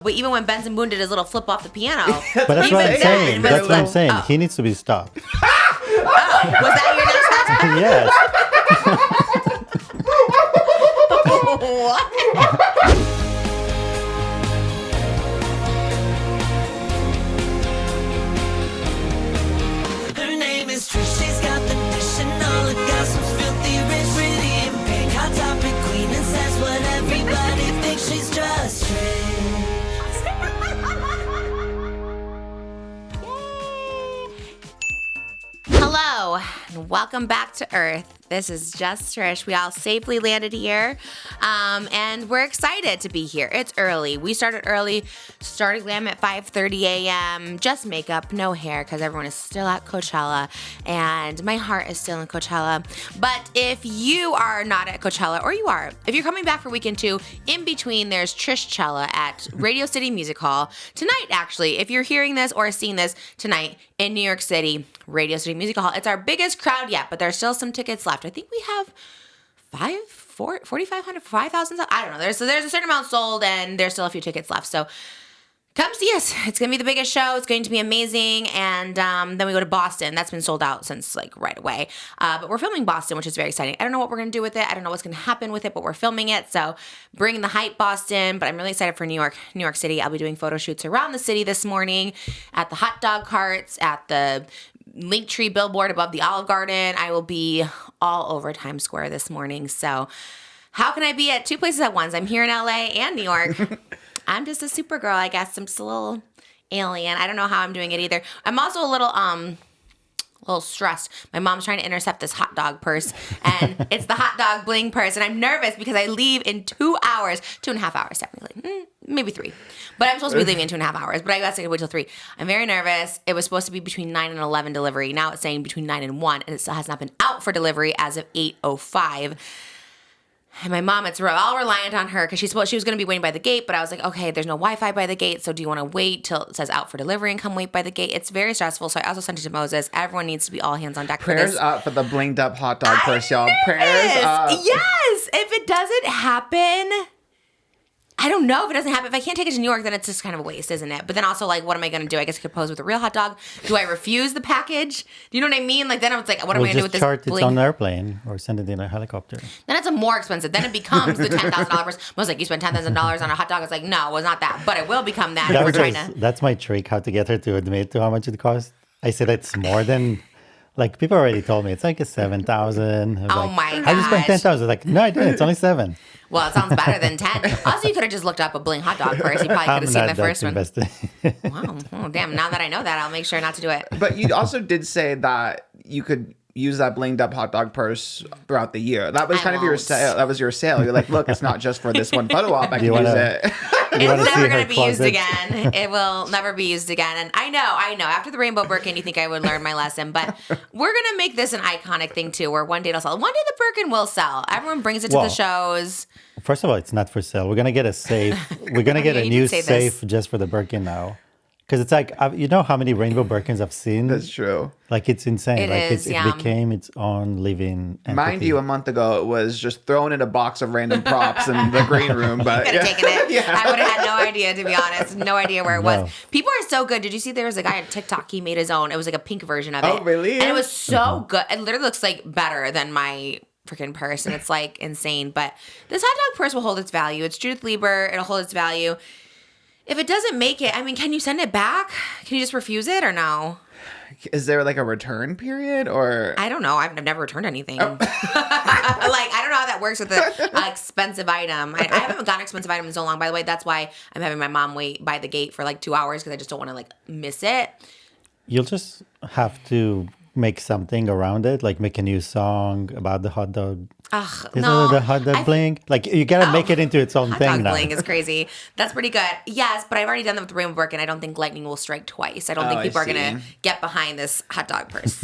But even when Benson Boone did his little flip off the piano. But that's what I'm saying. That's what I'm saying. He needs to be stopped. Oh, was that your next question? Yes. What? Her name is Trish, she's got the dish and all the gossip's filthy rich, pretty and pink, hot topic queen, and says what everybody thinks, she's just Trish. Hello, and welcome back to Earth. This is just Trish. We all safely landed here, and we're excited to be here. It's early. We started early, started glam at 5:30 a.m., just makeup, no hair, because everyone is still at Coachella, and my heart is still in Coachella. But if you are not at Coachella, or you are, if you're coming back for weekend 2, in between there's Trishchella at Radio City Music Hall. Tonight, actually, if you're hearing this or seeing this tonight in New York City, Radio City Music Hall. It's our biggest crowd yet, but there's still some tickets left. I think we have 4,500, 5,000. I don't know. There's a certain amount sold, and there's still a few tickets left. So come see us. It's going to be the biggest show. It's going to be amazing. And then we go to Boston. That's been sold out since like right away. But we're filming Boston, which is very exciting. I don't know what we're going to do with it. I don't know what's going to happen with it, but we're filming it. So bring the hype, Boston. But I'm really excited for New York City. I'll be doing photo shoots around the city this morning at the hot dog carts, at the Linktree billboard above the Olive Garden. I will be all over Times Square this morning. So how can I be at 2 places at once? I'm here in LA and New York. I'm just a super girl, I guess. I'm just a little alien. I don't know how I'm doing it either. I'm also a little stressed. My mom's trying to intercept this hot dog purse, and it's the hot dog bling purse, and I'm nervous because I leave in 2 hours, 2.5 hours technically, maybe 3. But I'm supposed to be leaving in 2.5 hours, but I guess I could wait till 3. I'm very nervous. It was supposed to be between 9 and 11 delivery. Now it's saying between 9 and 1, and it still has not been out for delivery as of 8:05. And my mom, it's all reliant on her because she was going to be waiting by the gate, but I was like, okay, there's no Wi-Fi by the gate, so do you want to wait till it says out for delivery and come wait by the gate? It's very stressful, so I also sent it to Moses. Everyone needs to be all hands on deck for this. Prayers up for the blinged up hot dog purse, y'all. Prayers up. Yes! If it doesn't happen, I don't know if it doesn't happen. If I can't take it to New York, then it's just kind of a waste, isn't it? But then also, like, what am I going to do? I guess I could pose with a real hot dog. Do I refuse the package? Do you know what I mean? Like, then it's like, what am I going to do with this? Just chart it on an airplane or send it in a helicopter. Then it's a more expensive. Then it becomes the $10,000 purse. I was like, you spent $10,000 on a hot dog. I was like, no, it was not that. But it will become that if we're trying to. That's my trick, how to get her to admit to how much it costs. I said it's more than... Like, people already told me it's like a 7,000. Oh, like, my gosh. I just spent 10,000. Like, no, I didn't. It's only 7. Well, it sounds better than 10. Also, you could have just looked up a bling hot dog purse. You probably could have seen the first one. Wow. Oh, damn. Now that I know that, I'll make sure not to do it. But you also did say that you could use that blinged up hot dog purse throughout the year. That was kind of your sale. That was your sale. You're like, look, it's not just for this one photo op. I can use it. It's never going to be used again. It will never be used again. And I know. After the rainbow Birkin, you think I would learn my lesson. But we're going to make this an iconic thing, too, where one day it'll sell. One day the Birkin will sell. Everyone brings it to the shows. First of all, it's not for sale. We're going to get a safe. We're going to get a new safe just for the Birkin now. Because it's like, you know how many rainbow Birkins I've seen? That's true. Like, it's insane. It became its own living entity. Mind you, a month ago, it was just thrown in a box of random props in the green room. But I could have taken it. Yeah. I would have had no idea, to be honest. No idea where it was. People are so good. Did you see there was a guy on TikTok, he made his own. It was like a pink version of it. Oh, really? And it was so good. It literally looks like better than my freaking purse. And it's like insane. But this hot dog purse will hold its value. It's Judith Lieber. It'll hold its value. If it doesn't make it, I mean, can you send it back? Can you just refuse it or no? Is there like a return period or? I don't know. I've never returned anything. Like, I don't know how that works with an expensive item. I haven't gotten an expensive item in so long, by the way. That's why I'm having my mom wait by the gate for like 2 hours because I just don't want to like miss it. You'll just have to make something around it, like make a new song about the hot dog. No. The hot dog bling? Like, you gotta make it into its own thing now. Hot dog bling is crazy. That's pretty good. Yes, but I've already done that with the rainbow Birkin. I don't think lightning will strike twice. I don't think people are going to get behind this hot dog purse.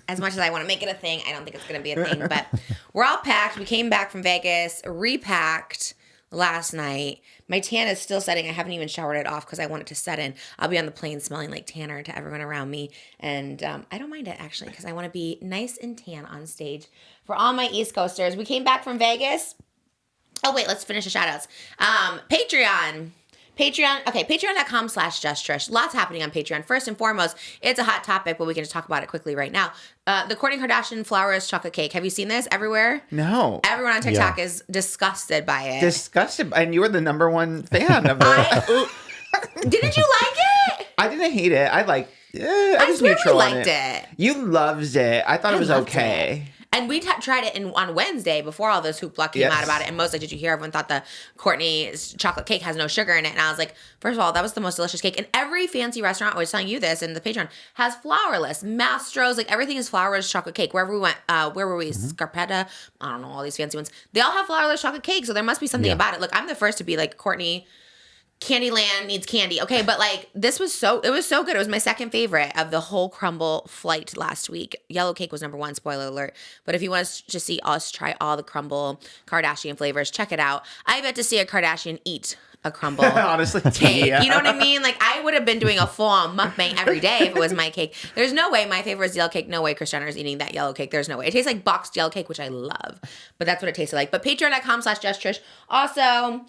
As much as I want to make it a thing, I don't think it's going to be a thing. But we're all packed. We came back from Vegas, repacked last night. My tan is still setting. I haven't even showered it off because I want it to set in. I'll be on the plane smelling like tanner to everyone around me. And I don't mind it, actually, because I want to be nice and tan on stage for all my East Coasters. We came back from Vegas. Oh, wait, let's finish the shout-outs. Patreon. Patreon. Okay, patreon.com/JustTrish. Lots happening on Patreon. First and foremost, it's a hot topic, but we can just talk about it quickly right now. The Kourtney Kardashian flourless chocolate cake. Have you seen this everywhere? No. Everyone on TikTok is disgusted by it. Disgusted. And you were the number one fan of it. Didn't you like it? I didn't hate it. I liked it. I was really neutral on liked it. You loved it. I thought it was loved okay. it. And we tried it on Wednesday before all this hoopla came out about it. And most like, did you hear? Everyone thought the Kourtney's chocolate cake has no sugar in it. And I was like, first of all, that was the most delicious cake. And every fancy restaurant, I was telling you this in the Patreon, has flourless. Mastro's, like everything is flourless chocolate cake. Wherever we went, where were we? Scarpetta? I don't know, all these fancy ones. They all have flourless chocolate cake. So there must be something about it. Look, I'm the first to be like, Kourtney, Candyland needs candy. Okay, but like it was so good. It was my second favorite of the whole CRUMBL flight last week. Yellow cake was number one, spoiler alert. But if you want to see us try all the CRUMBL Kardashian flavors, check it out. I've yet to see a Kardashian eat a CRUMBL honestly cake. Yeah. You know what I mean? Like I would have been doing a full-on mukbang every day if it was my cake. There's no way my favorite is yellow cake. No way Kris Jenner is eating that yellow cake. There's no way. It tastes like boxed yellow cake, which I love. But that's what it tasted like. But patreon.com/JustTrish. Also,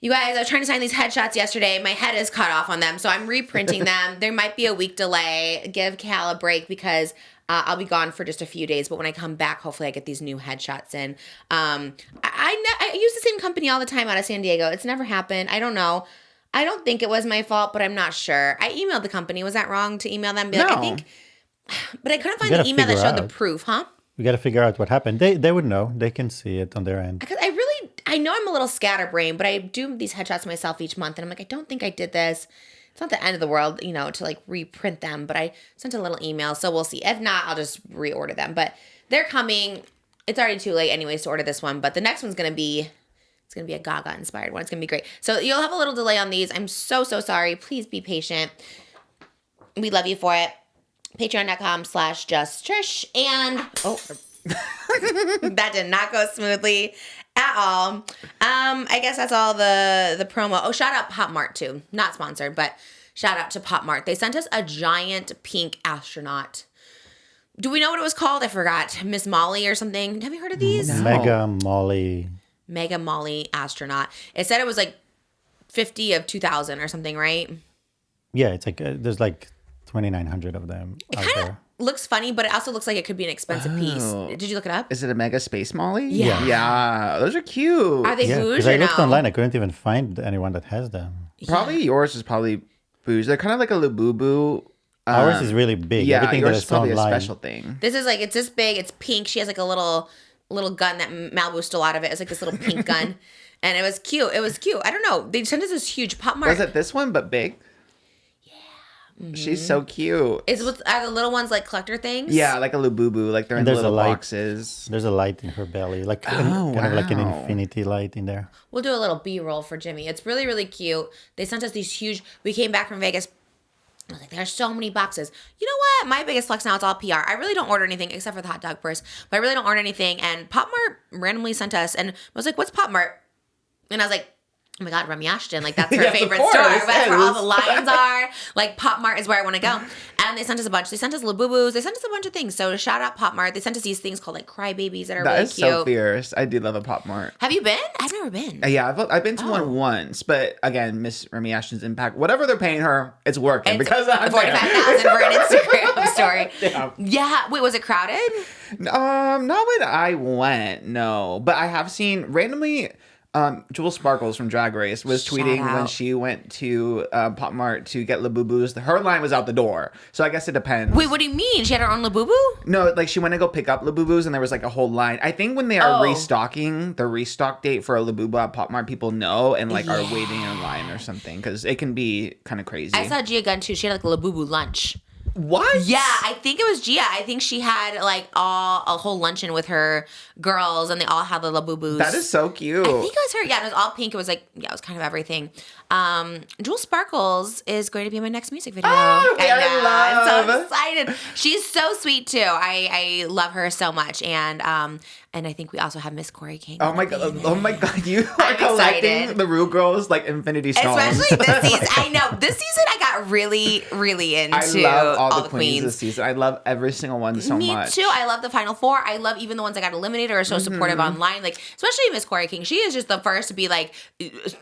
you guys, I was trying to sign these headshots yesterday. My head is cut off on them, so I'm reprinting them. There might be a week delay. Give Cal a break because I'll be gone for just a few days. But when I come back, hopefully I get these new headshots in. I use the same company all the time out of San Diego. It's never happened. I don't know. I don't think it was my fault, but I'm not sure. I emailed the company. Was that wrong to email them? Be like, no. I think, but I couldn't find the email that showed the proof, huh? We got to figure out what happened. They would know. They can see it on their end. Because I know I'm a little scatterbrained, but I do these headshots myself each month, and I'm like, I don't think I did this. It's not the end of the world, to like reprint them, but I sent a little email, so we'll see. If not, I'll just reorder them. But they're coming. It's already too late anyways to order this one, but the next one's going to be, it's going to be a Gaga inspired one. It's going to be great. So you'll have a little delay on these. I'm so sorry. Please be patient. We love you for it. Patreon.com/JustTrish. And, that did not go smoothly at all. I guess that's all the promo. Oh, shout out Pop Mart too. Not sponsored, but shout out to Pop Mart. They sent us a giant pink astronaut. Do we know what it was called? I forgot. Miss Molly or something. Have you heard of these? No. Mega Molly astronaut. It said it was like 50 of 2,000 or something, right? Yeah, it's like there's like 2,900 of them out there. Looks funny, but it also looks like it could be an expensive piece. Did you look it up? Is it a Mega Space Molly? Yeah. Yeah, those are cute. Are they bougie because or I looked no? online. I couldn't even find anyone that has them. Probably yours is probably bougie. They're kind of like a Labubu. Ours is really big. Yeah, Everything yours that is is probably online. a special thing. This is like, it's this big. It's pink. She has like a little gun that Malibu stole out of it. It's like this little pink gun. And it was cute. I don't know. They sent us this huge Pop Mart. Was it this one, but big? Mm-hmm. She's so cute. Are the little ones like collector things? Yeah, like a Labubu. Like they're in there's little a light. boxes. There's a light in her belly, like kind of like an wow. infinity light in there. We'll do a little B-roll for Jimmy. It's really, really cute. They sent us these huge. We came back from Vegas. I was like, there's so many boxes. You know what? My biggest flex now, it's all PR. I really don't order anything except for the hot dog purse. But I really don't order anything. And Pop Mart randomly sent us. And I was like, what's Pop Mart? And I was like, oh my God, Remy Ashton. Like, that's her Yes, of favorite course. store. That's where all the Yes. lions are. Like, Pop Mart is where I want to go. And they sent us a bunch. They sent us Labubus. They sent us a bunch of things. So shout out Pop Mart. They sent us these things called like crybabies that are That really is cute. so fierce. I do love a Pop Mart. Have you been? I've never been. Yeah, I've been to one once, but again, Miss Remy Ashton's impact, whatever they're paying her, it's working It's because I'm there. $45,000 for an Instagram story. Yeah. Yeah. Wait, was it crowded? Not when I went, no, but I have seen randomly. Jewel Sparkles from Drag Race was Shout tweeting when out. she went to Pop Mart to get Labubus. Her line was out the door, so I guess it depends. Wait, what do you mean? She had her own Labubu? No, like she went to go pick up Labubus, and there was like a whole line. I think when they are Oh. restocking, the restock date for a Labubu at Pop Mart, people know and like are Yeah. waiting in line or something because it can be kind of crazy. I saw Gia Gunn too. She had like a Labubu lunch. What? Yeah, I think it was Gia. I think she had like a whole luncheon with her girls, and they all had the Labubus. That is so cute. I think it was her. Yeah, it was all pink. It was like, yeah, it was kind of everything. Jewel Sparkles is going to be in my next music video. Oh, okay, I'm I'm so love. excited. She's so sweet too. I love her so much, and And I think we also have Miss Corey King. Oh my god! You are collecting the Rue Girls like Infinity Stones. Especially this season. I know this season I got really into. I love all the queens this season. I love every single one so much. Me too. I love the final four. I love even the ones that got eliminated or are so supportive online. Like especially Miss Corey King. She is just the first to be like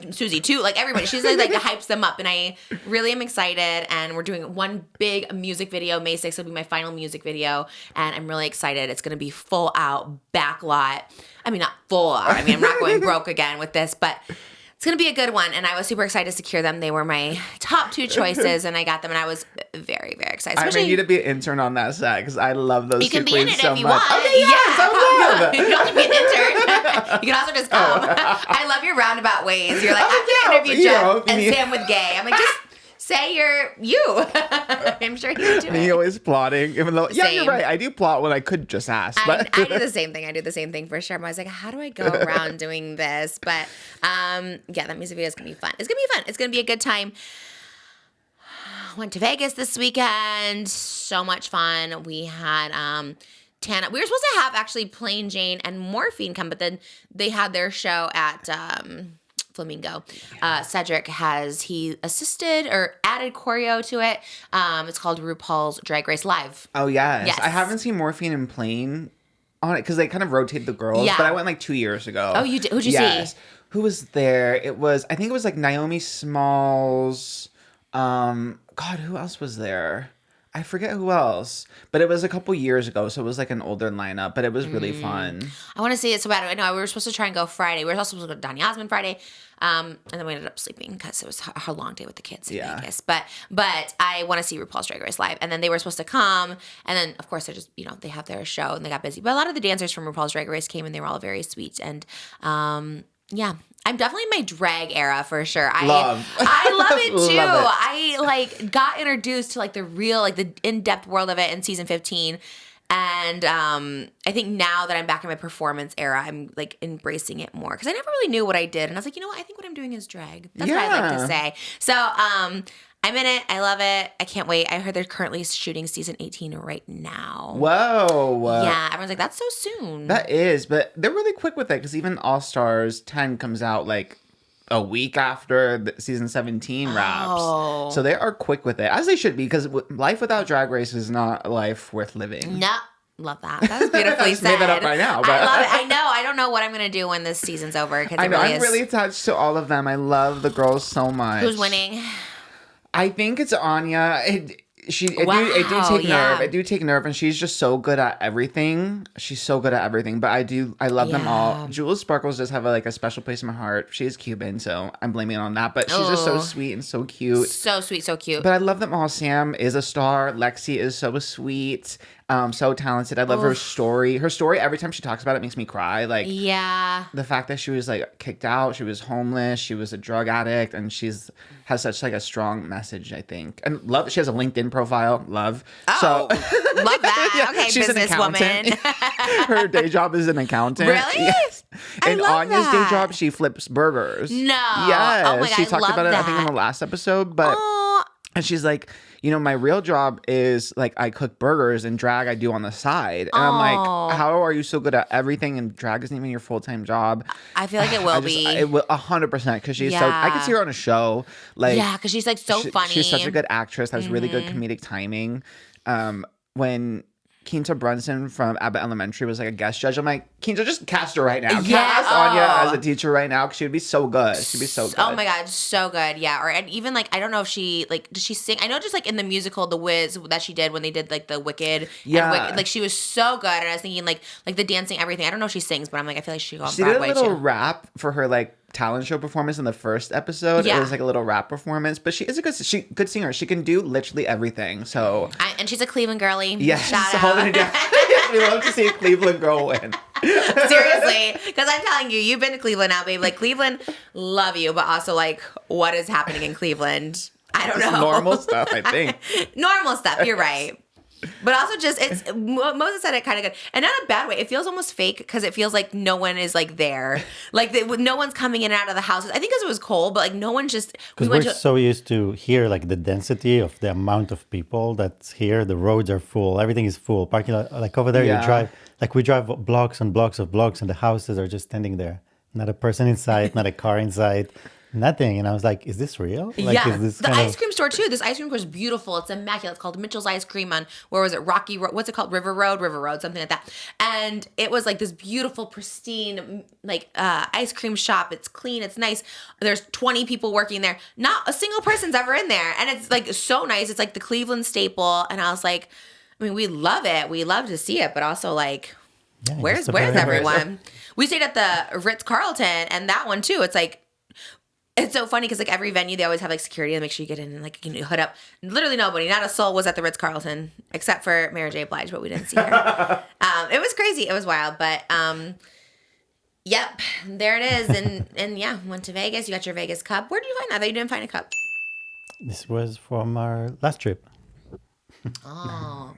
Susie too. Like everybody. She's like hypes them up, and I really am excited. And we're doing one big music video. May 6th will be my final music video, and I'm really excited. It's gonna be full out backlot. I mean, not full out. I mean, I'm not going broke again with this, but it's going to be a good one. And I was super excited to secure them. They were my top 2 choices, and I got them, and I was very, very excited. I need you to be an intern on that set because I love those two queens so much. You can be in it if you want. Okay, yeah, you don't have to be an intern. You can also just come. I love your roundabout ways. You're like, I'm going to interview Jeff and Sam with Gay. I'm like, just say you're you. I'm sure you do it. You're always plotting, even though you're right. I do plot when I could just ask. But I do the same thing. I do the same thing for sure. I was like, how do I go around doing this? But that music video is gonna be fun. It's gonna be fun. It's gonna be a good time. Went to Vegas this weekend. So much fun. We had TANA. We were supposed to have actually Plain Jane and Morphine come, but then they had their show at Flamingo. Cedric he assisted or added choreo to it. It's called RuPaul's Drag Race Live. Oh yes. I haven't seen Morphine and Plain on it because they kind of rotate the girls. Yeah. But I went like 2 years ago. Oh, you did? Who'd you see? Who was there? I think it was like Naomi Smalls. God, who else was there? I forget who else, but it was a couple years ago, so it was like an older lineup, but it was really fun. I want to see it so bad. I know we were supposed to try and go Friday. We were also supposed to go to Donny Osmond Friday, and then we ended up sleeping because it was a long day with the kids in Vegas. But I want to see RuPaul's Drag Race Live, and then they were supposed to come, and then of course they're just they have their show and they got busy. But a lot of the dancers from RuPaul's Drag Race came and they were all very sweet and I'm definitely in my drag era for sure. I love it too. Love it. I got introduced to the real the in-depth world of it in season 15. And I think now that I'm back in my performance era, I'm embracing it more because I never really knew what I did. And I was like, you know what? I think what I'm doing is drag. That's what I like to say. So I'm in it. I love it. I can't wait. I heard they're currently shooting season 18 right now. Whoa. Yeah. Everyone's like, that's so soon. That is. But they're really quick with it because even All Stars 10 comes out a week after the season 17 wraps. Oh. So they are quick with it, as they should be, because life without Drag Race is not a life worth living. No. Love that. That was beautifully said. Made that up right now. But. I love it. I know. I don't know what I'm going to do when this season's over. I know. I'm really attached to all of them. I love the girls so much. Who's winning? I think it's Anya. It do take nerve. It do take nerve, and she's just so good at everything. She's so good at everything. But I love them all. Jules Sparkles just have a special place in my heart. She is Cuban, so I'm blaming it on that. But she's just so sweet and so cute. So sweet, so cute. But I love them all. Sam is a star. Lexi is so sweet. So talented. I love her story. Her story, every time she talks about it, makes me cry. The fact that she was kicked out, she was homeless, she was a drug addict, and has such a strong message, I think. And love. She has a LinkedIn profile. Love. Oh, so, love that. Okay, she's an accountant. Her day job is an accountant. Really? Yes. And Anya's that. day job, she flips burgers. No. Yes. Oh my God, she talked about that. it, I think, in the last episode. But and she's like, my real job is I cook burgers, and drag I do on the side. And I'm like, how are you so good at everything and drag isn't even your full-time job? I feel like it will be. It will 100% because she's so. I could see her on a show. Because she's so funny. She's such a good actress. Has really good comedic timing. When Quinta Brunson from Abbott Elementary was a guest judge, I'm like, Quinta, just cast her right now. Cast Anya as a teacher right now because she would be so good. She'd be so good. Oh my God, so good. Yeah. Or and even I don't know if she does she sing? I know just in the musical The Wiz that she did when they did the Wicked. Yeah. And she was so good. And I was thinking the dancing, everything. I don't know if she sings, but I'm I feel like she goes She did a little rap for her talent show performance in the first episode. Yeah. It was a little rap performance, but she is a good singer. She can do literally everything. So and she's a Cleveland girlie. Yes. Shout out. We love to see a Cleveland girl win. Seriously, because I'm telling you, you've been to Cleveland now, babe. Cleveland, love you, but also what is happening in Cleveland? I don't know. Normal stuff, I think. Normal stuff. You're right. But also Moses said it kind of good. And not in a bad way. It feels almost fake because it feels like no one is there. No one's coming in and out of the houses. I think because it was cold, but no one's just... Because we're so used to here, the density of the amount of people that's here. The roads are full. Everything is full. Parking lot, over there you drive. Like we drive blocks and blocks of blocks and the houses are just standing there. Not a person inside, not a car inside, nothing. And I was like, is this real? Like, yeah. is this the ice cream store too. This ice cream store is beautiful. It's immaculate. It's called Mitchell's Ice Cream on, where was it? Rocky Road. What's it called? River Road, something like that. And it was like this beautiful, pristine, like ice cream shop. It's clean. It's nice. There's 20 people working there. Not a single person's ever in there. And it's like so nice. It's like the Cleveland staple. And I was like, I mean, we love it. We love to see it, but also like, where's everyone? We stayed at the Ritz-Carlton, and that one too. It's like, it's so funny because like every venue they always have like security to make sure you get in and like you hood up. Literally nobody, not a soul was at the Ritz-Carlton except for Mary J. Blige, but we didn't see her. It was crazy. It was wild, but yep, there it is. And yeah, went to Vegas. You got your Vegas cup. Where did you find that? You didn't find a cup. This was from our last trip. Oh,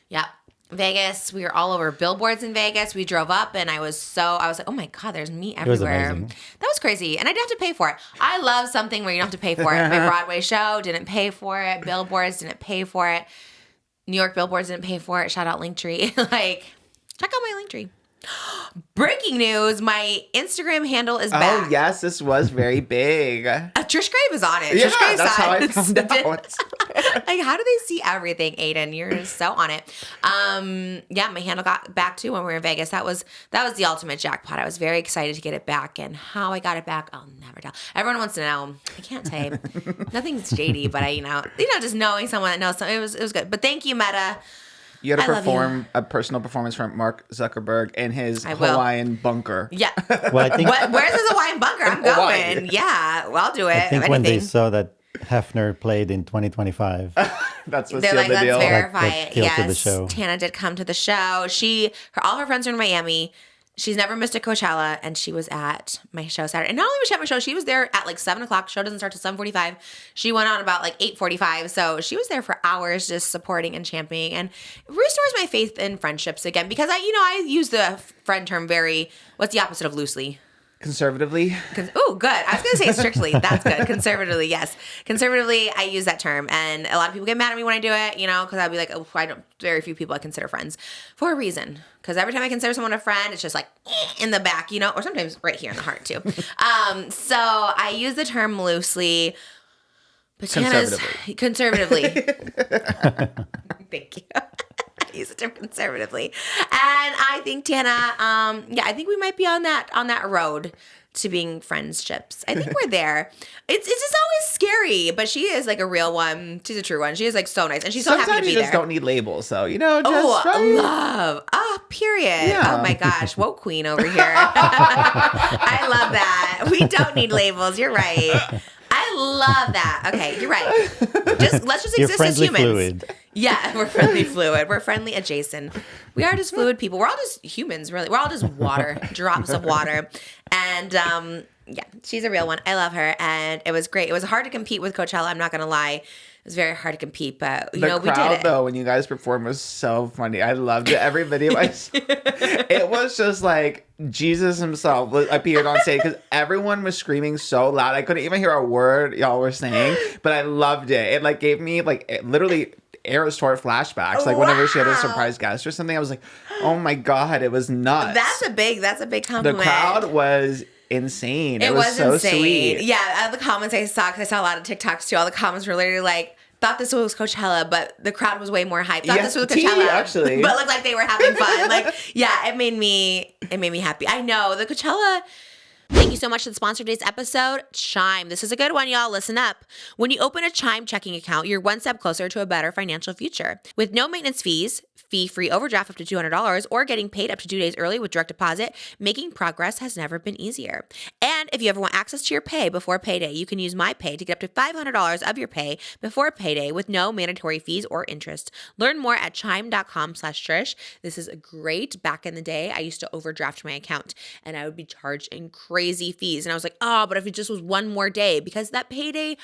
yeah. Vegas. We were all over billboards in Vegas. We drove up and I was like, oh my God, there's meat everywhere. It was amazing. That was crazy. And I didn't have to pay for it. I love something where you don't have to pay for it. My Broadway show didn't pay for it. Billboards didn't pay for it. New York billboards didn't pay for it. Shout out Linktree. Like, check out my Linktree. Breaking news, my Instagram handle is back. Oh, yes, this was very big. Trish Grave is on it. Yeah, Trish Grave's that's how I on found it. out. Like, how do they see everything, Aiden? You're so on it. Yeah, my handle got back too when we were in Vegas. That was the ultimate jackpot. I was very excited to get it back, and how I got it back, I'll never tell. Everyone wants to know. I can't tell you. Nothing's shady, but I, just knowing someone that knows something, it was good. But thank you, Meta. You had to perform a personal performance from Mark Zuckerberg in his Hawaiian bunker. Yeah. Well, I think where's his Hawaiian bunker? I'm Hawaii. going. Yeah, well, I'll do it. I think when they saw that Hefner played in 2025, that's what they're sealed like, the let's deal. verify That it. killed to the Yes, show. Tana did come to the show. All her friends are in Miami. She's never missed a Coachella, and she was at my show Saturday. And not only was she at my show, she was there at like 7 o'clock. Show doesn't start till 7:45. She went on about like 8:45, so she was there for hours just supporting and championing, and it restores my faith in friendships again because I use the friend term very. What's the opposite of loosely? Conservatively. Oh, good. I was going to say strictly. That's good. Conservatively, yes. Conservatively, I use that term. And a lot of people get mad at me when I do it, because I'll be like, oh, very few people I consider friends for a reason. Because every time I consider someone a friend, it's just like in the back, or sometimes right here in the heart too. So I use the term loosely. But conservatively. Thank you. Use the term conservatively. And I think Tana, I think we might be on that road to being friendships. I think we're there. It's just always scary, but she is like a real one. She's a true one. She is like so nice, and she's so happy to be there. Sometimes you just don't need labels, so love. Period. Yeah. Oh my gosh, woke queen over here. I love that. We don't need labels. You're right. I love that. Okay, you're right. Let's just exist as humans. Fluid. Yeah, we're friendly fluid. We're friendly adjacent. We are just fluid people. We're all just humans, really. We're all just water, drops of water. And she's a real one. I love her. And it was great. It was hard to compete with Coachella. I'm not going to lie. It was very hard to compete, but the we did crowd, it. Though, when you guys performed was so funny. I loved it. Every video I saw, it was just like Jesus himself appeared on stage because everyone was screaming so loud. I couldn't even hear a word y'all were saying, but I loved it. It like gave me literally Eras Tour flashbacks. Like whenever she had a surprise guest or something, I was like, oh my God, it was nuts. That's a big compliment. The crowd was insane. It was so insane. Sweet. Yeah, the comments I saw, because I saw a lot of TikToks too, all the comments were literally like, thought this was Coachella, but the crowd was way more hyped. Thought this was Coachella, actually. But looked like they were having fun. It made me happy. I know, the Coachella. Thank you so much for the sponsor of today's episode, Chime. This is a good one, y'all. Listen up. When you open a Chime checking account, you're one step closer to a better financial future. With no maintenance fees, fee-free overdraft up to $200, or getting paid up to 2 days early with direct deposit, making progress has never been easier. And if you ever want access to your pay before payday, you can use My Pay to get up to $500 of your pay before payday with no mandatory fees or interest. Learn more at chime.com/Trish. This is great. Back in the day, I used to overdraft my account and I would be charged in crazy fees. And I was like, but if it just was one more day, because that payday,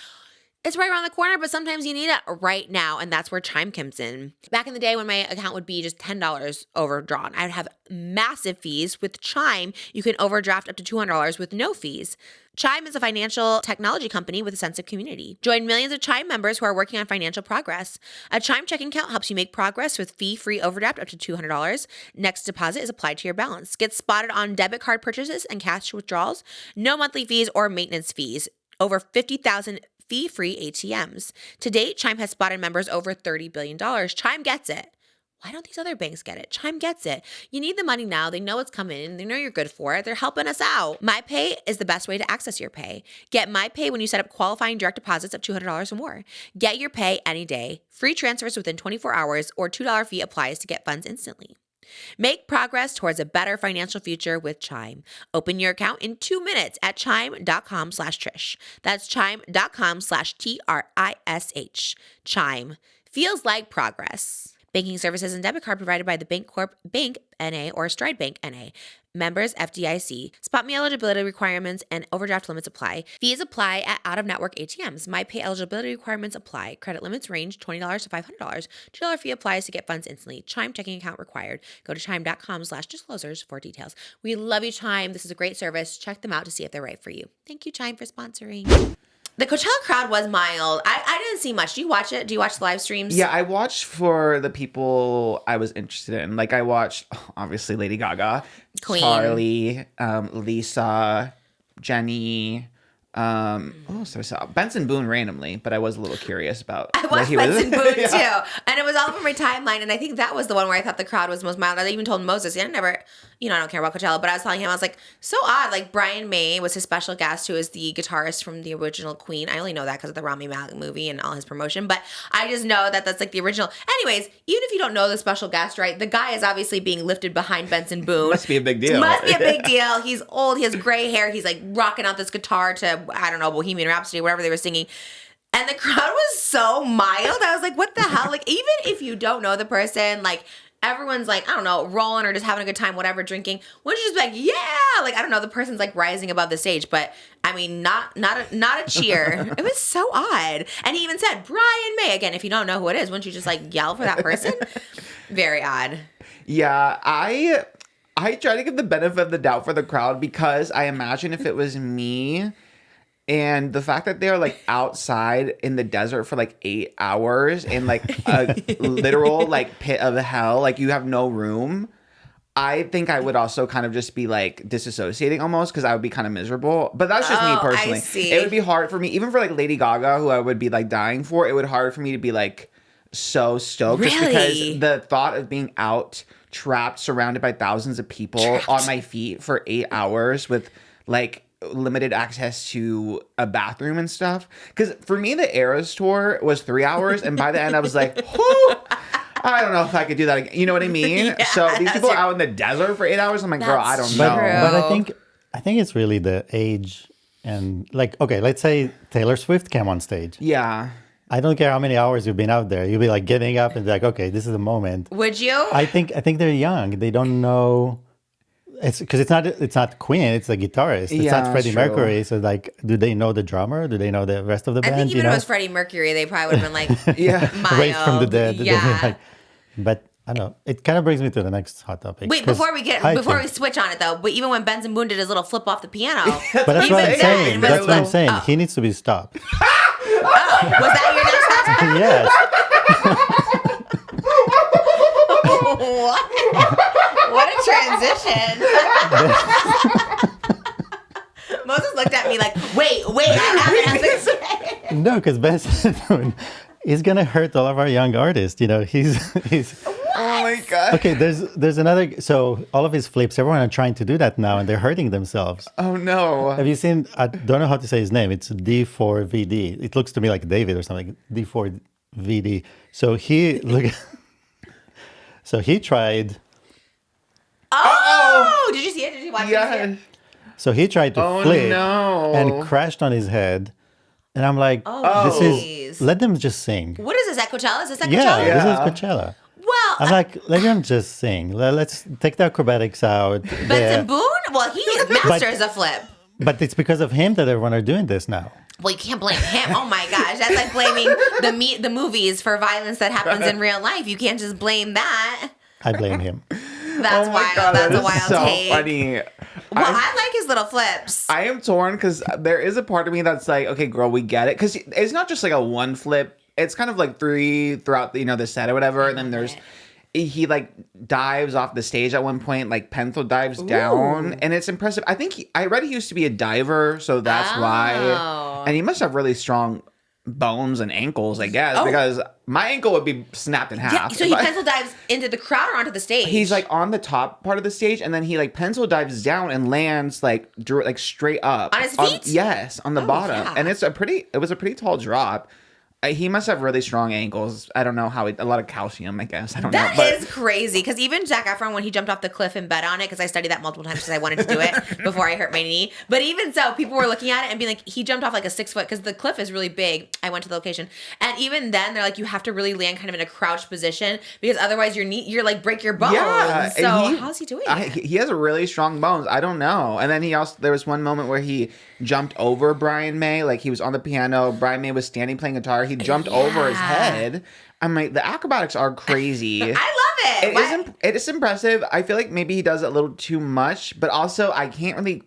it's right around the corner, but sometimes you need it right now, and that's where Chime comes in. Back in the day when my account would be just $10 overdrawn, I'd have massive fees. With Chime, you can overdraft up to $200 with no fees. Chime is a financial technology company with a sense of community. Join millions of Chime members who are working on financial progress. A Chime checking account helps you make progress with fee-free overdraft up to $200. Next deposit is applied to your balance. Get spotted on debit card purchases and cash withdrawals. No monthly fees or maintenance fees. Over 50,000 fee-free ATMs. To date, Chime has spotted members over $30 billion. Chime gets it. Why don't these other banks get it? Chime gets it. You need the money now. They know it's coming. They know you're good for it. They're helping us out. MyPay is the best way to access your pay. Get MyPay when you set up qualifying direct deposits of $200 or more. Get your pay any day. Free transfers within 24 hours or $2 fee applies to get funds instantly. Make progress towards a better financial future with Chime. Open your account in 2 minutes at chime.com/Trish. That's chime.com/TRISH. Chime. Feels like progress. Banking services and debit card provided by the Bancorp Bank NA or Stride Bank NA. Members FDIC. Spot me eligibility requirements and overdraft limits apply. Fees apply at out-of-network ATMs. MyPay eligibility requirements apply. Credit limits range $20 to $500. $2 fee applies to get funds instantly. Chime checking account required. Go to chime.com/disclosures for details. We love you, Chime. This is a great service. Check them out to see if they're right for you. Thank you, Chime, for sponsoring. The Coachella crowd was mild. I didn't see much. Do you watch it? Do you watch the live streams? Yeah, I watched for the people I was interested in. Like, I watched, obviously, Lady Gaga, Queen, Charlie, Lisa, Jenny. So I saw Benson Boone randomly, but I was a little curious about. I watched Benson Boone too, and it was all over my timeline. And I think that was the one where I thought the crowd was most mild. I even told Moses, I never, I don't care about Coachella, but I was telling him, I was like, so odd. Like Brian May was his special guest, who is the guitarist from the original Queen. I only know that because of the Rami Malek movie and all his promotion, but I just know that that's like the original. Anyways, even if you don't know the special guest, right? The guy is obviously being lifted behind Benson Boone. Must be a big deal. Must be a big deal. He's old. He has gray hair. He's like rocking out this guitar to, I don't know, Bohemian Rhapsody, whatever they were singing. And the crowd was so mild. I was like, what the hell? Like, even if you don't know the person, like, everyone's like, I don't know, rolling or just having a good time, whatever, drinking. Wouldn't you just be like, yeah? Like, I don't know, the person's like rising above the stage. But, I mean, not a cheer. It was so odd. And he even said, Brian May. Again, if you don't know who it is, wouldn't you just like yell for that person? Very odd. Yeah, I try to give the benefit of the doubt for the crowd because I imagine if it was me and the fact that they're like outside in the desert for like 8 hours in like a literal like pit of hell, like you have no room. I think I would also kind of just be like disassociating almost because I would be kind of miserable. But that's just me personally. I see. It would be hard for me, even for like Lady Gaga, who I would be like dying for. It would be hard for me to be like so stoked just because the thought of being out, trapped, surrounded by thousands of people on my feet for 8 hours with like limited access to a bathroom and stuff. Because for me, the Eras tour was 3 hours, and by the end, I was like, whoo, I don't know if I could do that again. You know what I mean? Yeah, so these people out in the desert for 8 hours, I'm like, girl, I don't know. But I think it's really the age and like, okay, let's say Taylor Swift came on stage. Yeah. I don't care how many hours you've been out there. You'll be like getting up and be like, okay, this is the moment. Would you? I think they're young. They don't know. It's because it's not Queen. It's the guitarist. It's not Freddie Mercury. So like, do they know the drummer? Do they know the rest of the band? I think even if it was Freddie Mercury, they probably would have been like, raised from the dead. Yeah. But I don't know. It kind of brings me to the next hot topic. Wait, before we switch on it though, but even when Benson Boone did his little flip off the piano, but that's what I'm saying. That's what I'm saying. He needs to be stopped. Was that your next hot topic? Yes. What a transition. Moses looked at me like, wait, I have to say. No, because Benson Boone is gonna hurt all of our young artists. You know, he's. Oh my god. Okay, there's another. So all of his flips, everyone are trying to do that now, and they're hurting themselves. Oh no. Have you seen? I don't know how to say his name. It's D4VD. It looks to me like David or something. D4VD. So he So he tried. Oh! Did you see it? Did you watch it? So he tried to flip and crashed on his head. And I'm like, let them just sing. What is this, at Coachella? Is this at Coachella? Yeah, this is Coachella. Well, I'm like, let them just sing. Let's take the acrobatics out. Benson Boone? Well, he masters a flip. But it's because of him that everyone are doing this now. Well, you can't blame him. Oh my gosh, that's like blaming the movies for violence that happens in real life. You can't just blame that. I blame him. That's Oh my wild. God, That's that a wild is so take. funny. Well, I like his little flips. I am torn because there is a part of me that's like, okay, girl, we get it. Because it's not just like a one flip. It's kind of like 3 throughout the set or whatever. And then he like dives off the stage at one point, like pencil dives down. And it's impressive. I think I read he used to be a diver. So that's why. And he must have really strong bones and ankles, I guess, because my ankle would be snapped in half. Yeah, so he pencil dives into the crowd or onto the stage? He's like on the top part of the stage, and then he like pencil dives down and lands like straight up on his feet. Yes, on the bottom, yeah. and it was a pretty tall drop. He must have really strong ankles. I don't know how a lot of calcium, I guess. I don't know. That is crazy because even Zac Efron, when he jumped off the cliff and bet on it, because I studied that multiple times because I wanted to do it before I hurt my knee. But even so, people were looking at it and being like, he jumped off like a 6 foot because the cliff is really big. I went to the location, and even then they're like, you have to really land kind of in a crouched position because otherwise you're like break your bones. Yeah, so how's he doing it? He has really strong bones. I don't know. And then there was one moment where he jumped over Brian May, like he was on the piano. Brian May was standing playing guitar. He jumped over his head. I'm like, the acrobatics are crazy. I love it. It is impressive. I feel like maybe he does it a little too much, but also I can't really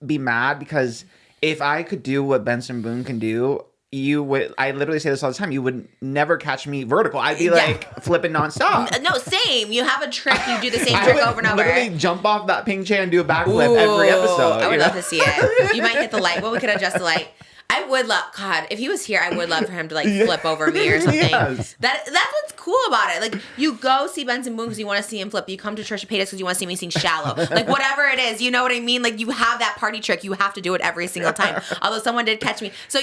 be mad because if I could do what Benson Boone can do, I literally say this all the time, you would never catch me vertical. I'd be like flipping nonstop. No, same. You have a trick, you do the same trick over and over. Literally jump off that pink chair and do a backflip every episode. I would love to see it. You might hit the light. Well, we could adjust the light. I would love, God, if he was here, I would love for him to like flip over me or something. Yes. That's what's cool about it. Like, you go see Benson Boone because you want to see him flip. You come to Trisha Paytas because you want to see me sing Shallow. Like, whatever it is, you know what I mean? Like, you have that party trick. You have to do it every single time. Although someone did catch me. So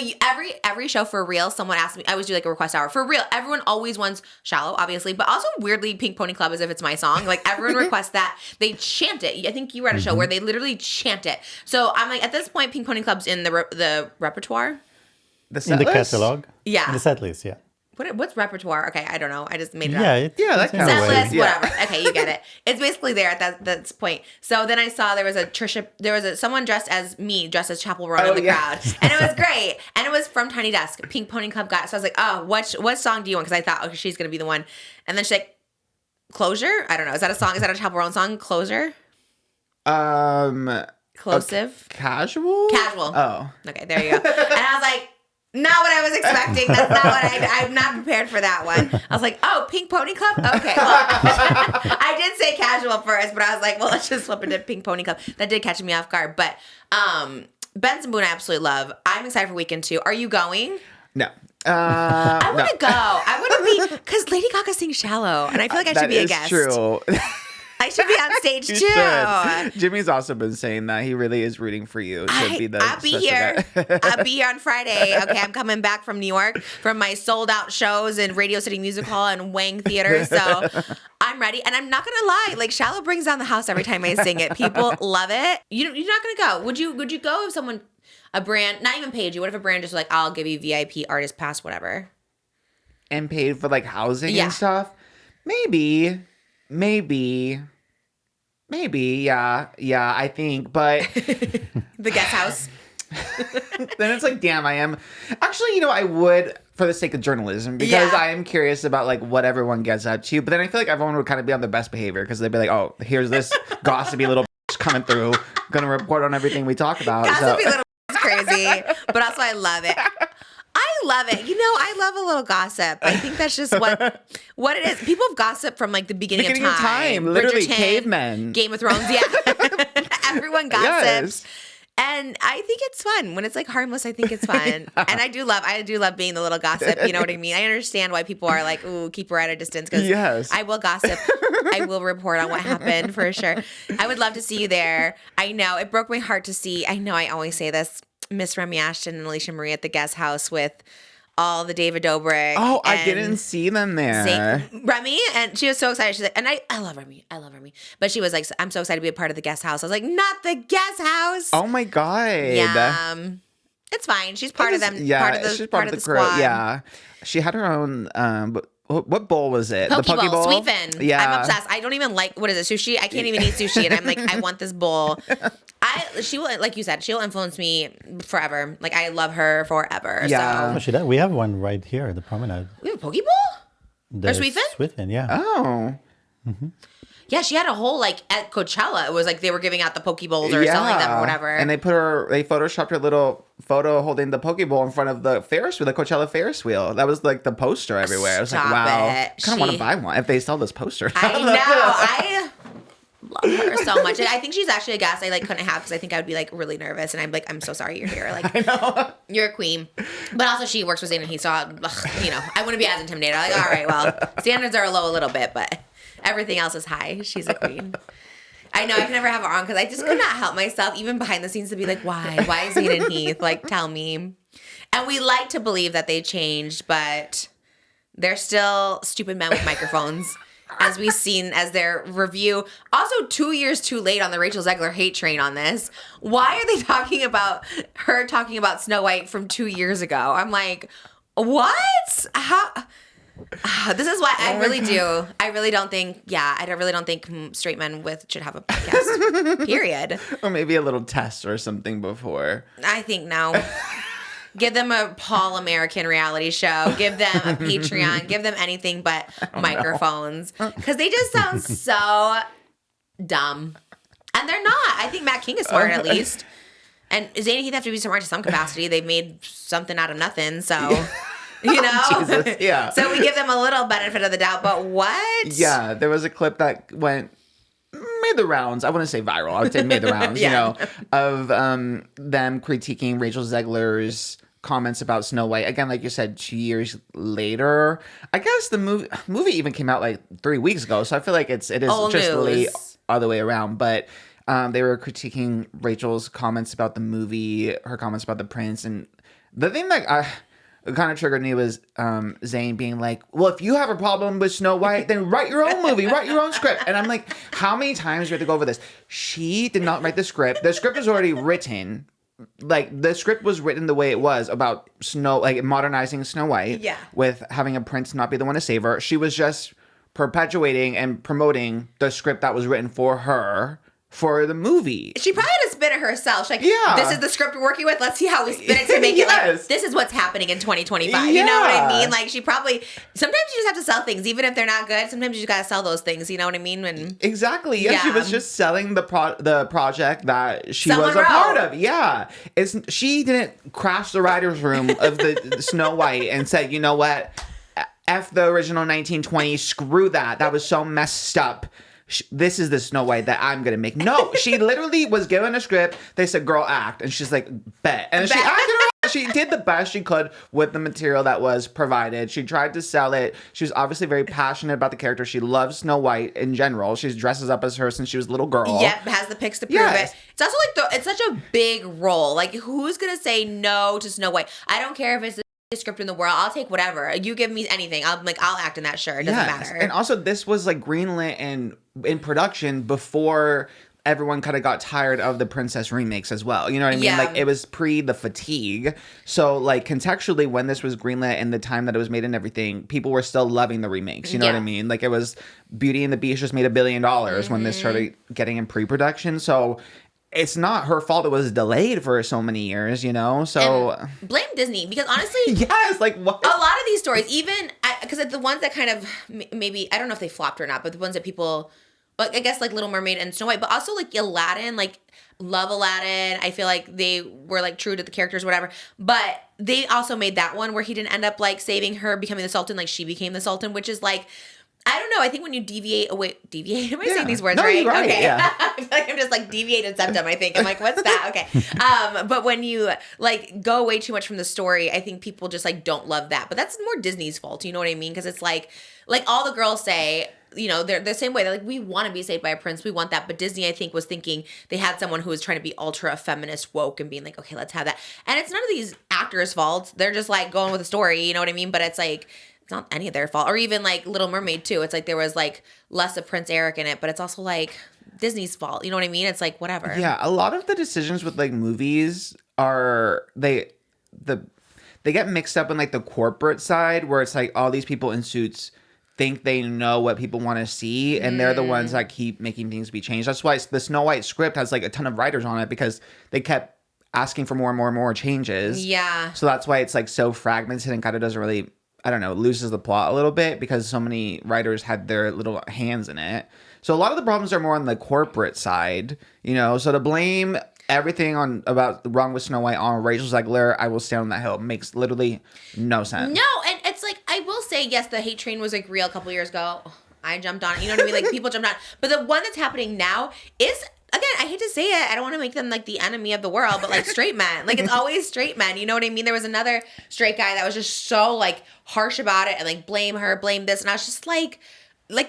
every show for real, someone asked me, I always do like a request hour. For real, everyone always wants Shallow, obviously, but also weirdly Pink Pony Club as if it's my song. Like, everyone requests that. They chant it. I think you were at a show where they literally chant it. So I'm like, at this point, Pink Pony Club's in the repertoire. In the catalog? Yeah. In the set list, yeah. What's repertoire? Okay, I don't know. I just made it up. That kind Set of list, way. whatever. Okay, you get it. It's basically there at that point. So then I saw there was someone dressed as Chapel Roan in the crowd. And it was great. And it was from Tiny Desk. Pink Pony Club got it. So I was like, oh, what song do you want? Because I thought, okay, she's going to be the one. And then she's like, Closure? I don't know. Is that a song? Is that a Chapel Roan song? Closure? Closive? Casual? Casual. Oh. Okay, there you go. And I was like, not what I was expecting. That's not what I'm not prepared for that one. I was like, oh, Pink Pony Club? Okay. Well, I did say casual first, but I was like, well, let's just flip into Pink Pony Club. That did catch me off guard. But Benson Boone I absolutely love. I'm excited for weekend 2. Are you going? No. I want to go. I want to be, because Lady Gaga sings Shallow, and I feel like I should be a guest. That is true. I should be on stage You too. should. Jimmy's also been saying that he really is rooting for you. I'll be here. I'll be here on Friday. Okay, I'm coming back from New York from my sold out shows in Radio City Music Hall and Wang Theater. So I'm ready. And I'm not gonna lie, like Shallow brings down the house every time I sing it. People love it. You're not gonna go. Would you go if a brand, not even paid you? What if a brand just like, I'll give you VIP artist pass, whatever, and paid for like housing and stuff? Maybe, yeah, I think, but the guest house. then it's like, damn, I am actually, I would for the sake of journalism because I am curious about like what everyone gets up to. But then I feel like everyone would kind of be on their best behavior because they'd be like, oh, here's this gossipy little coming through, gonna report on everything we talk about. Gossipy little crazy, but also I love it. I love it. I love a little gossip. I think that's just what it is. People have gossiped from like the beginning of time. Literally Bridgerton, cavemen. Game of Thrones, yeah. Everyone gossips. Yes. And I think it's fun. When it's like harmless, I think it's fun. And I do love being the little gossip. You know what I mean? I understand why people are like, ooh, keep her at a distance. Because I will gossip. I will report on what happened for sure. I would love to see you there. I know. It broke my heart to see. I know I always say this. Miss Remy Ashton and Alicia Marie at the guest house with all the David Dobrik. Oh, I didn't see them there. Remy, and she was so excited. She's like, and I love Remy. But she was like, I'm so excited to be a part of the guest house. I was like, not the guest house. Oh my God. Yeah. It's fine. She's part of them. Yeah, she's part of the crew. squad. Yeah. She had her own what bowl was it? Poke the Poke bowl, Bowl? Sweetfin. Yeah. I'm obsessed. I don't even like, what is it, sushi? I can't even eat sushi. And I'm like, I want this bowl. She will, like you said, she'll influence me forever. Like, I love her forever. Yeah. So. We have one right here at the promenade. We have a Poke Bowl? The Or Sweetfin? Sweetfin, yeah. Oh. Yeah, she had a whole, like, at Coachella, it was like they were giving out the Poke Bowls or selling them or whatever. And they photoshopped her little photo holding the Poke Bowl in front of the Ferris wheel, the Coachella Ferris wheel. That was like the poster everywhere. I was like, wow. I kind of want to buy one if they sell this poster. I know. I love her so much. And I think she's actually a guest I like couldn't have because I think I would be like really nervous. And I'm like, I'm so sorry you're here. Like, I know. You're a queen. But also she works with ZANE and HEATH, so I wouldn't be as intimidated. I'm like, all right, well, standards are low a little bit, but everything else is high. She's a queen. I know I can never have her on because I just could not help myself, even behind the scenes, to be like, why? Why is ZANE and HEATH? Like, tell me. And we like to believe that they changed, but they're still stupid men with microphones, as we've seen as their review. Also, 2 years too late on the Rachel Zegler hate train on this. Why are they talking about Snow White from 2 years ago? I'm like, what? How? This is why I really don't think straight men should have a podcast. Period. Or maybe a little test or something before. I think no. Give them a Paul American reality show. Give them a Patreon. Give them anything but microphones. Because they just sound so dumb. And they're not. I think Matt King is smart at least. And ZANE and HEATH have to be smart to some capacity. They've made something out of nothing, so... You know? Jesus, yeah. So we give them a little benefit of the doubt, but what? Yeah, there was a clip that made the rounds. I wouldn't say viral. I would say made the rounds, Yeah. of them critiquing Rachel Zegler's comments about Snow White. Again, like you said, 2 years later. I guess the movie even came out like 3 weeks ago, so I feel like it is Old just news. late all the way around. But they were critiquing Rachel's comments about the movie, her comments about the prince, and the thing that kind of triggered me was ZANE being like, well, if you have a problem with Snow White, then write your own movie, write your own script. And I'm like, how many times do we have to go over this? She did not write the script. The script was already written. Like, the script was written the way it was about modernizing Snow White. Yeah. With having a prince not be the one to save her. She was just perpetuating and promoting the script that was written for her for the movie. She probably had to spin it herself. She's like, Yeah. this is the script we're working with. Let's see how we spin it to make it Yes. like, this is what's happening in 2025. You know what I Yeah. mean? Like, she probably, sometimes you just have to sell things, even if they're not good. Sometimes you just got to sell those things. You know what I mean? And Exactly. Yeah, she Yeah. was just selling the project that she Someone was a part wrote. of. Yeah, she didn't crash the writers' room of the Snow White and said, you know what, F the original 1920s, screw that. That was so messed up. This is the Snow White that I'm gonna make. No, she literally was given a script. They said, "Girl, act," and she's like, "Bet." And she acted. She did the best she could with the material that was provided. She tried to sell it. She was obviously very passionate about the character. She loves Snow White in general. She dresses up as her since she was a little girl. yep, has the pics to prove Yes. it. It's also like, it's such a big role. Like, who's going to say no to Snow White? I don't care if it's the script in the world. I'll take whatever. You give me anything. I'll act in that shirt. It doesn't matter. And also, this was like greenlit and in production before everyone kind of got tired of the princess remakes as well. You know what I mean? Yeah. Like, it was pre the fatigue. So, like, contextually, when this was greenlit and the time that it was made and everything, people were still loving the remakes. You know what I mean? Like, it was Beauty and the Beast just made $1 billion when this started getting in pre-production. So it's not her fault it was delayed for so many years, you know? So And blame Disney, because honestly, yes, like what? a lot of these stories, even because the ones that kind of maybe, I don't know if they flopped or not, but the ones that people, but I guess like Little Mermaid and Snow White, but also like Aladdin, like love Aladdin. I feel like they were like true to the characters, whatever. But they also made that one where he didn't end up like saving her, becoming the Sultan, like she became the Sultan, which is like, I don't know. I think when you deviate, am I saying these words No, right? you're right, Okay. yeah. I feel like I'm just like deviated septum, I think. I'm like, what's that? Okay. But when you like go away too much from the story, I think people just like don't love that. But that's more Disney's fault. You know what I mean? Because it's like all the girls say, you know, they're the same way. They're like, we want to be saved by a prince. We want that. But Disney, I think, was thinking they had someone who was trying to be ultra feminist woke and being like, okay, let's have that. And it's none of these actors' faults. They're just like going with the story. You know what I mean? But it's like, it's not any of their fault. Or even like Little Mermaid too. It's like there was like less of Prince Eric in it, but it's also like Disney's fault. You know what I mean? It's like whatever. Yeah, a lot of the decisions with like movies are they they get mixed up in like the corporate side where it's like all these people in suits think they know what people want to see, and they're the ones that keep making things be changed. That's why the Snow White script has like a ton of writers on it, because they kept asking for more and more and more changes. Yeah. So that's why it's like so fragmented and kind of doesn't really, I don't know, loses the plot a little bit because so many writers had their little hands in it. So a lot of the problems are more on the corporate side, you know. So to blame everything on about wrong with Snow White on Rachel Zegler, I will stand on that hill. Makes literally no sense. No, and it's like, I will say, yes, the hate train was like real a couple years ago. I jumped on it. You know what I mean? Like, people jumped on. But the one that's happening now is, again, I hate to say it, I don't want to make them like the enemy of the world, but like straight men. Like, it's always straight men. You know what I mean? There was another straight guy that was just so like harsh about it and like blame her, blame this. And I was just like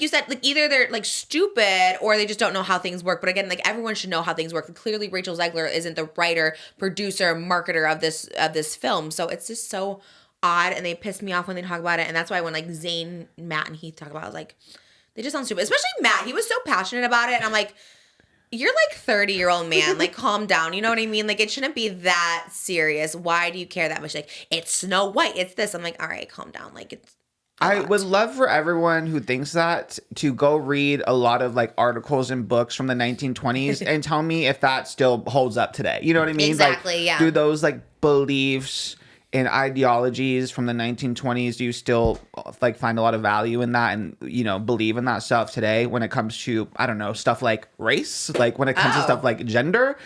you said, like either they're like stupid or they just don't know how things work. But again, like everyone should know how things work. Clearly, Rachel Zegler isn't the writer, producer, marketer of this film. So it's just so odd, and they piss me off when they talk about it. And that's why when like Zane, Matt, and Heath talk about it, I was like, they just sound stupid. Especially Matt. He was so passionate about it. And I'm like, you're like 30-year-old man. Like, calm down. You know what I mean? Like, it shouldn't be that serious. Why do you care that much? Like, it's Snow White. It's this. I'm like, all right, calm down. Like, it's I would love for everyone who thinks that to go read a lot of like articles and books from the 1920s and tell me if that still holds up today. You know what I mean? Exactly, like, yeah. Do those like beliefs and ideologies from the 1920s, do you still like find a lot of value in that and, you know, believe in that stuff today when it comes to, I don't know, stuff like race, like when it comes to stuff like gender?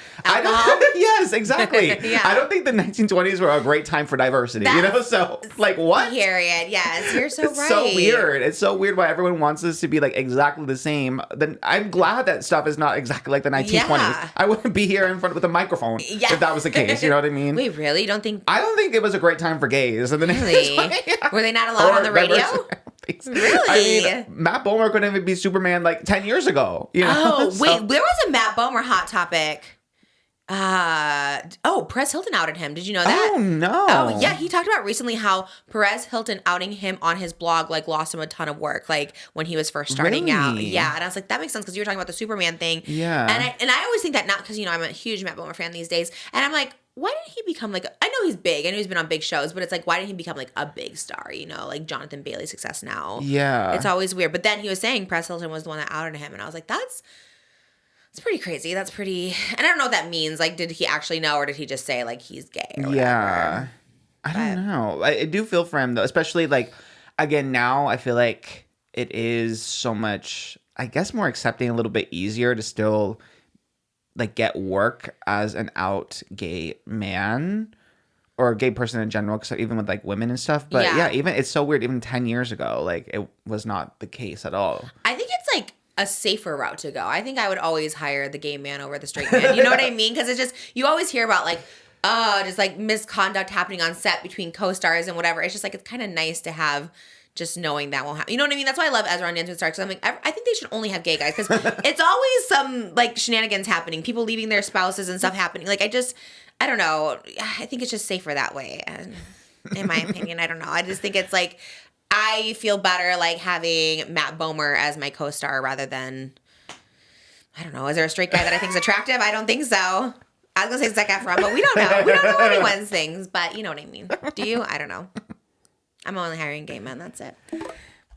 Yes, exactly. Yeah. I don't think the 1920s were a great time for diversity, you know? So like what? Period. Yes, you're so It's right. so weird. It's so weird why everyone wants this to be like exactly the same. Then I'm glad that stuff is not exactly like the 1920s. Yeah. I wouldn't be here in front with a microphone if that was the case. You know what I mean? Wait, really? You don't think? I don't think it was a great time for gays in the Really? 1920s. Were they not allowed on the radio? Really? I mean, Matt Bomer couldn't even be Superman like 10 years ago. You know? Oh, wait, there was a Matt Bomer hot topic. Perez Hilton outed him. Did you know that? Oh, no. Oh, yeah. He talked about recently how Perez Hilton outing him on his blog, like, lost him a ton of work, like, when he was first starting out. Really? Yeah. And I was like, that makes sense because you were talking about the Superman thing. Yeah. And I always think that, not because, you know, I'm a huge Matt Bomer fan these days. And I'm like, why didn't he become like, I know he's big. I know he's been on big shows, but it's like, why didn't he become like a big star, you know, like Jonathan Bailey's success now? Yeah. It's always weird. But then he was saying Perez Hilton was the one that outed him. And I was like, it's pretty crazy. That's pretty, and I don't know what that means. Like, did he actually know, or did he just say like he's gay or whatever? Yeah. I don't know. I do feel for him though, especially like, again, now I feel like it is so much, I guess, more accepting, a little bit easier to still like get work as an out gay man or a gay person in general, because even with like women and stuff. But yeah, even it's so weird. Even 10 years ago, like it was not the case at all. I think it's like a safer route to go. I think I would always hire the gay man over the straight man. You know what I mean? Because it's just, you always hear about like, just like misconduct happening on set between co-stars and whatever. It's just like, it's kind of nice to have just knowing that won't happen. You know what I mean? That's why I love Ezra and Dancing with Stars. Because I'm like, I think they should only have gay guys. Because it's always some like shenanigans happening. People leaving their spouses and stuff happening. Like, I don't know. I think it's just safer that way. And in my opinion, I don't know. I just think it's like, I feel better like having Matt Bomer as my co-star rather than, I don't know. Is there a straight guy that I think is attractive? I don't think so. I was going to say Zac Efron, but we don't know. We don't know anyone's things, but you know what I mean. Do you? I don't know. I'm only hiring gay men. That's it.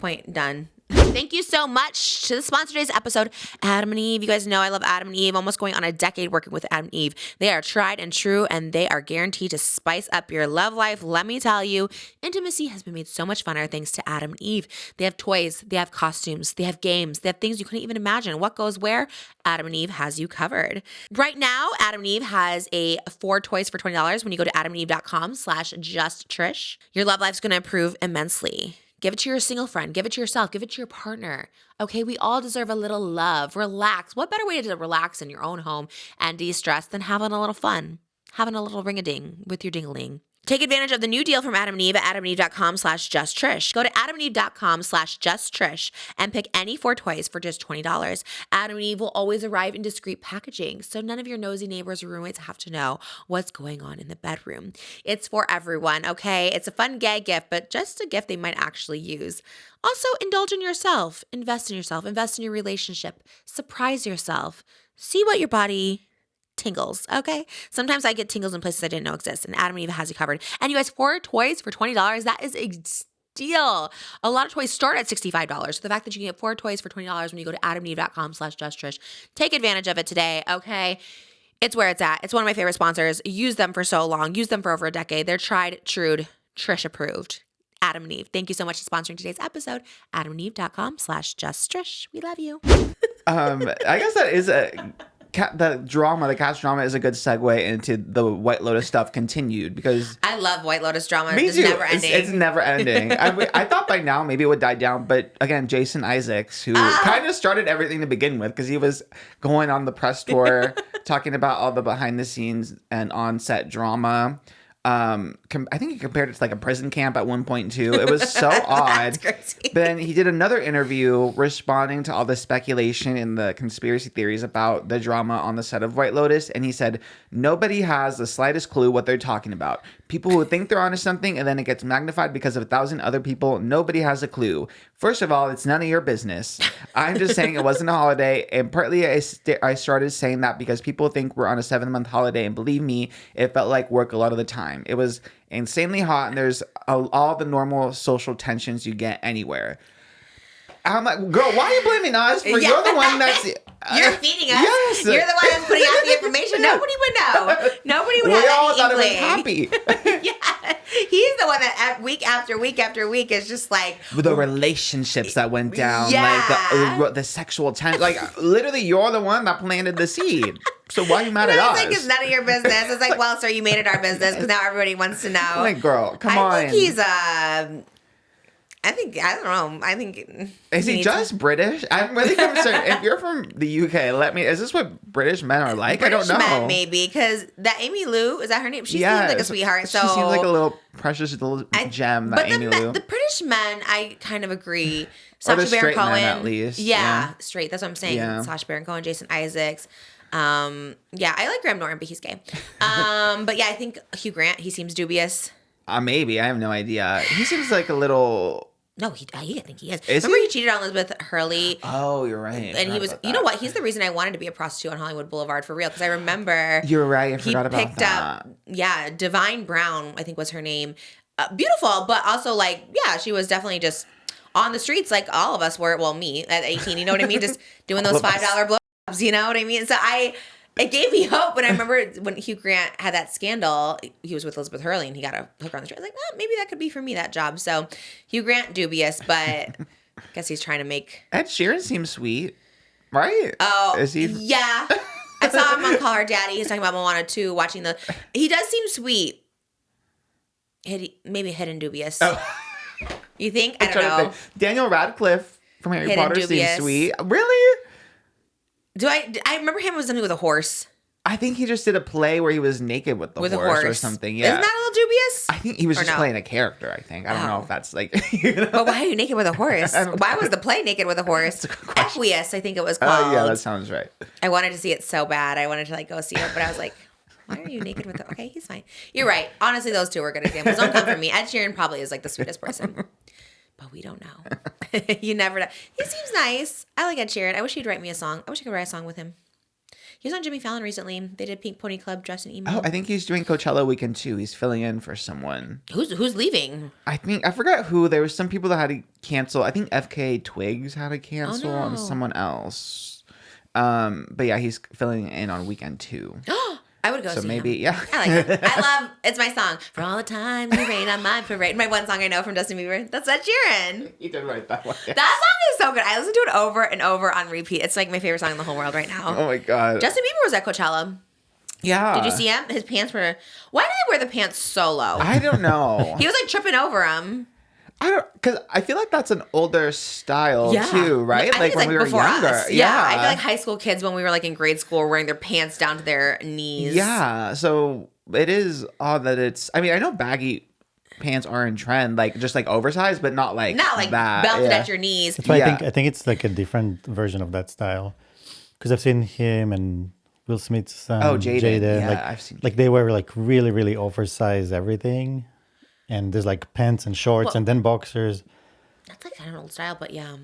Point done. Thank you so much to the sponsor of today's episode, Adam and Eve. You guys know I love Adam and Eve. Almost going on a decade working with Adam and Eve. They are tried and true, and they are guaranteed to spice up your love life. Let me tell you, intimacy has been made so much funner thanks to Adam and Eve. They have toys, they have costumes, they have games, they have things you couldn't even imagine. What goes where? Adam and Eve has you covered. Right now, Adam and Eve has 4 toys for $20 when you go to adamandeve.com/justtrish. Your love life's going to improve immensely. Give it to your single friend. Give it to yourself. Give it to your partner. Okay, we all deserve a little love. Relax. What better way to relax in your own home and de-stress than having a little fun? Having a little ring-a-ding with your ding-a-ling. Take advantage of the new deal from Adam and Eve at adamandeve.com/justtrish. Go to adamandeve.com/justtrish and pick any 4 toys for just $20. Adam and Eve will always arrive in discreet packaging, so none of your nosy neighbors or roommates have to know what's going on in the bedroom. It's for everyone, okay? It's a fun gag gift, but just a gift they might actually use. Also, indulge in yourself. Invest in yourself. Invest in your relationship. Surprise yourself. See what your body tingles, okay? Sometimes I get tingles in places I didn't know exist, and Adam and Eve has you covered. And you guys, 4 toys for $20, that is a steal. A lot of toys start at $65. So the fact that you can get 4 toys for $20 when you go to adamandeve.com/justtrish, take advantage of it today, okay? It's where it's at. It's one of my favorite sponsors. Use them for so long. Use them for over a decade. They're tried, true, Trish approved. Adam and Eve. Thank you so much for sponsoring today's episode. adamandeve.com/justtrish. We love you. I guess that is the cast drama is a good segue into the White Lotus stuff continued because I love White Lotus drama. me It's too. never ending. It's never ending. I thought by now maybe it would die down, but again, Jason Isaacs, who kind of started everything to begin with because he was going on the press tour talking about all the behind the scenes and on set drama. I think he compared it to like a prison camp at one point too. It was so odd. That's crazy. Then he did another interview responding to all the speculation and the conspiracy theories about the drama on the set of White Lotus, and he said nobody has the slightest clue what they're talking about. People who think they're onto something and then it gets magnified because of 1,000 other people. Nobody has a clue. First of all, it's none of your business. I'm just saying it wasn't a holiday, and partly I started saying that because people think we're on a 7-month holiday, and believe me, it felt like work a lot of the time. It was insanely hot, and there's all the normal social tensions you get anywhere. I'm like, girl, why are you blaming us? You're the one that's... You're feeding us. Yes. You're the one that's putting out the information. Nobody would know. Nobody would have We all any thought it was inkling. happy. Yeah. He's the one that week after week after week is just like... The relationships that went down, Yeah. like the sexual tension. Like, literally, you're the one that planted the seed. So why are you mad at us? It's like, it's none of your business. It's like, well, sir, you made it our business because now everybody wants to know. Like, girl, come on. I think he's I don't know. I think... Is he just British? I'm really concerned. If you're from the UK, is this what British men are like? I don't know. British men, maybe, because that Amy Lou, is that her name? She seems like a sweetheart. So she seems like a little precious little gem, that Amy Lou. The British men, I kind of agree. Or Sacha the Baron straight men, Cohen. at least. Yeah, straight. That's what I'm saying. Yeah. Sacha Baron Cohen, Jason Isaacs. I like Graham Norton, but he's gay. But yeah, I think Hugh Grant, he seems dubious. Maybe. I have no idea. He seems like a little... No, I think he is. Is Remember he? he cheated on Elizabeth Hurley? Oh, you're right. And he was, you know what? He's the reason I wanted to be a prostitute on Hollywood Boulevard for real. Because I remember You're right. I forgot about picked that. up, Divine Brown, I think was her name. Beautiful, but also she was definitely just on the streets like all of us were. Well, me at 18, you know what I mean? Just doing those $5 blowjobs, you know what I mean? So it gave me hope. And I remember when Hugh Grant had that scandal, he was with Elizabeth Hurley and he got a hooker on the street. I was like, maybe that could be for me, that job. So Hugh Grant, dubious, but I guess he's trying to make... Ed Sheeran seems sweet, right? Oh, is he? Yeah. I saw him on Call Her Daddy. He's talking about Moana 2, watching he does seem sweet. Maybe hidden dubious. Oh. You think? I don't know. Daniel Radcliffe from Harry Hidden Potter dubious. seems sweet. Really? I remember him was something with a horse. I think he just did a play where he was naked with the horse or something. Yeah. Isn't that a little dubious? I think he was just playing a character, I think. I don't know if that's like... But why are you naked with a horse? Why was the play naked with a horse? Equius, I think it was called. Oh, yeah, that sounds right. I wanted to see it so bad. I wanted to go see it, but I was like, why are you naked with okay, he's fine. You're right. Honestly, those two are good examples. Don't come for me. Ed Sheeran probably is like the sweetest person. But we don't know. You never know. He seems nice. I like Ed Sheeran. I wish he'd write me a song. I wish I could write a song with him. He was on Jimmy Fallon recently. They did Pink Pony Club, dressed in emo. Oh, I think he's doing Coachella weekend too. He's filling in for someone. Who's leaving? I forgot who. There was some people that had to cancel. I think FK Twigs had to cancel and someone else. But yeah, he's filling in on weekend two. I would go see maybe, him. yeah. I like it. It's my song. For all the time you rain on my parade. My one song I know from Justin Bieber. That's Ed Sheeran. You did write that one. Yeah. That song is so good. I listen to it over and over on repeat. It's like my favorite song in the whole world right now. Oh my God. Justin Bieber was at Coachella. Yeah. Did you see him? His pants were... Why did he wear the pants so low? I don't know. He was like tripping over him. Because I feel like that's an older style too, right? Like when we were younger. Us. Yeah. I feel like high school kids when we were like in grade school were wearing their pants down to their knees. Yeah. So it is odd that it's... I mean, I know baggy pants are in trend, like just like oversized, but not like that. Belted at your knees. That's why I think it's like a different version of that style. Because I've seen him and Will Smith's son, Jaden. Yeah, I've seen. Like they wear like really, really oversized everything. And there's like pants and shorts and then boxers. That's like kind of an old style, but yeah.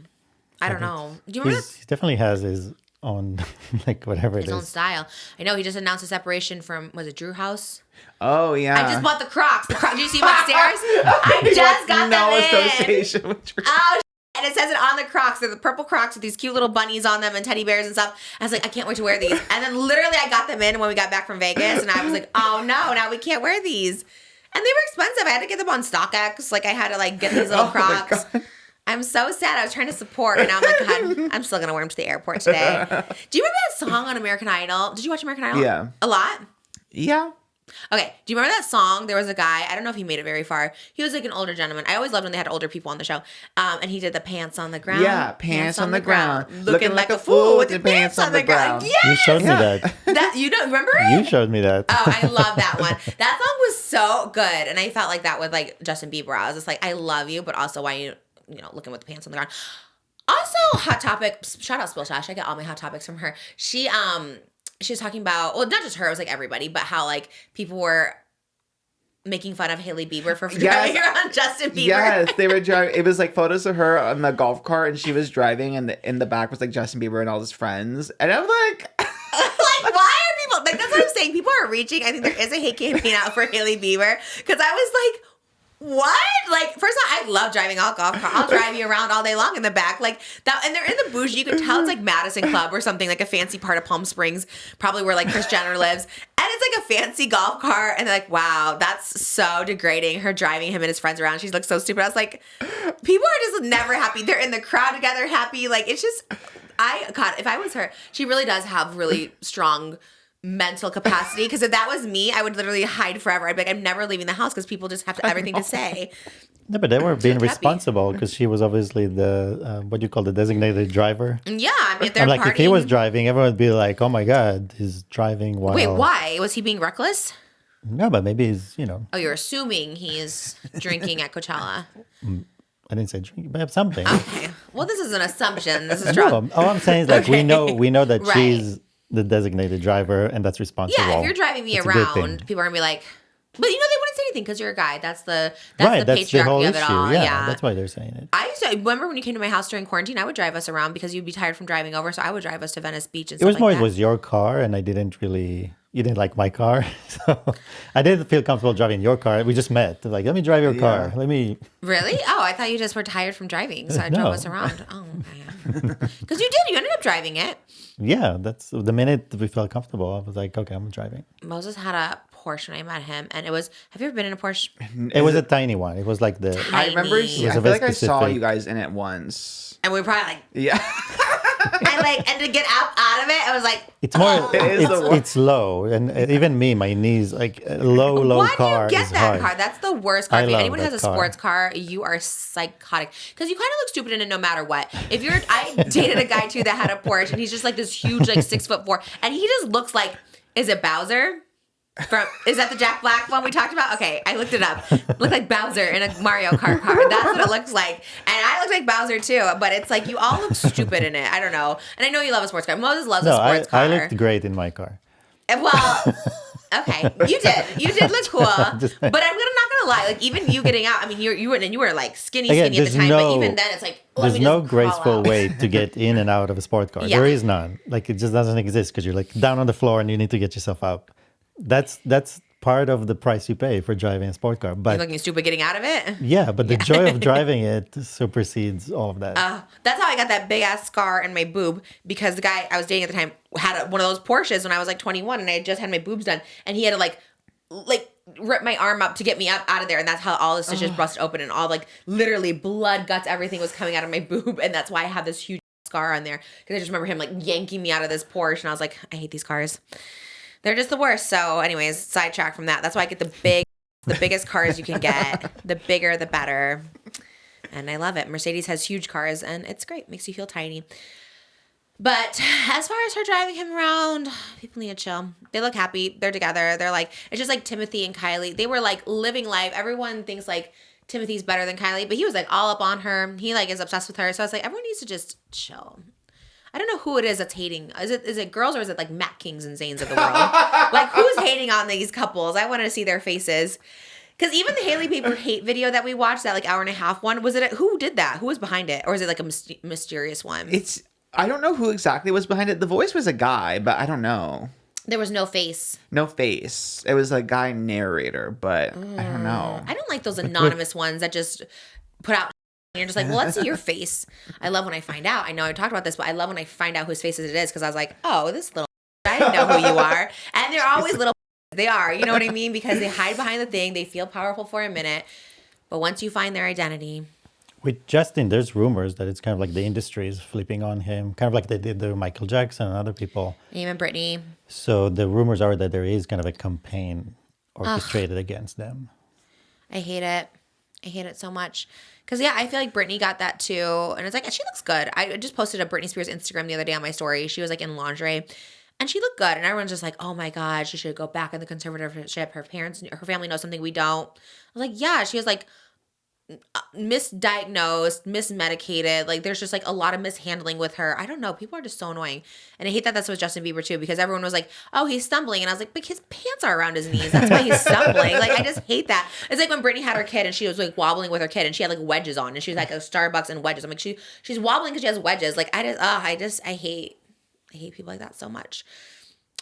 I don't know. Do you remember He definitely has his own like whatever it His own is. style. I know he just announced a separation from, was it Drew House? Oh yeah. I just bought the Crocs. Did you see them upstairs? I just got them in. association with Trish. Oh, and it says it on the Crocs. They're the purple Crocs with these cute little bunnies on them and teddy bears and stuff. I was like, I can't wait to wear these. And then literally I got them in when we got back from Vegas, and I was like, oh no, now we can't wear these. And they were expensive. I had to get them on StockX. Like I had to like get these little Crocs. I'm so sad. I was trying to support, and now I'm like, God, I'm still gonna wear them to the airport today. Do you remember that song on American Idol? Did you watch American Idol? Yeah. A lot? Yeah. Okay, do you remember that song? There was a guy, I don't know if he made it very far. He was like an older gentleman. I always loved when they had older people on the show. And he did the pants on the ground. Yeah, pants on the ground. Looking like a fool with the pants on the ground. You Yes! showed me that. That, you don't remember it? You showed me that. Oh, I love that one. That song was so good. And I felt like that with like Justin Bieber. I was just like, I love you, but also why you looking with the pants on the ground. Also, Hot Topic, shout out Spill Stash. I get all my Hot Topics from her. She was talking about, well, not just her, it was like everybody, but how like people were making fun of Hailey Bieber for driving around Justin Bieber. Yes, they were driving. It was like photos of her on the golf cart, and she was driving, and in the back was like Justin Bieber and all his friends. And I'm like, like, why are people like? That's what I'm saying. People are reaching. I think there is a hate campaign out for Hailey Bieber because I was like, what? Like, first of all, I love driving a golf cart. I'll drive you around all day long in the back. Like that, and they're in the bougie. You can tell it's like Madison Club or something, like a fancy part of Palm Springs, probably where like Kris Jenner lives. And it's like a fancy golf cart. And they're like, wow, that's so degrading. Her driving him and his friends around. She looks so stupid. I was like, people are just never happy. They're in the crowd together happy. Like, it's just, God, if I was her, she really does have really strong mental capacity, because if that was me, I would literally hide forever. I'd be like, I'm never leaving the house because people just have everything to say. No, but they were being happy. responsible because she was obviously the what do you call the designated driver. Yeah, I mean, if they're I'm like, partying, if he was driving, everyone would be like, "Oh my God, he's driving while." Wait, why was he being reckless? No, but maybe he's Oh, you're assuming he's drinking at Coachella. I didn't say drink, but something. Okay, well, this is an assumption. This is No, drunk. all I'm saying is like Okay. we know that Right. she's the designated driver and that's responsible. Yeah, if you're driving me It's a good thing. around, people are gonna be like, but they wouldn't say anything because you're a guy. That's the Right, the that's the whole patriarchy issue. of it all. Yeah, that's why they're saying it. I used to remember when you came to my house during quarantine. I would drive us around because you'd be tired from driving over, so I would drive us to Venice Beach and It stuff was like more, that. it was your car, and you didn't like my car. So I didn't feel comfortable driving your car. We just met. Like, let me drive your car. Let me. Really? Oh, I thought you just were tired from driving, so I No. drove us around. Oh, because you ended up driving it. Yeah, that's the minute we felt comfortable. I was like, okay, I'm driving. Moses had a Porsche when I met him, and it was. Have you ever been in a Porsche? It was a tiny one. It was like the. I remember. I Tiny. It was a feel like very I saw specific- you guys in it once. And we were probably like, Yeah. and to get out of it, I was like, It's more. It is the worst. It's low, and even me, my knees like a low why car do you get is that hard. car? That's the worst car. I If love anyone has that a car. sports car, you are psychotic because you kind of look stupid in it no matter what. If you're, I dated a guy too that had a Porsche, and he's just like this huge, like 6'4", and he just looks like, is it Bowser? Is that the Jack Black one we talked about? Okay, I looked it up. Looked like Bowser in a Mario Kart car. That's what it looks like. And I look like Bowser too, but it's like you all look stupid in it. I don't know. And I know you love a sports car. Moses loves a No, sports car. I looked great in my car. Well, okay, you did look cool, but I'm not gonna lie. Like even you getting out, I mean, you were like skinny Again, at the there's time, no- but even then, it's like There's no graceful out. way to get in and out of a sport car. Yeah. There is none. Like it just doesn't exist because you're like down on the floor and you need to get yourself out. That's part of the price you pay for driving a sport car. You're But looking stupid getting out of it. yeah, but the joy of driving it supersedes all of that. That's how I got that big ass scar in my boob because the guy I was dating at the time had one of those Porsches when I was like 21 and I had just had my boobs done and he had to like rip my arm up to get me up out of there, and that's how all the stitches busted open and all like literally blood, guts, everything was coming out of my boob, and that's why I have this huge scar on there because I just remember him like yanking me out of this Porsche and I was like, I hate these cars. They're just the worst. So anyways, sidetrack from that. That's why I get the biggest cars you can get. The bigger, the better. And I love it. Mercedes has huge cars and it's great. Makes you feel tiny. But as far as her driving him around, people need to chill. They look happy. They're together. They're like, it's just like Timothy and Kylie. They were like living life. Everyone thinks like Timothy's better than Kylie, but he was like all up on her. He like is obsessed with her. So I was like, everyone needs to just chill. I don't know who it is that's hating. Is it girls or is it like Matt Kings and Zanes of the world? Like who's hating on these couples? I want to see their faces. Because even the Hailey Bieber hate video that we watched, that like hour and a half one, was it who did that? Who was behind it? Or is it like a mysterious one? I don't know who exactly was behind it. The voice was a guy, but I don't know. There was no face. No face. It was a guy narrator, but I don't know. I don't like those anonymous ones that just put out and you're just like, well, let's see your face. I love when I find out. I know I talked about this, but I love when I find out whose faces it is because I was like, oh, this little I know who you are. And they're always little they are. You know what I mean? Because they hide behind the thing. They feel powerful for a minute. But once you find their identity. With Justin, there's rumors that it's kind of like the industry is flipping on him, kind of like they did to Michael Jackson and other people. Even Britney. So the rumors are that there is kind of a campaign orchestrated against them. I hate it. I hate it so much. Because, yeah, I feel like Britney got that too. And it's like, she looks good. I just posted a Britney Spears Instagram the other day on my story. She was like in lingerie. And she looked good. And everyone's just like, oh my God, she should go back in the conservatorship. Her family knows something we don't. I was like, yeah, she was like misdiagnosed, mismedicated. Like there's just like a lot of mishandling with her. I don't know. People are just so annoying. And I hate that that's with Justin Bieber too, because everyone was like, oh, he's stumbling. And I was like, but his pants are around his knees. That's why he's stumbling. Like I just hate that. It's like when Britney had her kid and she was like wobbling with her kid and she had like wedges on and she was like a Starbucks and wedges. I'm like, she's wobbling because she has wedges. Like I hate people like that so much.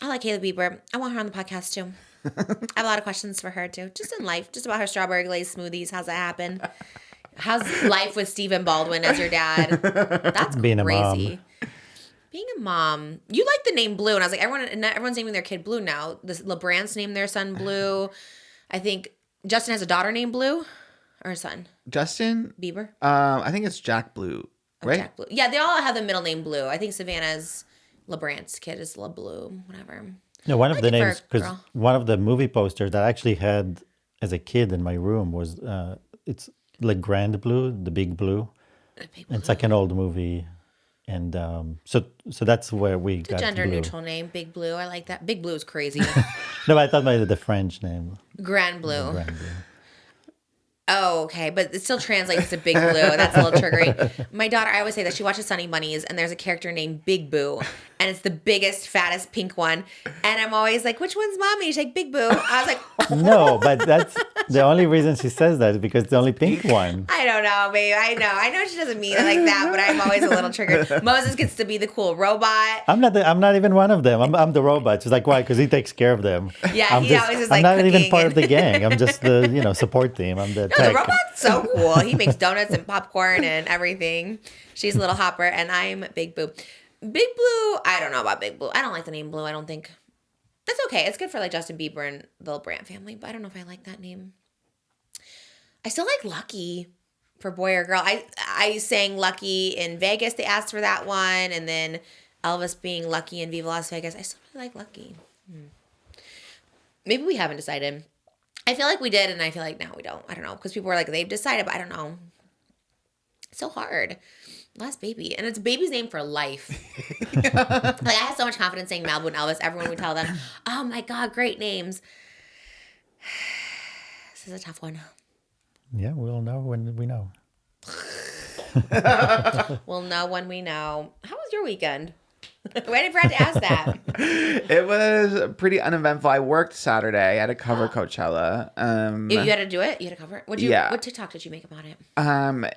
I like HAILEY Bieber. I want her on the podcast too. I have a lot of questions for her too, just in life, just about her strawberry glazed smoothies. How's that happen? How's life with Stephen Baldwin as your dad? That's being crazy. A mom. Being a mom. You like the name Blue, and I was like, everyone's naming their kid Blue now. LeBrant's named their son Blue. I think Justin has a daughter named Blue, or a son. Justin Bieber. I think it's Jack Blue, right? Jack Blue. Yeah, they all have the middle name Blue. I think Savannah's LeBrant's kid is LeBlue, whatever. No, one of the names, because one of the movie posters that I actually had as a kid in my room was, it's like Grand Blue, the Big Blue. It's like an old movie. And so that's where we got gender Blue. Neutral name, Big Blue. I like that. Big Blue is crazy. No, but I thought maybe the French name. Grand Blue. Grand Blue. Oh, okay. But it still translates to Big Blue. That's a little triggering. My daughter, I always say that she watches Sunny Bunnies, and there's a character named Big Boo, and it's the biggest, fattest pink one. And I'm always like, which one's mommy? She's like, Big Boo. I was like, No, but that's the only reason she says that is because it's the only pink one. I don't know, babe. I know she doesn't mean it like that, but I'm always a little triggered. Moses gets to be the cool robot. I'm not even one of them. I'm the robot. She's like, why? Because he takes care of them. Yeah, he always is like I'm not even cooking part of the gang. I'm just the support team. I'm the No, tech. the robot's so cool. He makes donuts and popcorn and everything. She's Little Hopper, and I'm Big Boo. Big Blue, I don't know about Big Blue. I don't like the name Blue, I don't think. That's okay. It's good for like Justin Bieber and the LeBrant family, but I don't know if I like that name. I still like Lucky for boy or girl. I sang Lucky in Vegas. They asked for that one, and then Elvis being Lucky in Viva Las Vegas. I still really like Lucky. Maybe we haven't decided. I feel like we did, and I feel like now we don't. I don't know, because people were like, they've decided, but I don't know. It's so hard. Last baby. And it's a baby's name for life. Like, I had so much confidence saying Malibu and Elvis. Everyone would tell them, oh my God, great names. This is a tough one. Yeah, we'll know when we know. We'll know when we know. How was your weekend? I forgot to ask that. It was pretty uneventful. I worked Saturday. I had to cover Coachella. You had to do it? You had to cover it? What TikTok did you make about it?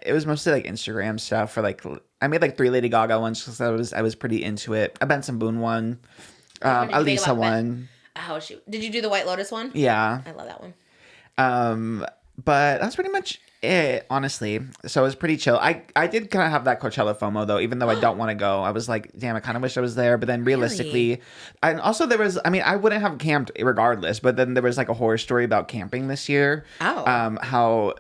It was mostly like Instagram stuff for like, I made like 3 Lady Gaga ones because I was pretty into it. A Benson Boone one. A Lisa one. Oh, shoot. Did you do the White Lotus one? Yeah. I love that one. But that's pretty much it, honestly. So it was pretty chill. I did kind of have that Coachella FOMO though, even though I don't want to go. I was like, damn, I kind of wish I was there. But then realistically, and also there was, I mean, I wouldn't have camped regardless, but then there was like a horror story about camping this year. Oh. How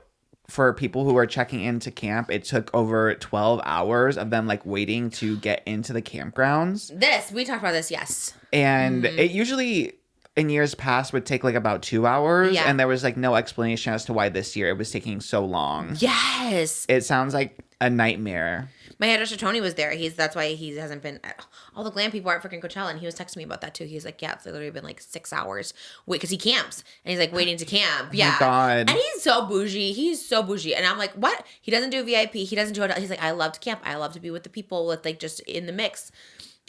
for people who are checking into camp, it took over 12 hours of them like waiting to get into the campgrounds. We talked about this, yes. And it usually in years past would take like about 2 hours. Yeah. And there was like no explanation as to why this year it was taking so long. Yes. It sounds like a nightmare. My hairdresser Tony was there. That's why he hasn't been. All the glam people are at freaking Coachella, and he was texting me about that too. He was like, "Yeah, it's literally been like 6 hours wait because he camps, and he's like waiting to camp." Yeah, my God. And he's so bougie. And I'm like, "What?" He doesn't do VIP. He doesn't do hotel. He's like, "I love to camp. I love to be with the people, with like just in the mix."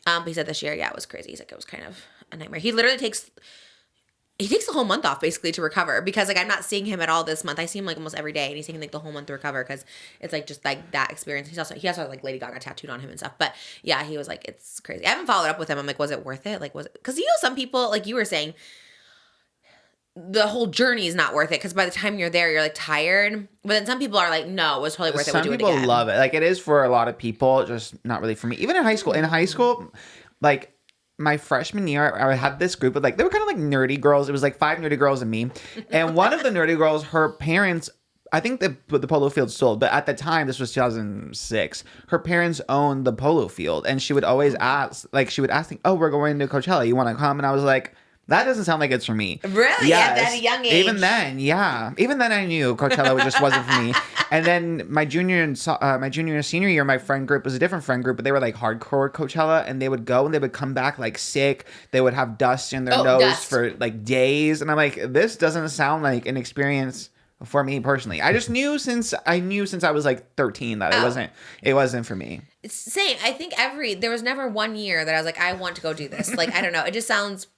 But he said this year, yeah, it was crazy. He's like, it was kind of a nightmare. He literally takes. he takes the whole month off basically to recover because like I'm not seeing him at all this month. I see him like almost every day, and he's taking like the whole month to recover because it's like just like that experience. He also has like Lady Gaga tattooed on him and stuff. But yeah, he was like, it's crazy. I haven't followed up with him. I'm like, was it worth it? Like, was it? Because some people like you were saying, the whole journey is not worth it because by the time you're there, you're like tired. But then some people are like, no, it was totally worth it. We'll do it again. Some people love it. Like it is for a lot of people, just not really for me. Even in high school. In high school, like. My freshman year, I had this group of like, they were kind of like nerdy girls. It was like 5 nerdy girls and me. And one of the nerdy girls, her parents, I think the polo field sold, but at the time, this was 2006, her parents owned the polo field. And she would always ask, me, oh, we're going to Coachella. You want to come? And I was like, that doesn't sound like it's for me. Really? Yes. At a young age? Even then, yeah. Even then I knew Coachella just wasn't for me. And then my junior and senior year, my friend group was a different friend group, but they were like hardcore Coachella, and they would go and they would come back like sick. They would have dust in their nose for like days. And I'm like, this doesn't sound like an experience for me personally. I just knew since I was like 13 that it wasn't for me. It's same. I think there was never one year that I was like, I want to go do this. Like, I don't know. It just sounds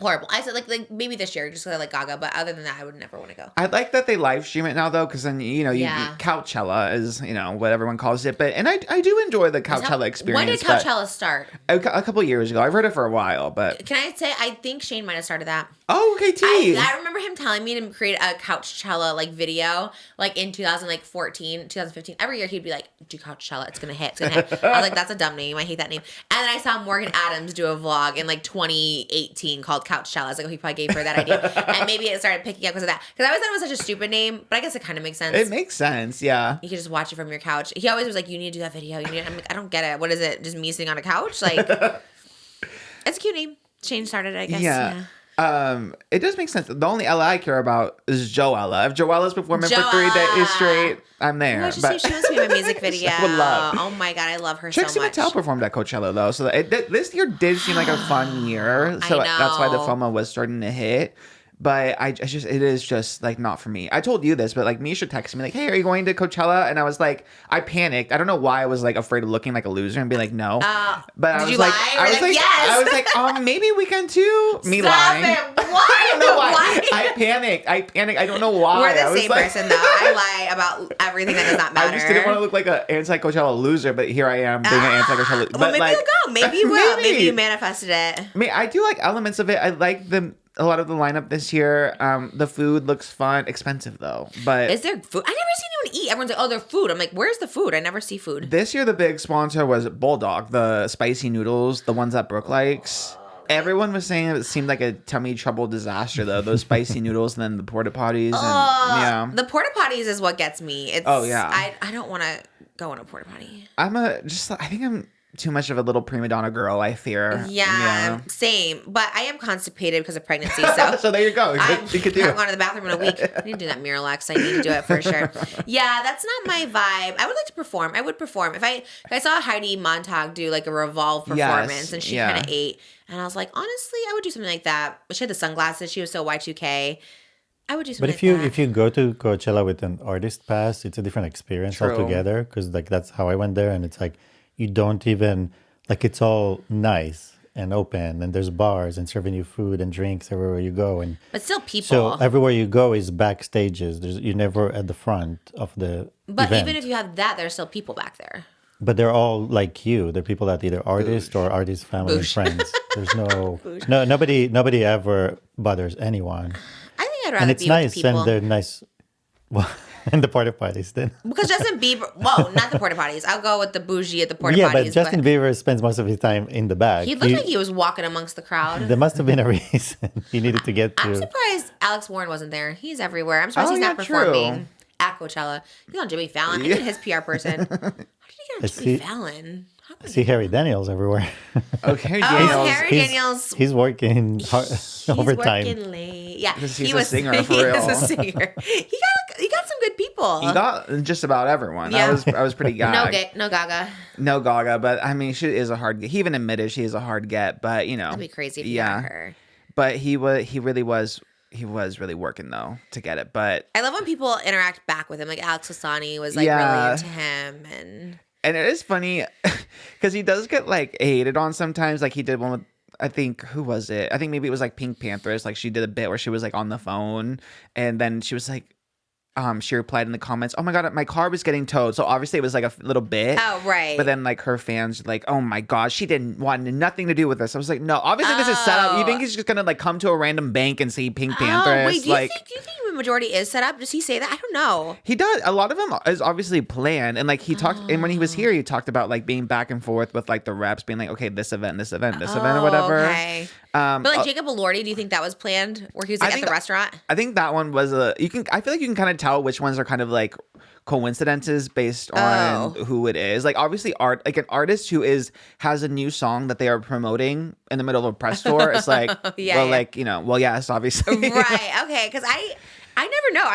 horrible. I said like maybe this year just because I like Gaga, but other than that, I would never want to go. I like that they live stream it now though, because then Coachella is what everyone calls it. But I do enjoy the Coachella experience. When did Coachella start? A couple years ago. I've heard it for a while, but can I say I think Shane might have started that. Oh, KT. I remember him telling me to create a Coachella like video like in 2014, 2015. Every year he'd be like, do Coachella, it's gonna hit. I was like, that's a dumb name. I hate that name. And then I saw Morgan Adams do a vlog in like 2018 called Coachella. I was like, oh, he probably gave her that idea. And maybe it started picking up because of that. Because I always thought it was such a stupid name, but I guess it kind of makes sense. It makes sense, yeah. You could just watch it from your couch. He always was like, you need to do that video. I'm like, I don't get it. What is it? Just me sitting on a couch? Like, it's a cute name. Shane started it, I guess. Yeah. It does make sense. The only Ella I care about is Joella. If Joella's performing for 3 days straight, I'm there. I should say she wants to be in my music video. I would love. Oh my god, I love her so much. Trixie Mattel performed at Coachella though, so this year did seem like a fun year. So that's why the FOMO was starting to hit. But it is just like not for me. I told you this, but like Misha texted me like, "Hey, are you going to Coachella?" And I was like, I panicked. I don't know why I was like afraid of looking like a loser and be like, no. But I was like, yes. I was like, maybe we can too. Me lying. It. Why? I don't know why. I panicked. I don't know why. We're the same person though. I lie about everything that does not matter. I just didn't want to look like an anti-Coachella loser, but here I am being an anti-Coachella loser. Well, maybe you'll go. Maybe you will. Maybe you manifested it. I mean, I do like elements of it. I like a lot of the lineup this year. The food looks fun. Expensive though. But is there food? I never seen anyone eat. Everyone's like, oh, there's food. I'm like, where's the food? I never see food. This year the big sponsor was Bulldog, the spicy noodles, the ones that Brooke likes. Everyone was saying it seemed like a tummy trouble disaster though. Those spicy noodles and then the porta potties. And, the porta potties is what gets me. I don't want to go on a porta potty. I think I'm too much of a little prima donna girl, I fear. Yeah, same. But I am constipated because of pregnancy, so so there you go. You could do it. I'm going to the bathroom in a week. I need to do that Miralax. I need to do it for sure. Yeah, that's not my vibe. I would like to perform. I would perform if I saw Heidi Montag do like a Revolve performance and she kind of ate, and I was like, honestly, I would do something like that. She had the sunglasses. She was so Y2K. I would do something. But if you go to Coachella with an artist pass, it's a different experience altogether. Because like that's how I went there, and it's like. You don't even, like, it's all nice and open, and there's bars and serving you food and drinks everywhere you go. But still people. So everywhere you go is backstages. You're never at the front of the event. Even if you have that, there's still people back there. But they're all like you. They're people that either artists or artist family and friends. There's nobody ever bothers anyone. I think I'd rather and it's be nice, with people. And they're nice. Well, and the porta potties then. Because Justin Bieber, not the porta potties. I'll go with the bougie at the porta potties. Yeah, but Justin Bieber spends most of his time in the back. He looked like he was walking amongst the crowd. There must have been a reason he needed to get to. I'm surprised Alex Warren wasn't there. He's everywhere. I'm surprised he's not performing at Coachella. He's on Jimmy Fallon. He's his PR person. How did he get on Jimmy Fallon? I see Harry Daniels everywhere. Okay, Harry Daniels. He's working overtime. He's working late. Yeah, he was a singer for real. He was a singer. He got some good people. He got just about everyone. Yeah. I was pretty gagged. No Gaga. No Gaga, but I mean, she is a hard get. He even admitted she is a hard get, but you know. That'd be crazy if you got her. But he really was really working though to get it. But I love when people interact back with him. Like Alex Hassani was like really into him, and it is funny because he does get like hated on sometimes. Like he did one with I think who was it? I think maybe it was like Pink Panthers. Like she did a bit where she was like on the phone, and then she was like, she replied in the comments, "Oh my god, my car was getting towed." So obviously it was like a little bit. Oh right. But then like her fans were like, "Oh my god, she didn't want nothing to do with this." I was like, "No, obviously this is set up. You think he's just gonna like come to a random bank and see Pink Panthers?" Wait, do you think the majority is set up? Does he say that? I don't know. He does. A lot of them is obviously planned, and like he talked, and when he was here, he talked about like being back and forth with like the reps, being like, "Okay, this event, or whatever." Okay. But like Jacob Elordi, do you think that was planned, where he was like at the restaurant? I think that one was I feel like you can kind of tell which ones are kind of like coincidences based on who it is. Like obviously an artist who has a new song that they are promoting in the middle of a press tour. It's like, like, you know, yes, obviously. Right. Okay. Because I never know.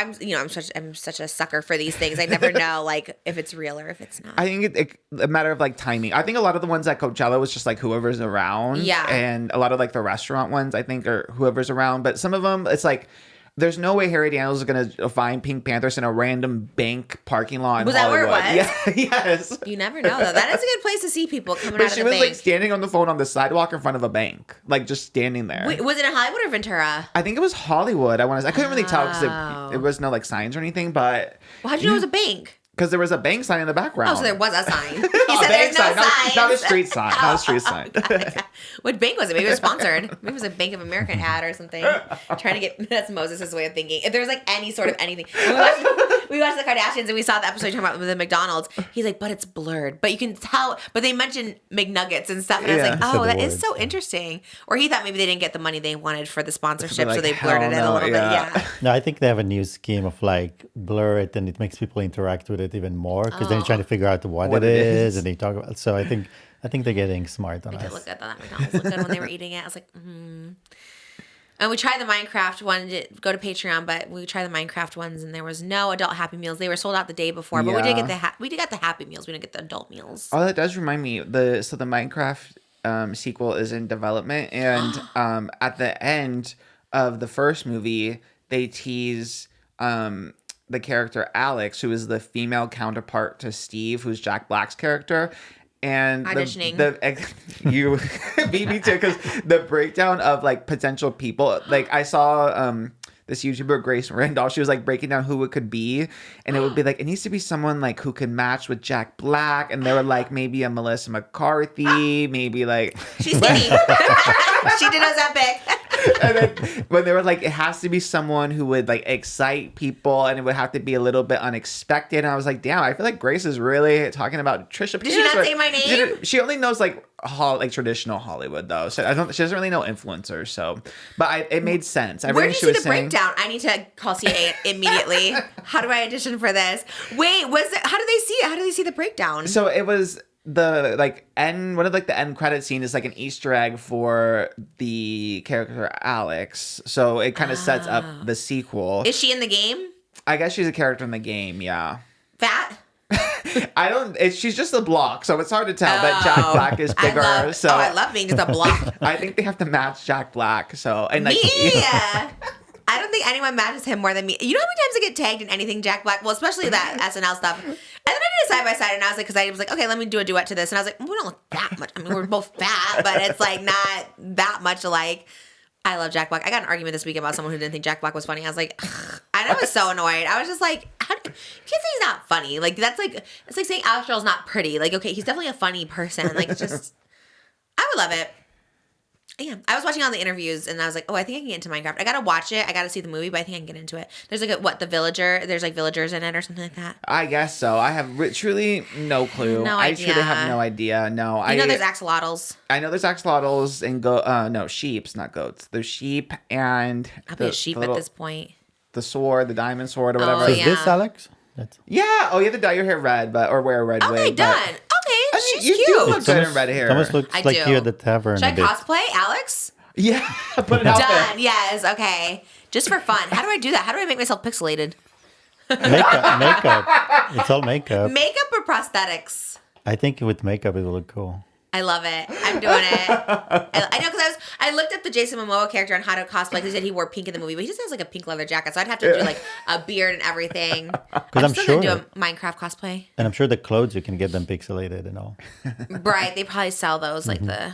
I'm such a sucker for these things. I never know like if it's real or if it's not. I think it's a matter of like timing. I think a lot of the ones at Coachella was just like whoever's around. Yeah. And a lot of like the restaurant ones I think are whoever's around. But some of them it's like there's no way Harry Daniels is going to find Pink Panthers in a random bank parking lot in Hollywood. Was that where it was? Yeah, yes. You never know, though. That is a good place to see people coming out of the bank. But she was like standing on the phone on the sidewalk in front of a bank. Like just standing there. Wait, was it in Hollywood or Ventura? I think it was Hollywood. I couldn't really tell because it was no like signs or anything, but... Well, how'd you know it was a bank? Because there was a bank sign in the background. Oh, so there was a sign. He said there's no sign. Not a street sign. Not a street sign. What bank was it? Maybe it was sponsored. Maybe it was a Bank of America ad or something. Trying to get... That's Moses' way of thinking. If there's like any sort of anything. We watched the Kardashians and we saw the episode talking about the McDonald's. He's like, but it's blurred. But you can tell. But they mentioned McNuggets and stuff. And I was like, oh, that is so interesting. Or he thought maybe they didn't get the money they wanted for the sponsorship. So they blurred it a little bit. Yeah. No, I think they have a new scheme of like blur it and it makes people interact with it even more. Because then you're trying to figure out what it is, and they talk about. So I think they're getting smart on us. I did look at that McDonald's looked good when they were eating it. I was like, And we tried the Minecraft one. Go to Patreon, but we tried the Minecraft ones, and there was no adult Happy Meals. They were sold out the day before, but we did get the Happy Meals. We didn't get the adult meals. Oh, that does remind me. The Minecraft sequel is in development, and at the end of the first movie, they tease. The character Alex, who is the female counterpart to Steve, who's Jack Black's character. And auditioning. You beat me too, because the breakdown of like potential people, like I saw this YouTuber Grace Randolph, she was like breaking down who it could be, and it would be like it needs to be someone like who can match with Jack Black, and they were like maybe a Melissa McCarthy, maybe like she's skinny. She did Ozempic. And then when they were like, it has to be someone who would like excite people, and it would have to be a little bit unexpected. And I was like, damn, I feel like Grace is really talking about Trisha. Did she not say my name? She only knows like traditional Hollywood though, so she doesn't really know influencers. So, but it made sense. Where did you see the breakdown? I need to call CA immediately. How do I audition for this? Wait, how do they see it? How do they see the breakdown? So it was. The like end one of like the end credit scene is like an Easter egg for the character Alex, so it kind of sets up the sequel. Is she in the game? I guess she's a character in the game. Yeah. Fat? She's just a block, so it's hard to tell that Jack Black is bigger. I love being just a block. I think they have to match Jack Black. So and like I don't think anyone matches him more than me. You know how many times I get tagged in anything Jack Black? Well, especially that SNL stuff. And then I did a side by side, and I was like, because I was like, okay, let me do a duet to this, and I was like, we don't look that much. I mean, we're both fat, but it's like not that much alike. I love Jack Black. I got an argument this week about someone who didn't think Jack Black was funny. I was like, I was so annoyed. I was just like, you can't say he's not funny. Like that's like it's like saying Alex Joel's not pretty. Like okay, he's definitely a funny person. Like it's just, I would love it. Yeah, I was watching all the interviews and I was like, oh, I think I can get into Minecraft. I gotta watch it. I gotta see the movie, but I think I can get into it. There's like the Villager. There's like villagers in it or something like that. I guess so. I have truly no clue. No idea. I truly have no idea. No, I know there's axolotls. I know there's axolotls and sheeps, not goats. There's sheep and I'll be a sheep at this point. The sword, the diamond sword or whatever. So is this Alex? Yeah. Oh, you have to dye your hair red, or wear a red wig. Okay, done. Okay, she's cute. You look good in red hair. It almost looks like you at the tavern. Should I cosplay Alex? Yeah, put it out done. there. Yes, okay. Just for fun. How do I do that? How do I make myself pixelated? Makeup. It's all makeup. Makeup or prosthetics? I think with makeup it will look cool. I love it. I'm doing it. I know because I looked up the Jason Momoa character on how to cosplay because he said he wore pink in the movie, but he just has like a pink leather jacket, so I'd have to do like a beard and everything. Because I'm still sure gonna do a Minecraft cosplay. And I'm sure the clothes you can get them pixelated and all. Right, they probably sell those like the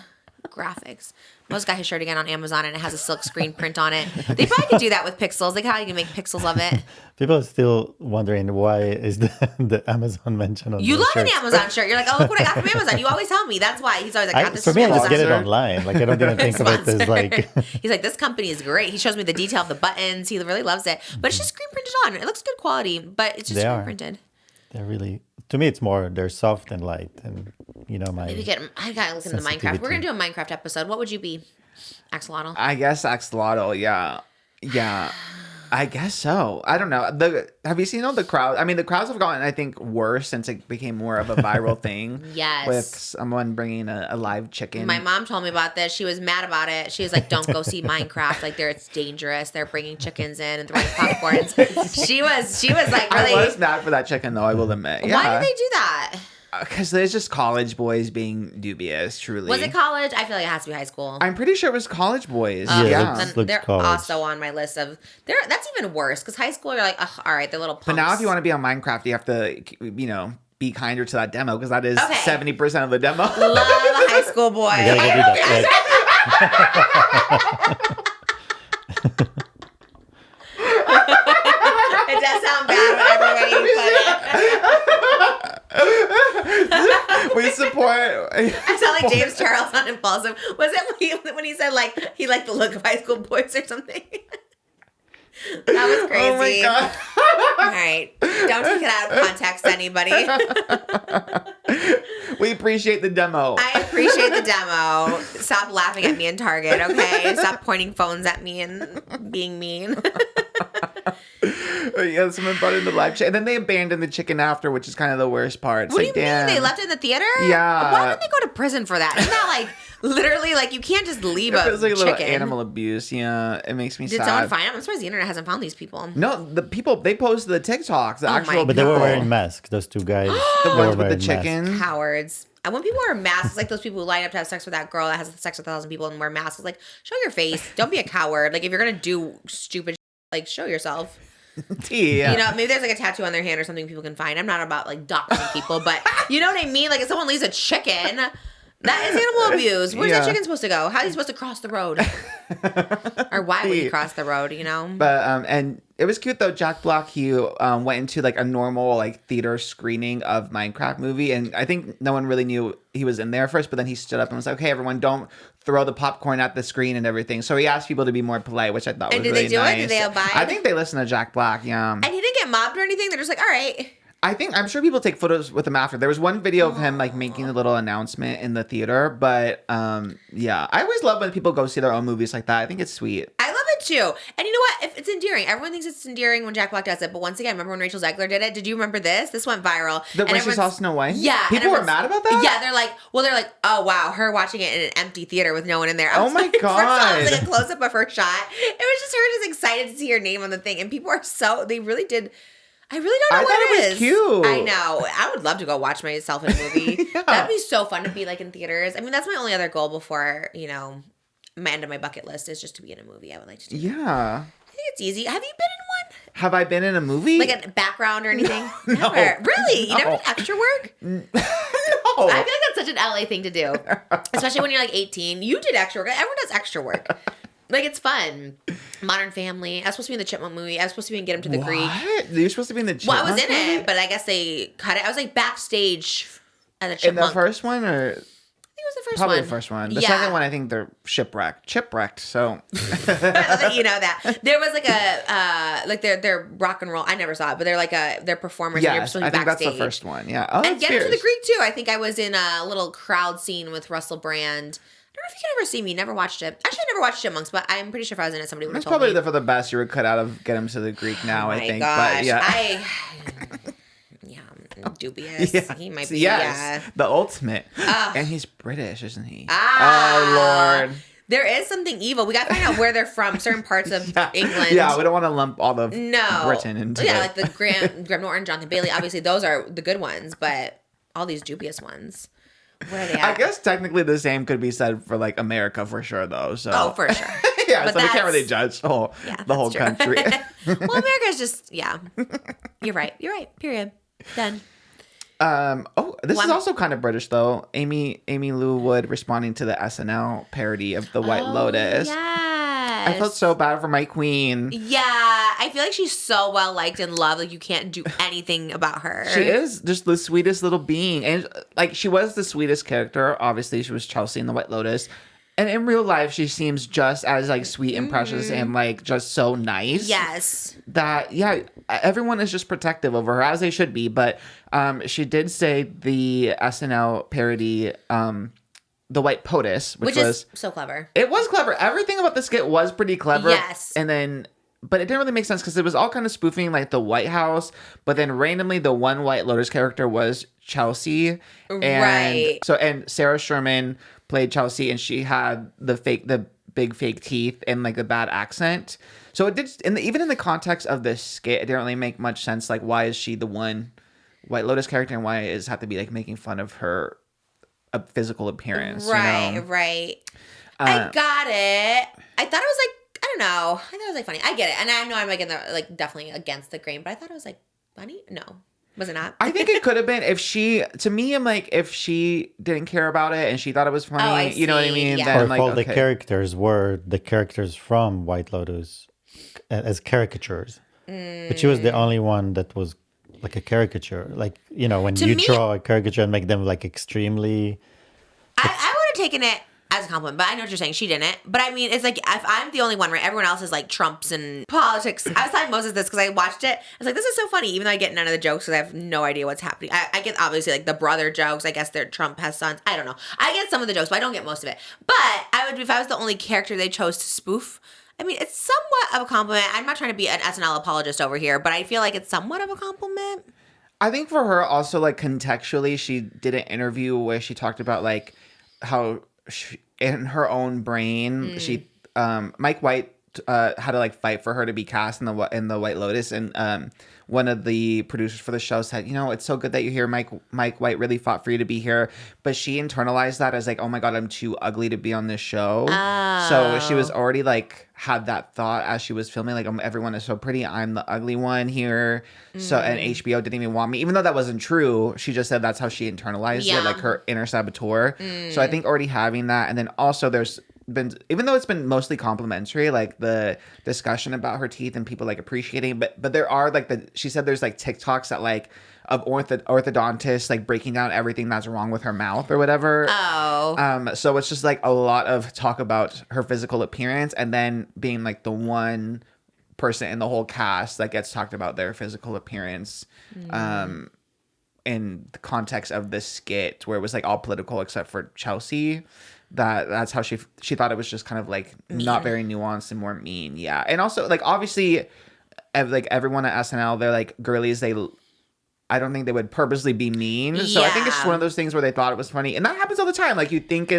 graphics. Most got his shirt again on Amazon, and it has a silk screen print on it. They probably could do that with pixels. Like how you can make pixels of it. People are still wondering why is the Amazon mention on You the love shirt. an Amazon shirt. You're like, oh, look what I got from Amazon. You always tell me. That's why. He's always like, got this For from me, I just Amazon. get it online. Like I don't even think of it as like. He's like, this company is great. He shows me the detail of the buttons. He really loves it. But it's just screen printed on. It looks good quality, but it's just screen printed. They're really, to me, it's more, they're soft and light. And, you know, I got to listen to Minecraft. We're going to do a Minecraft episode. What would you be, Axolotl? I guess Axolotl, yeah. Yeah. I guess so. I don't know. Have you seen all the crowd? I mean, the crowds have gotten, I think, worse since it became more of a viral thing. Yes. With someone bringing a live chicken. My mom told me about this. She was mad about it. She was like, don't go see Minecraft. Like, it's dangerous. They're bringing chickens in and throwing popcorns. She was like, really. I was mad for that chicken, though, I will admit. Yeah. Why did they do that? Because there's just college boys being dubious, truly. Was it college? I feel like it has to be high school. I'm pretty sure it was college boys. Yeah. Then they're college. also on my list of. That's even worse because high school, you're like, all right, they're little punks. But now if you want to be on Minecraft, you have to, be kinder to that demo because that is 70% of the demo. Love a high school boy. You gotta go do that. It does sound bad whenever way you put it. We support. I sound like James Charles on Impulsive. Was it when he said like he liked the look of high school boys or something? That was crazy. Oh my God. All right. Don't take it out of context, anybody. We appreciate the demo. I appreciate the demo. Stop laughing at me in Target, okay? Stop pointing phones at me and being mean. Yeah, someone brought in the live chicken. And then they abandoned the chicken after, which is kind of the worst part. It's What like, do you damn. mean? They left it in the theater? Yeah. Why didn't they go to prison for that? Isn't that like literally like you can't just leave It a feels like a little chicken? animal abuse. Yeah, it makes me Did sad. someone find them? I'm surprised the internet hasn't found these people. No, the people, they posted the TikToks. The Oh my actual But they were people. wearing masks, those two guys. The They were ones with the wearing chicken. masks. Cowards. And when people wear masks, it's like those people who line up to have sex with that girl that has sex with 1,000 people and wear masks. It's like, show your face. Don't be a coward. Like, if you're going to do stupid like, show yourself. Yeah. You know, maybe there's like a tattoo on their hand or something people can find. I'm not about like doxing people, but you know what I mean? Like, if someone leaves a chicken, that is animal abuse. Where's that chicken supposed to go? How is he supposed to cross the road? Or why would he cross the road, you know? But and it was cute though. Jack Black, he went into like a normal like theater screening of Minecraft movie, and I think no one really knew he was in there first. But then he stood up and was like, "Okay, everyone, don't throw the popcorn at the screen and everything." So he asked people to be more polite, which I thought was really nice. And did they do it? Did they abide? I think they listened to Jack Black. Yeah. And he didn't get mobbed or anything. They're just like, all right. I'm sure people take photos with him after. There was one video of him like making a little announcement in the theater, but yeah, I always love when people go see their own movies like that. I think it's sweet. I love it too. And you know what? If it's endearing. Everyone thinks it's endearing when Jack Black does it. But once again, remember when Rachel Zegler did it? Did you remember this? This went viral. When she saw Snow White? Yeah. People were mad about that? Yeah, they're like, oh wow, her watching it in an empty theater with no one in there. Oh my God. First of all, it was like a God. close up of her shot. It was just her just excited to see her name on the thing. And people are they really did. I really don't know I what thought it it is. was cute. I know. I would love to go watch myself in a movie. Yeah. That'd be so fun to be like in theaters. I mean, that's my only other goal before, my end of my bucket list is just to be in a movie. I would like to do that. Yeah. I think it's easy. Have you been in one? Have I been in a movie? Like a background or anything? No. Never. Really? You never No. did extra work? No. I feel like that's such an LA thing to do. Especially when you're like 18. You did extra work. Everyone does extra work. Like, it's fun. Modern Family. I was supposed to be in the Chipmunk movie. I was supposed to be in Get Him to the Greek. What? You're supposed to be in the Chipmunk Well, I was in movie? it, but I guess they cut it. I was like backstage at a In Chipmunk. the first one, or I think it was the first probably one. the first one. The Yeah. second one, I think they're shipwrecked. So You know that there was like their rock and roll. I never saw it, but they're like they're performers. And you're yes, supposed to I be think that's backstage. the first one. Yeah. Oh, And that's Get Him to the fierce. Greek too. I think I was in a little crowd scene with Russell Brand. I don't know if you can ever see me. Never watched it. Actually, I never watched Chipmunks, but I'm pretty sure if I was in it, somebody would have That's told probably me. for the best you were cut out of Get Him to the Greek now, Oh I my think. gosh. But yeah. I'm dubious. Yeah. He might be. Yes, Yeah. the ultimate. And he's British, isn't he? Ah. Oh, Lord. There is something evil. We got to find out where they're from. Certain parts of England. Yeah, we don't want to lump all of No. Britain into Yeah, it. like the Graham Norton, Jonathan Bailey. Obviously, those are the good ones, but all these dubious ones. Where are they at? I guess technically the same could be said for like America for sure, though. So Oh, for sure. yeah, But so we can't that's- really judge the whole that's true. country. Well, America's just, yeah. You're right. Period. Done. Oh, This is also kind of British, though. Amy Lou Wood responding to the SNL parody of the White Lotus. Yes. I felt so bad for my queen. Yeah, I feel like she's so well liked and loved. Like, you can't do anything about her. She is just the sweetest little being. And, like, she was the sweetest character. Obviously, she was Chelsea in the White Lotus. And in real life, she seems just as, like, sweet and precious and, like, just so nice. Yes. That, yeah, everyone is just protective over her, as they should be. But she did say the SNL parody, The White POTUS, which was so clever. It was clever. Everything about the skit was pretty clever. Yes. And then, but it didn't really make sense because it was all kind of spoofing like the White House. But then randomly, the one White Lotus character was Chelsea. And right. So, and Sarah Sherman played Chelsea, and she had the big fake teeth and like the bad accent. So it did, even in the context of the skit, it didn't really make much sense. Like, why is she the one White Lotus character, and why is have to be like making fun of her physical appearance? Right, you know? right. I got it. I thought it was like, I don't know. I thought it was like funny. I get it, and I know I'm like definitely against the grain, but I thought it was like funny. No, was it not? I think it could have been if she. To me, I'm like, if she didn't care about it and she thought it was funny, you know what I mean? Yeah. Then Or I'm like, if all okay. the characters were the characters from White Lotus as caricatures. But she was the only one that was like a caricature. Like, you know, when you draw a caricature and make them like extremely... I would have taken it as a compliment, but I know what you're saying. She didn't. But I mean, it's like, if I'm the only one, right? Everyone else is like Trumps and politics. I was telling Moses this because I watched it. I was like, this is so funny, even though I get none of the jokes because I have no idea what's happening. I get obviously like the brother jokes. I guess Trump has sons. I don't know. I get some of the jokes, but I don't get most of it. But I would, if I was the only character they chose to spoof, I mean, it's somewhat of a compliment. I'm not trying to be an SNL apologist over here, but I feel like it's somewhat of a compliment. I think for her also, like, contextually, she did an interview where she talked about like how in her own brain she Mike White had to like fight for her to be cast in the White Lotus, and one of the producers for the show said, you know, it's so good that you're here. Mike White really fought for you to be here, but she internalized that as like, oh my god, I'm too ugly to be on this show. So she was already like had that thought as she was filming, like, everyone is so pretty, I'm the ugly one here. So, and HBO didn't even want me, even though that wasn't true. She just said that's how she internalized it, like her inner saboteur. So I think already having that, and then also there's been, even though it's been mostly complimentary, like the discussion about her teeth and people like appreciating, but there are like she said there's like TikToks that like of orthodontists like breaking down everything that's wrong with her mouth or whatever. So it's just like a lot of talk about her physical appearance, and then being like the one person in the whole cast that gets talked about their physical appearance in the context of this skit where it was like all political except for Chelsea. That's how she thought it was just kind of like mean. Not very nuanced and more mean. Yeah. And also like obviously like everyone at SNL, they're like girlies. I don't think they would purposely be mean. So I think it's just one of those things where they thought it was funny, and that happens all the time. Like you think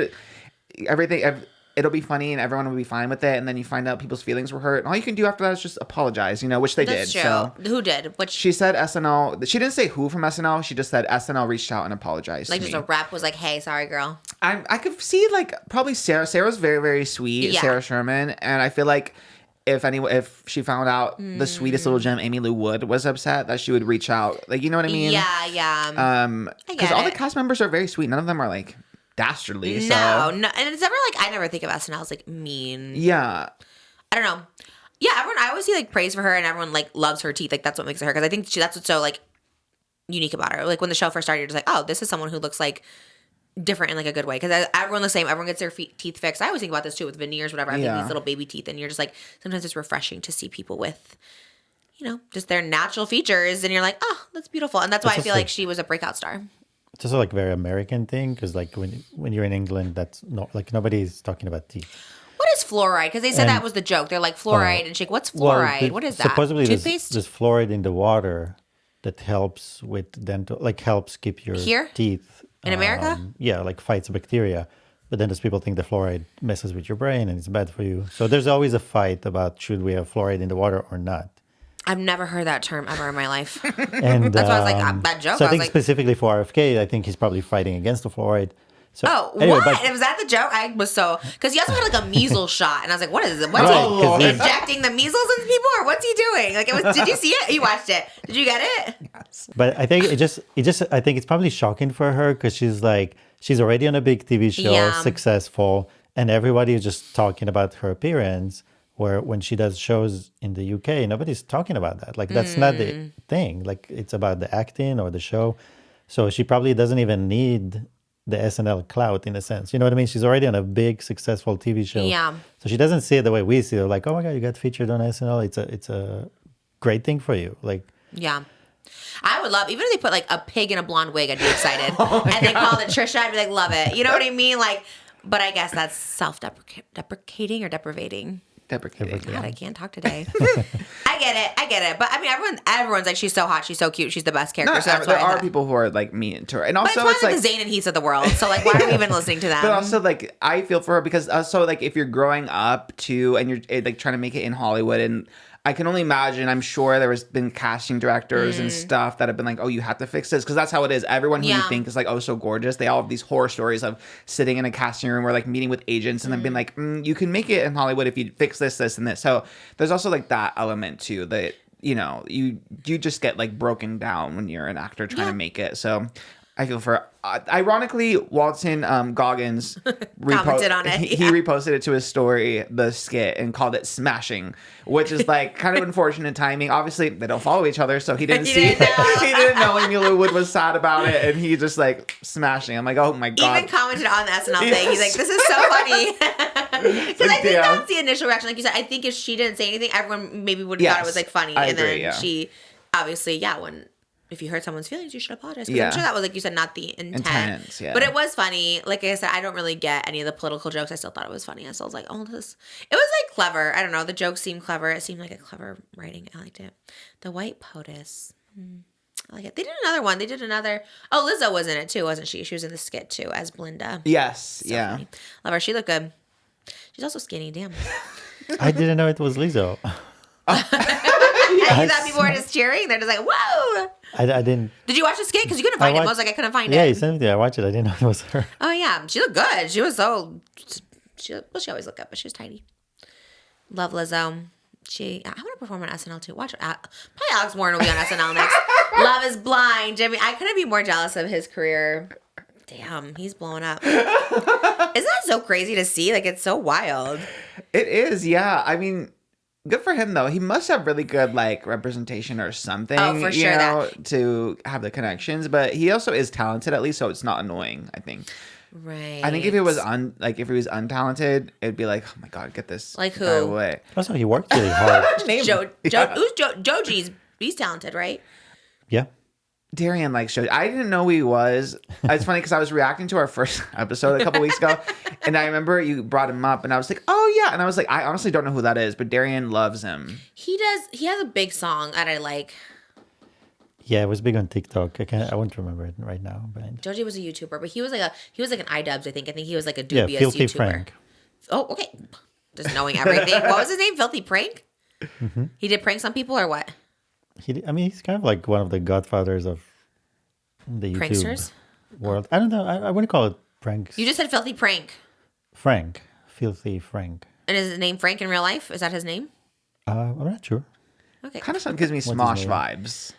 it'll be funny and everyone will be fine with it, and then you find out people's feelings were hurt, and all you can do after that is just apologize, you know, which they did. True. So who did? Which she said SNL. She didn't say who from SNL. She just said SNL reached out and apologized. Like to just me. a rep was like, "Hey, sorry, girl." I could see like probably Sarah. Sarah's very, very sweet. Yeah. Sarah Sherman, and I feel like if she found out the sweetest little gem Amy Lou Wood was upset, that she would reach out. Like, you know what I mean? Yeah. Because all the cast members are very sweet. None of them are like dastardly. No, and it's never like, I never think of SNL as like mean. Yeah. I don't know. Yeah, everyone, I always see like praise for her, and everyone like loves her teeth. Like that's what makes her, because I think that's what's so like unique about her. Like when the show first started, you're just like, oh, this is someone who looks like different in like a good way, because everyone's the same. Everyone gets their teeth fixed. I always think about this too with veneers, whatever. I think these little baby teeth, and you're just like, sometimes it's refreshing to see people with, you know, just their natural features, and you're like, oh, that's beautiful. And that's why I feel like she was a breakout star. It's also like a very American thing, because like when you're in England, that's not like nobody's talking about teeth. What is fluoride? Because they said that was the joke. They're like fluoride, and she's like, what's fluoride? What is that? Supposedly Toothpaste? there's fluoride in the water that helps with dental, like helps keep your teeth. In America? Yeah, like fights bacteria. But then there's people think the fluoride messes with your brain and it's bad for you. So there's always a fight about should we have fluoride in the water or not. I've never heard that term ever in my life. And that's why I was like, that joke. So I think like, specifically for RFK, I think he's probably fighting against the fluoride. So, what? Was that the joke? I was so because he also had like a measles shot, and I was like, "What is it? What's he injecting the measles into people, or what's he doing?" Like, it was. Did you see it? You watched it? Did you get it? Yes. But I think I think it's probably shocking for her because she's already on a big TV show, successful, and everybody is just talking about her appearance. Where when she does shows in the UK, nobody's talking about that. Like that's not the thing. Like it's about the acting or the show. So she probably doesn't even need the SNL clout in a sense. You know what I mean? She's already on a big, successful TV show. Yeah. So she doesn't see it the way we see it. Like, oh my God, you got featured on SNL. It's a great thing for you. Like, yeah. I would love, even if they put like a pig in a blonde wig, I'd be excited. And they called it Trisha, I'd be like, love it. You know what I mean? Like, but I guess that's self-deprecating or deprecating. Deprecating. God, I can't talk today. I get it. But I mean, everyone's like, she's so hot, she's so cute, she's the best character. No, so that's there why are people who are like mean to her, and also but it's like the ZANE and HEATH of the world. So like, why are we even listening to them? But also like, I feel for her because also like if you're growing up too, and you're like trying to make it in Hollywood, and I can only imagine, I'm sure there has been casting directors and stuff that have been like, oh, you have to fix this. Because that's how it is. Everyone who you think is like, oh, so gorgeous. They all have these horror stories of sitting in a casting room or like meeting with agents and then being like, you can make it in Hollywood if you fix this, this, and this. So there's also like that element too that, you know, you just get like broken down when you're an actor trying to make it. So I feel for ironically, Walton Goggins commented on it. He reposted it to his story, the skit, and called it smashing, which is like kind of unfortunate timing. Obviously, they don't follow each other, so he didn't see it. He didn't know Emilia Wood was sad about it, and he just like smashing. I'm like, oh my God. Even commented on the SNL thing. He's like, this is so funny. Because I think that's the initial reaction. Like you said, I think if she didn't say anything, everyone maybe would have thought it was like funny. I and agree, then she obviously, if you hurt someone's feelings, you should apologize. Because I'm sure that was, like you said, not the intent. Yeah. But it was funny. Like I said, I don't really get any of the political jokes. I still thought it was funny. So I was like, oh, this. It was like clever. I don't know. The jokes seemed clever. It seemed like a clever writing. I liked it. The White POTUS. I like it. They did another one. They did another. Oh, Lizzo was in it too, wasn't she? She was in the skit too as Belinda. Yes. So funny. Love her. She looked good. She's also skinny. Damn. I didn't know it was Lizzo. You thought people were just cheering? They're just like, whoa. I didn't. Did you watch the skit? Because you couldn't find it. I was like, I couldn't find it. Yeah, you sent it. I watched it. I didn't know it was her. Oh, yeah. She looked good. She was so... She always looked good, but she was tiny. Love Lizzo. I want to perform on SNL, too. Watch it. Probably Alex Warren will be on SNL next. Love is Blind. Jimmy, I couldn't be more jealous of his career. Damn, he's blowing up. Isn't that so crazy to see? Like, it's so wild. It is, yeah. I mean... Good for him, though. He must have really good, like, representation or something, for sure, you know, to have the connections. But he also is talented, at least, so it's not annoying, I think. Right. I think if he was if he was untalented, it'd be like, oh my God, get this like who? guy away. Also, he worked really hard. Who's Joji's? He's talented, right? Yeah. Darian likes shows. I didn't know he was. It's funny because I was reacting to our first episode a couple weeks ago, and I remember you brought him up, and I was like, oh yeah, and I was like, I honestly don't know who that is, but Darian loves him. He does. He has a big song that I like. Yeah, it was big on TikTok. I won't remember it right now. But Joji was a YouTuber, but he was like an iDubbbz. I think he was like a dubious Filthy YouTuber. Frank. Oh, okay. Just knowing everything. What was his name? Filthy Prank. Mm-hmm. He did pranks on people or what? He's kind of like one of the godfathers of the YouTube Pranksters world. I don't know. I wouldn't call it pranks. You just said Filthy Prank. Frank. Filthy Frank. And is his name Frank in real life? Is that his name? I'm not sure. Okay. Kind of gives me Smosh vibes.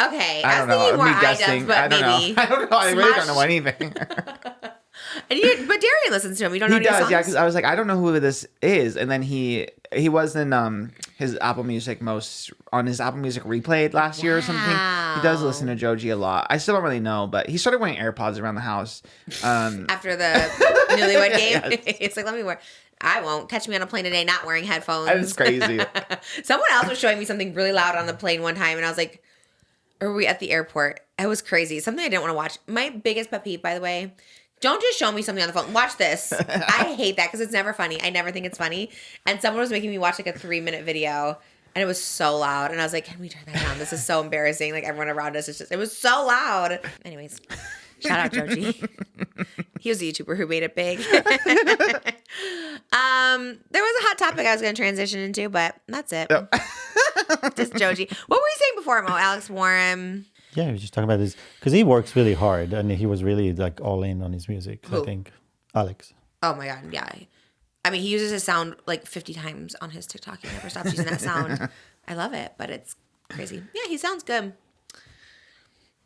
Okay. I don't know. Thinking more Me guessing. but I don't maybe. know. I don't know. I really don't know anything. But Darian listens to him. You don't know he any does, songs? yeah. Because I was like, I don't know who this is, and then he was in his Apple Music replayed last year or something. He does listen to Joji a lot. I still don't really know, but he started wearing AirPods around the house after the Newlywed Game. It's like, let me wear. I won't catch me on a plane today not wearing headphones. That's crazy. Someone else was showing me something really loud on the plane one time, and I was like, or were we at the airport? It was crazy. Something I didn't want to watch. My biggest pet peeve, by the way. Don't just show me something on the phone. Watch this. I hate that because it's never funny. I never think it's funny. And someone was making me watch like a 3-minute video, and it was so loud. And I was like, can we turn that down? This is so embarrassing. Like everyone around us, it was so loud. Anyways, shout out Joji. He was a YouTuber who made it big. There was a hot topic I was going to transition into, but that's it. Just Joji. What were you saying before, Mo? Alex Warren. Yeah, we were just talking about this because he works really hard and he was really like all in on his music. Who? I think Alex. Oh my god, yeah. I mean, he uses his sound like 50 times on his TikTok. He never stops using that sound. I love it, but it's crazy. Yeah, he sounds good.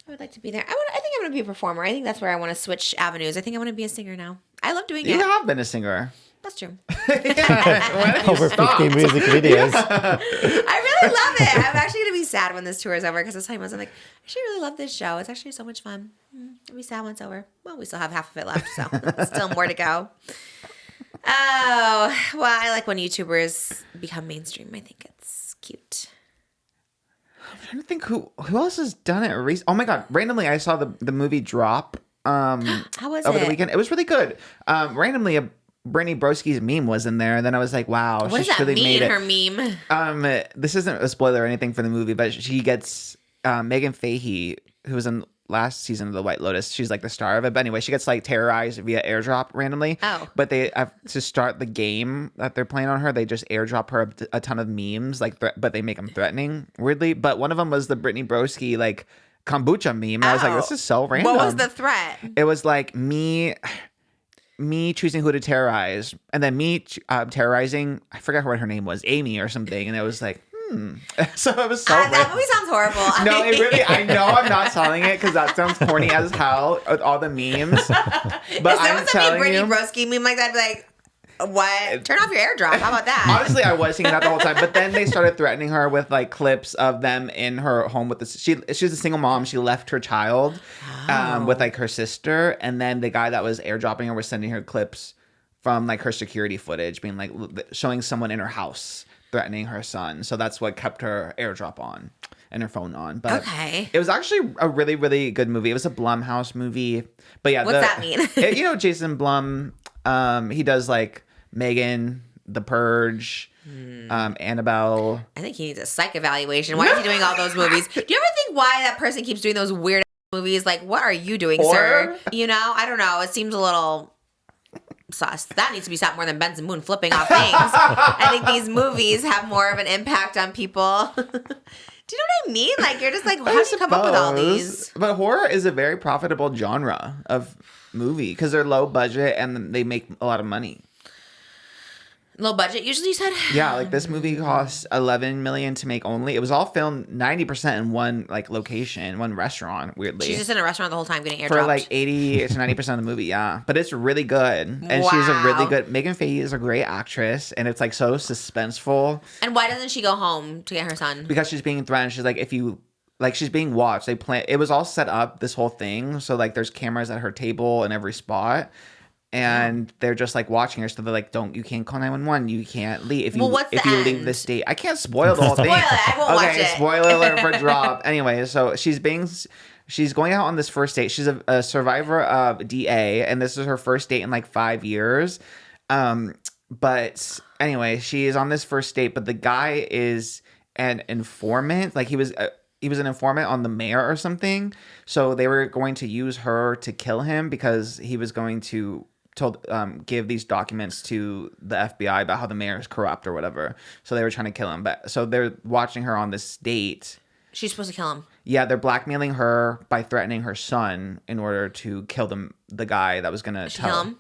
I would like to be there. I think I'm going to be a performer. I think that's where I want to switch avenues. I think I want to be a singer now. I love doing it. You have been a singer. That's true. Over 50 music videos. I really love it. I'm actually going to be sad when this tour is over because this time I was like, I actually really love this show. It's actually so much fun. I'll be sad when it's over. Well, we still have half of it left, so still more to go. Oh, well, I like when YouTubers become mainstream. I think it's cute. I'm trying to think who else has done it recently. Oh my god! Randomly, I saw the movie Drop. How was over it? the weekend? It was really good. Randomly, a Brittany Broski's meme was in there, and then I was like, "Wow, what she's does that really mean?" made it." Her meme. This isn't a spoiler or anything for the movie, but she gets Megan Fahey, who was in last season of The White Lotus. She's like the star of it. But anyway, she gets like terrorized via airdrop randomly. Oh. But they have to start the game that they're playing on her. They just airdrop her a ton of memes, like, but they make them threatening, weirdly. But one of them was the Brittany Broski like kombucha meme. And I was like, this is so random. What was the threat? It was like me choosing who to terrorize, and then me terrorizing. I forgot what her name was, AIMEE or something. And it was like. So it was so that movie sounds horrible. No, it really. I know I'm not selling it because that sounds corny as hell with all the memes. But I'm telling Brittany you, Broski meme like that, I'd be like, what? Turn off your airdrop. How about that? honestly, I was thinking that the whole time. But then they started threatening her with like clips of them in her home with this. She's a single mom. She left her child with like her sister, and then the guy that was airdropping her was sending her clips from like her security footage, being like showing someone in her house threatening her son. So that's what kept her airdrop on and her phone on. But okay. It was actually a really, really good movie. It was a Blumhouse movie. But yeah, what's that mean? Jason Blum, he does like Megan, The Purge, Annabelle. I think he needs a psych evaluation. Why is he doing all those movies? Do you ever think why that person keeps doing those weird movies? Like, what are you doing, sir? You know, I don't know. It seems a little sus. That needs to be stopped more than Benson Boone flipping off things. I think these movies have more of an impact on people. Do you know what I mean? Like, you're just like, how do you come up with all these? But horror is a very profitable genre of movie because they're low budget and they make a lot of money. Low budget, usually you said? Yeah, like this movie cost $11 million to make only. It was all filmed 90% in one like location, one restaurant, weirdly. She's just in a restaurant the whole time getting airdropped. For like 80 to 90% of the movie, yeah. But it's really good. And she's a really good... Megan Fahey is a great actress, and it's like so suspenseful. And why doesn't she go home to get her son? Because she's being threatened. She's like, if you... Like, she's being watched. It was all set up, this whole thing. So, like, there's cameras at her table in every spot. And they're just like watching her, so they're like, "You can't call 911. You can't leave if you leave this date." I can't spoil the whole thing. Spoil it. I won't watch it. Spoiler alert for Drop. Anyway, so she's going out on this first date. She's a survivor of DA, and this is her first date in like 5 years. But anyway, she is on this first date, but the guy is an informant. Like he was an informant on the mayor or something. So they were going to use her to kill him because he was going to give these documents to the FBI about how the mayor is corrupt or whatever. So they were trying to kill him. But so they're watching her on this date. She's supposed to kill him. Yeah, they're blackmailing her by threatening her son in order to kill the guy that was going to tell him.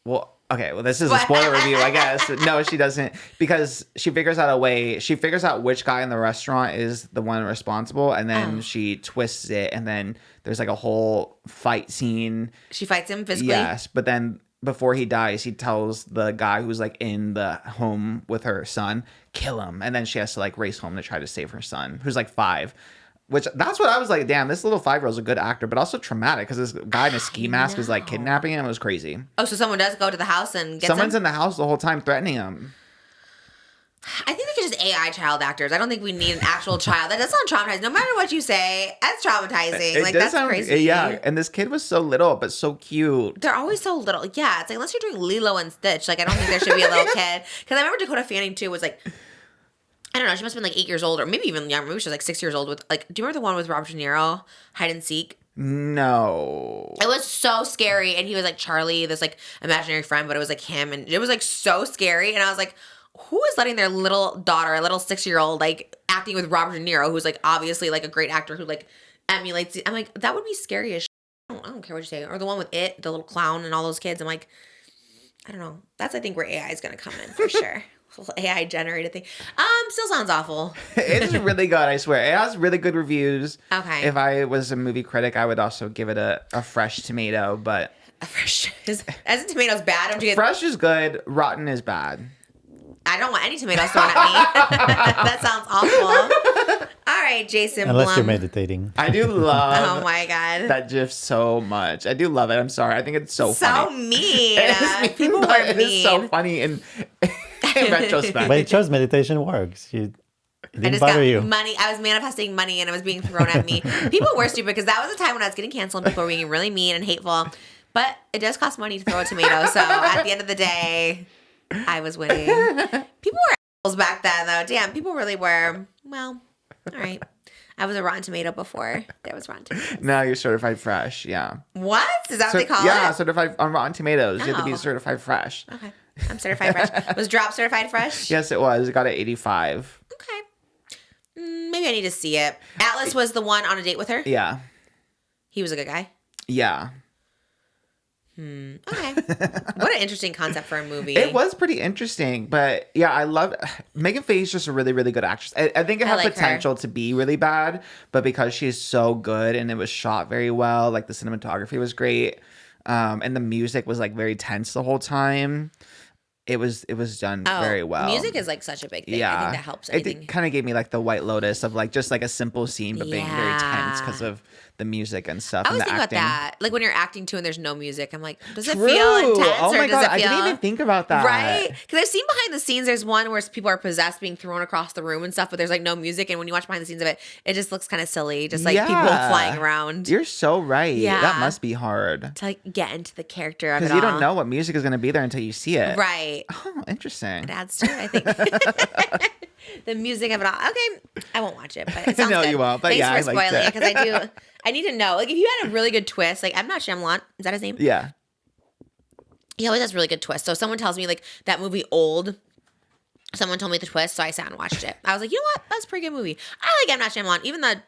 Well, okay, well, this is a spoiler review, I guess. No, she doesn't, because she figures out a way. She figures out which guy in the restaurant is the one responsible, and then she twists it, and then there's like a whole fight scene. She fights him physically? Yes, but then before he dies, he tells the guy who's like in the home with her son, kill him. And then she has to like race home to try to save her son, who's like 5. Which, that's what I was like, damn, this little 5-year-old's a good actor, but also traumatic because this guy in a ski mask is like kidnapping him. It was crazy. Oh, so someone does go to the house and get Someone's in the house the whole time threatening him. I think they could just AI child actors. I don't think we need an actual child. That does sound traumatizing. No matter what you say, that's traumatizing. That's crazy. Yeah, and this kid was so little, but so cute. They're always so little. Yeah, it's like, unless you're doing Lilo and Stitch, like, I don't think there should be a little kid. Because I remember Dakota Fanning, too, was like, I don't know, she must have been like 8 years old, or maybe even younger. Maybe she was like 6 years old with, like, do you remember the one with Robert De Niro, Hide and Seek? No. It was so scary, and he was like Charlie, this like imaginary friend, but it was like him, and it was like so scary, and I was like, who is letting their little daughter, a little 6-year-old, like acting with Robert De Niro, who's like obviously like a great actor who like emulates it. I'm like, that would be scary as shit. I don't care what you say. Or the one with it, the little clown and all those kids. I'm like, I don't know. That's, I think, where AI is going to come in for sure. AI generated thing. Still sounds awful. It's really good, I swear. It has really good reviews. Okay. If I was a movie critic, I would also give it a fresh tomato, but... A fresh... As a tomato's bad? Fresh is good. Rotten is bad. I don't want any tomatoes thrown at me. That sounds awful. All right, Jason Unless Blum. you're meditating. I do love Oh my God. that GIF so much. I do love it. I'm sorry. I think it's so funny. So mean. It is mean, People but are it mean. is so funny in retrospect. But it shows meditation works. It didn't bother you. Money. I was manifesting money and it was being thrown at me. People were stupid because that was a time when I was getting canceled and people were being really mean and hateful. But it does cost money to throw a tomato. So at the end of the day, I was winning. People were assholes back then, though. Damn, people really were. Well, all right. I was a rotten tomato before. There was rotten tomatoes. Now you're certified fresh. Yeah. What? Is that what they call yeah, it? certified on Rotten Tomatoes. You have to be Oh. certified fresh. Okay. I'm certified fresh. Was Drop certified fresh? Yes, it was. It got an 85. Okay. Maybe I need to see it. Atlas was the one on a date with her? Yeah. He was a good guy? Yeah. Okay. What an interesting concept for a movie. It was pretty interesting, but yeah, I love Megan Faye's just a really, really good actress. I think it had like potential to be really bad, but because she's so good and it was shot very well, like the cinematography was great, and the music was like very tense the whole time. It was done very well. Music is like such a big thing. Yeah, I think that helps anything. It kind of gave me like the White Lotus of like just like a simple scene, but being very tense because of the music and stuff. I and always the think acting. about that. Like when you're acting too and there's no music, I'm like, does it True. feel intense Oh or my does God, it feel... I didn't even think about that. Right? Because I've seen behind the scenes, there's one where people are possessed being thrown across the room and stuff, but there's like no music. And when you watch behind the scenes of it, it just looks kind of silly. Just like people flying around. You're so right. Yeah. That must be hard. To like get into the character of it Because you all. don't know what music is going to be there until you see it. Right. Oh, interesting. It adds to it, I think. The music of it all. Okay, I won't watch it, but it sounds No, good. you won't, but Thanks yeah, for I liked spoiling it. because I need to know. Like if you had a really good twist, like I'm not Shyamalan. Is that his name? Yeah. He always has really good twists. So if someone tells me like that movie Old, someone told me the twist, so I sat and watched it. I was like, you know what? That's a pretty good movie. I like M. Night Shyamalan. Even the,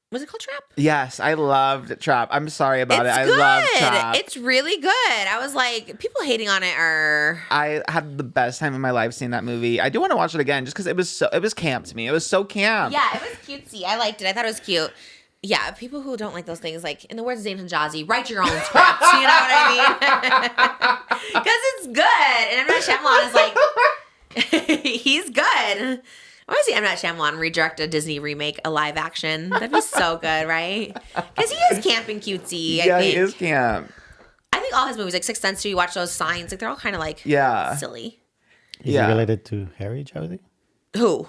was it called Trap? Yes, I loved Trap. I'm sorry about it. I good. love Trap. It's really good. I was like, people hating on it are... I had the best time of my life seeing that movie. I do want to watch it again just because it was camp to me. It was so camp. Yeah, it was cutesy. I liked it. I thought it was cute. Yeah, people who don't like those things, like in the words of Zane and Jazzy, write your own script. You know what I mean? Because it's good. And M. Night Shyamalan is like, he's good. I want to see M. Night Shyamalan redirect a Disney remake, a live action. That'd be so good, right? Because he is camp and cutesy, I think. He is camp. I think all his movies, like Sixth Sense, you watch those signs, like they're all kind of like silly. Is he related to Harry Jowsey? Who?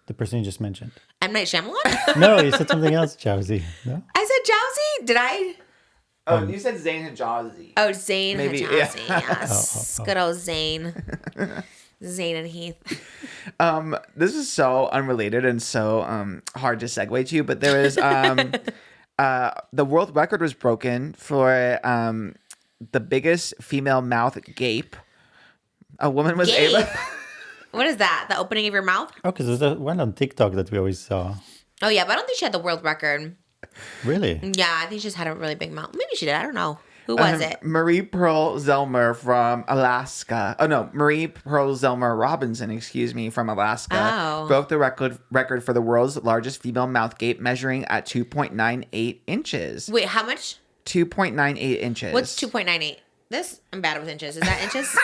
The person you just mentioned. M. Night Shyamalan? No, you said something else, Jowsey. No? I said Jowsey? Did I? Oh, you said Zane and Jazzy. Oh, Zane Maybe, Jazzy. yeah. Yes. Good old Zane. Zane and Heath. This is so unrelated and so hard to segue to, but there is the world record was broken for the biggest female mouth gape. A woman was Gape? able. What is that? The opening of your mouth? Oh, because there's the one on TikTok that we always saw. Oh, yeah, but I don't think she had the world record. Really? Yeah, I think she just had a really big mouth. Maybe she did. I don't know. Who was it? Marie Pearl Zelmer from Alaska. Oh no, Marie Pearl Zelmer Robinson, excuse me, from Alaska, broke the record for the world's largest female mouth gape, measuring at 2.98 inches. Wait, how much? 2.98 inches. What's 2.98? This? I'm bad with inches. Is that inches?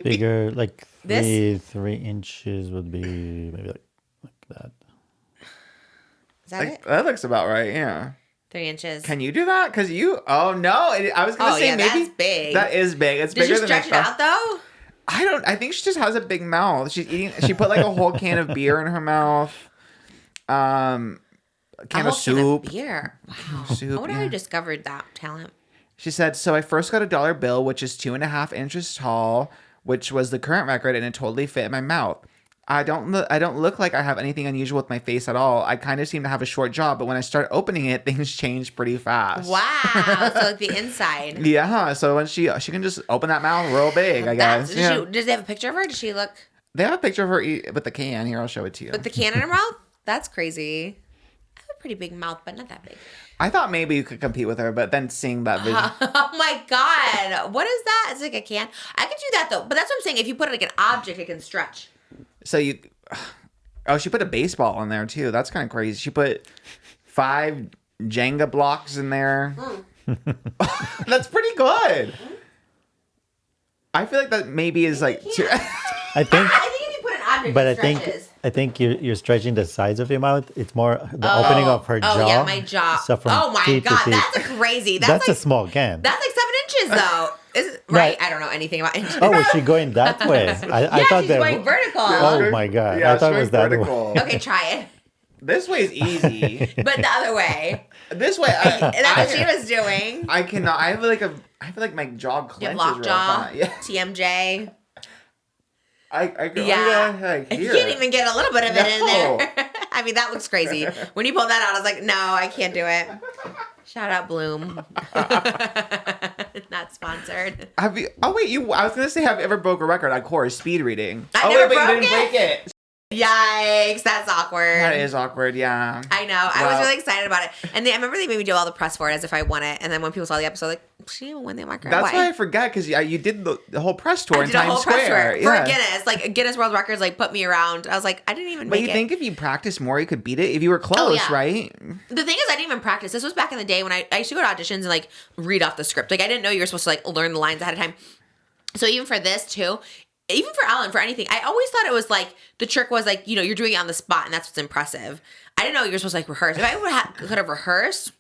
Bigger, like This? 3 inches would be maybe like that. Is that it? That looks about right. Yeah. 3 inches. Can you do that? Because you. Oh no! I was gonna say yeah, maybe that's big. That is big. It's Did she bigger than I stretch it thought. out, though? I don't. I think she just has a big mouth. She's eating. She put like a whole can of beer in her mouth. A can of soup. Beer. Wow. Soup, I wonder how you discovered that talent. She said, "So I first got a dollar bill, which is 2.5 inches tall, which was the current record, and it totally fit in my mouth. I don't look like I have anything unusual with my face at all. I kind of seem to have a short jaw, but when I start opening it, things change pretty fast." Wow. So like the inside. Yeah. So when she can just open that mouth real big, I guess. Yeah. Does they have a picture of her? Does she look They have a picture of her with the can. Here, I'll show it to you. with the can in her mouth? That's crazy. have a pretty big mouth, but not that big. I thought maybe you could compete with her, but then seeing that vision. Oh my God. What is that? It's like a can. I could do that though. But that's what I'm saying. If you put it like an object, it can stretch. So you... Oh, she put a baseball in there too. That's kind of crazy. She put 5 Jenga blocks in there. That's pretty good. I feel like that maybe is like... I think if you put an object, but it stretches. I think you're stretching the sides of your mouth. It's more the opening of her jaw. Oh yeah, my jaw. So from oh my teeth to God, teeth. that's crazy. That's like, a small can. That's like 7 inches though. Right? I don't know anything about inches. Oh, was she going that way? I thought she's that. going vertical. Oh my God! Yeah, I thought it was that vertical. way. Okay, try it. This way is easy. But the other way. This way, That's what she was doing. I cannot. I feel like my jaw clenches. You have lockjaw. Yeah. TMJ. I can Yeah. only like, You hear can't it. even get a little bit of it in there. I mean, that looks crazy. When you pulled that out, I was like, no, I can't do it. Shout out Bloom. Not sponsored. Have you? Oh wait, I was gonna say, have you ever broke a record on chorus speed reading? I never but you broke didn't break it. Yikes, that's awkward. That is awkward. Yeah. I know. I was really excited about it. And I remember they made me do all the press for it as if I won it. And then when people saw the episode, like, she didn't win the record. That's why I forgot, because you did the whole press tour in Times Square. For Guinness. Like, Guinness World Records, like, put me around. I was like, I didn't even make it. But you think if you practiced more, you could beat it? If you were close, right? The thing is, I didn't even practice. This was back in the day when I used to go to auditions and, like, read off the script. Like, I didn't know you were supposed to, like, learn the lines ahead of time. So even for this, too, even for Ellen, for anything, I always thought it was, like, the trick was, like, you're doing it on the spot, and that's what's impressive. I didn't know you were supposed to, like, rehearse. If I could have rehearsed,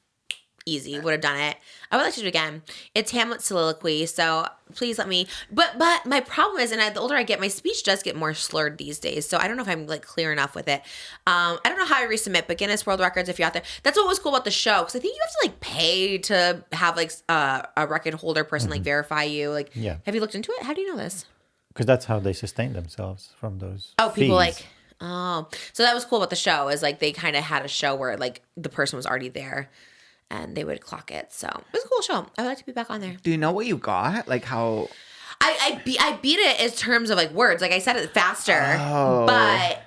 easy, would have done it. I would like to do it again. It's Hamlet's soliloquy, so please let me. But my problem is, and the older I get, my speech does get more slurred these days. So I don't know if I'm like clear enough with it. I don't know how I resubmit, but Guinness World Records, if you're out there, that's what was cool about the show, because I think you have to like pay to have like a record holder person like verify you. Like, have you looked into it? How do you know this? Because that's how they sustain themselves from those. Oh, people fees. like. Oh, so that was cool about the show, is like they kind of had a show where like the person was already there. And they would clock it. So it was a cool show. I would like to be back on there. Do you know what you got? Like how... I beat it in terms of like words. Like I said it faster. Oh. But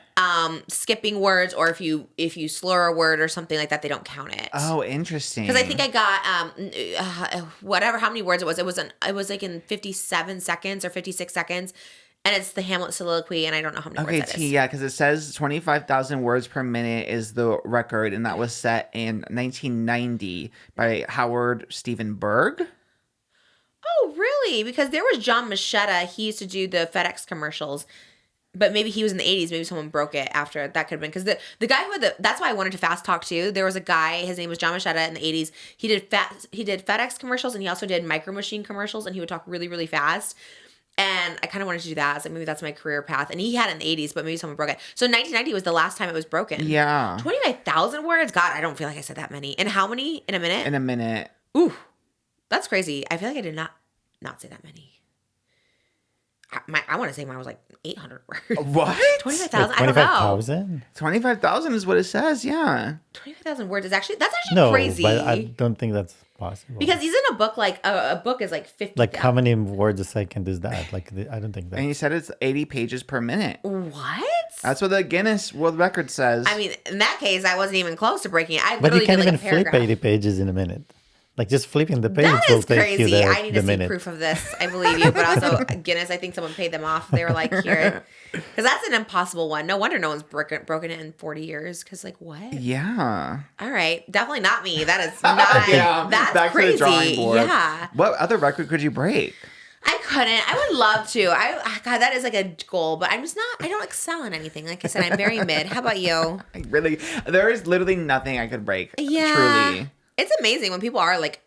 skipping words, or if you slur a word or something like that, they don't count it. Oh, interesting. Because I think I got whatever, how many words it was. It was like in 57 seconds or 56 seconds. And it's the Hamlet soliloquy, and I don't know how many words that is. Yeah, because it says 25,000 words per minute is the record, and that was set in 1990 by Howard Stephen Berg. Oh, really? Because there was John Machetta. He used to do the FedEx commercials, but maybe he was in the 80s. Maybe someone broke it after. That could have been. Because the guy who had that's why I wanted to fast talk too. There was a guy, his name was John Machetta in the 80s. He did FedEx commercials, and he also did Micro Machine commercials, and he would talk really, really fast. And I kind of wanted to do that. I was like, maybe that's my career path. And he had it in the 80s, but maybe someone broke it. So 1990 was the last time it was broken. Yeah. 25,000 words? God, I don't feel like I said that many. And how many in a minute? In a minute. Ooh, that's crazy. I feel like I did not say that many. I want to say mine was like 800 words. What? 25,000? I don't know. 25,000? 25,000 is what it says, yeah. 25,000 words is actually crazy. No, but I don't think that's possible. Because isn't a book like, a book is like 50. Like how many words a second is that? Like I don't think that. And you said it's 80 pages per minute. What? That's what the Guinness World Record says. I mean, in that case, I wasn't even close to breaking it. But you can't even flip 80 pages in a minute. Like just flipping the page will take you the I need to see minute. proof of this. I believe you, but also Guinness. I think someone paid them off. They were like, here, because that's an impossible one. No wonder no one's broken it in 40 years. Because like what? Yeah. All right, definitely not me. That is not. Yeah, that's back crazy. to the drawing board. Yeah. What other record could you break? I couldn't. I would love to. God, that is like a goal, but I'm just not. I don't excel in anything. Like I said, I'm very mid. How about you? There is literally nothing I could break. Yeah. Truly. It's amazing when people are like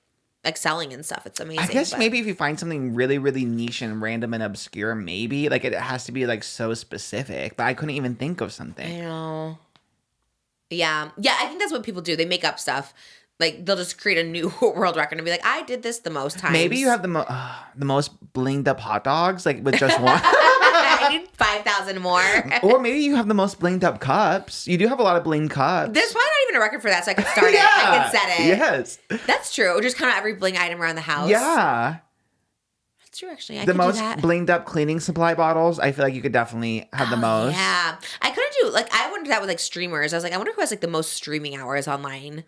excelling and stuff. It's amazing. I guess maybe if you find something really, really niche and random and obscure, maybe like it has to be like so specific. But I couldn't even think of something. I know. Yeah. I think that's what people do. They make up stuff. Like they'll just create a new world record and be like, I did this the most times. Maybe you have the most blinged up hot dogs, like with just one. I need 5,000 more. Or maybe you have the most blinged up cups. You do have a lot of bling cups. There's probably not even a record for that, so I could start it. I could set it. Yes. That's true. Just kind of every bling item around the house. Yeah. That's true, actually. I the could most do that. blinged up cleaning supply bottles. I feel like you could definitely have the most. Yeah. I couldn't too. Like, I wondered that with like streamers. I was like, I wonder who has like the most streaming hours online.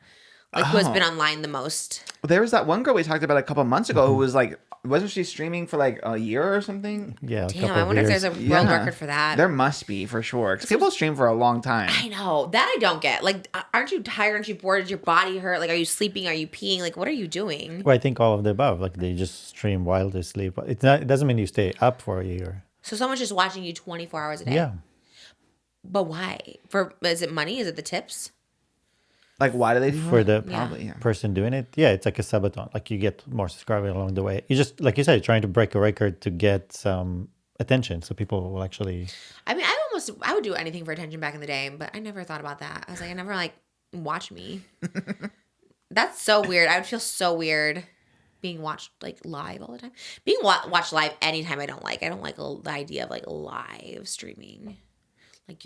Like, who has been online the most. There was that one girl we talked about a couple months ago who was like, wasn't she streaming for like a year or something? Yeah. Damn, I wonder if there's a world record for that. There must be, for sure. Because people stream for a long time. I know. That I don't get. Like, aren't you tired? Aren't you bored? Does your body hurt? Like, are you sleeping? Are you peeing? Like, what are you doing? Well, I think all of the above. Like, they just stream while they sleep. It's not. It doesn't mean you stay up for a year. So someone's just watching you 24 hours a day? Yeah. But why? Is it money? Is it the tips? Like, why do they do For the Probably, person doing it? Yeah, it's like a subathon. Like, you get more subscribers along the way. You just, like you said, trying to break a record to get some attention. So people will actually... I mean, I would do anything for attention back in the day, but I never thought about that. I was like, I never, like, watch me. That's so weird. I would feel so weird being watched, like, live all the time. Being watched live anytime I don't like the idea of, like, live streaming. Like,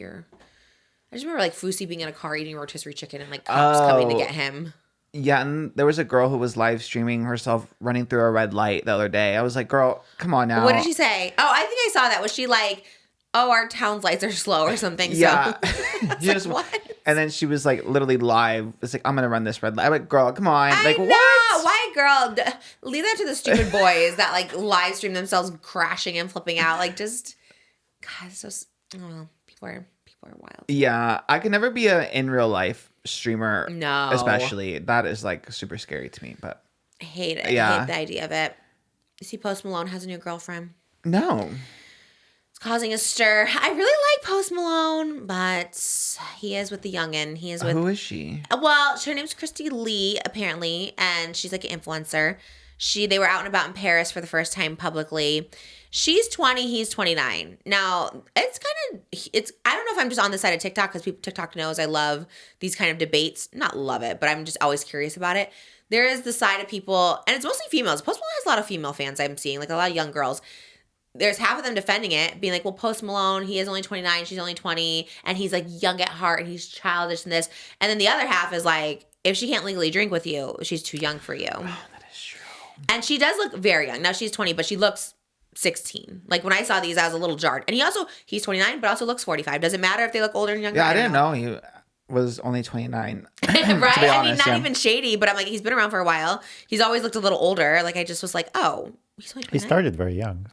I just remember, like, Fusi being in a car eating rotisserie chicken and, like, cops coming to get him. Yeah, and there was a girl who was live streaming herself running through a red light the other day. I was like, girl, come on now. What did she say? Oh, I think I saw that. Was she like, oh, our town's lights are slow or something? Yeah. So. Like, what? And then she was, like, literally live. It's like, I'm going to run this red light. I'm like, girl, come on. I Like, know. what? Why, girl? Leave that to the stupid boys that, like, live stream themselves crashing and flipping out. Like, just, God, it's so, oh, people are wild. Yeah, I could never be a in real life streamer. No. Especially. That is, like, super scary to me. But I hate it. Yeah. I hate the idea of it. You see Post Malone has a new girlfriend. no. It's causing a stir. I really like Post Malone, but he is with the youngin'. He is with... Who is she? Well, her name's Christy Lee, apparently, and she's like an influencer. They were out and about in Paris for the first time publicly. She's 20, he's 29. Now, I don't know if I'm just on the side of TikTok because TikTok knows I love these kind of debates. Not love it, but I'm just always curious about it. There is the side of people, and it's mostly females. Post Malone has a lot of female fans I'm seeing, like a lot of young girls. There's half of them defending it, being like, well, Post Malone, he is only 29, she's only 20, and he's like young at heart and he's childish and this. And then the other half is like, if she can't legally drink with you, she's too young for you. Oh, that is true. And she does look very young. Now she's 20, but she looks 16. Like when I saw these, I was a little jarred. And he's 29, but also looks 45. Does it matter if they look older and younger? Yeah, I didn't know he was only 29. Right? Honest, I mean, not even shady, but I'm like, he's been around for a while. He's always looked a little older. Like I just was like, oh, he's only 29. He started very young.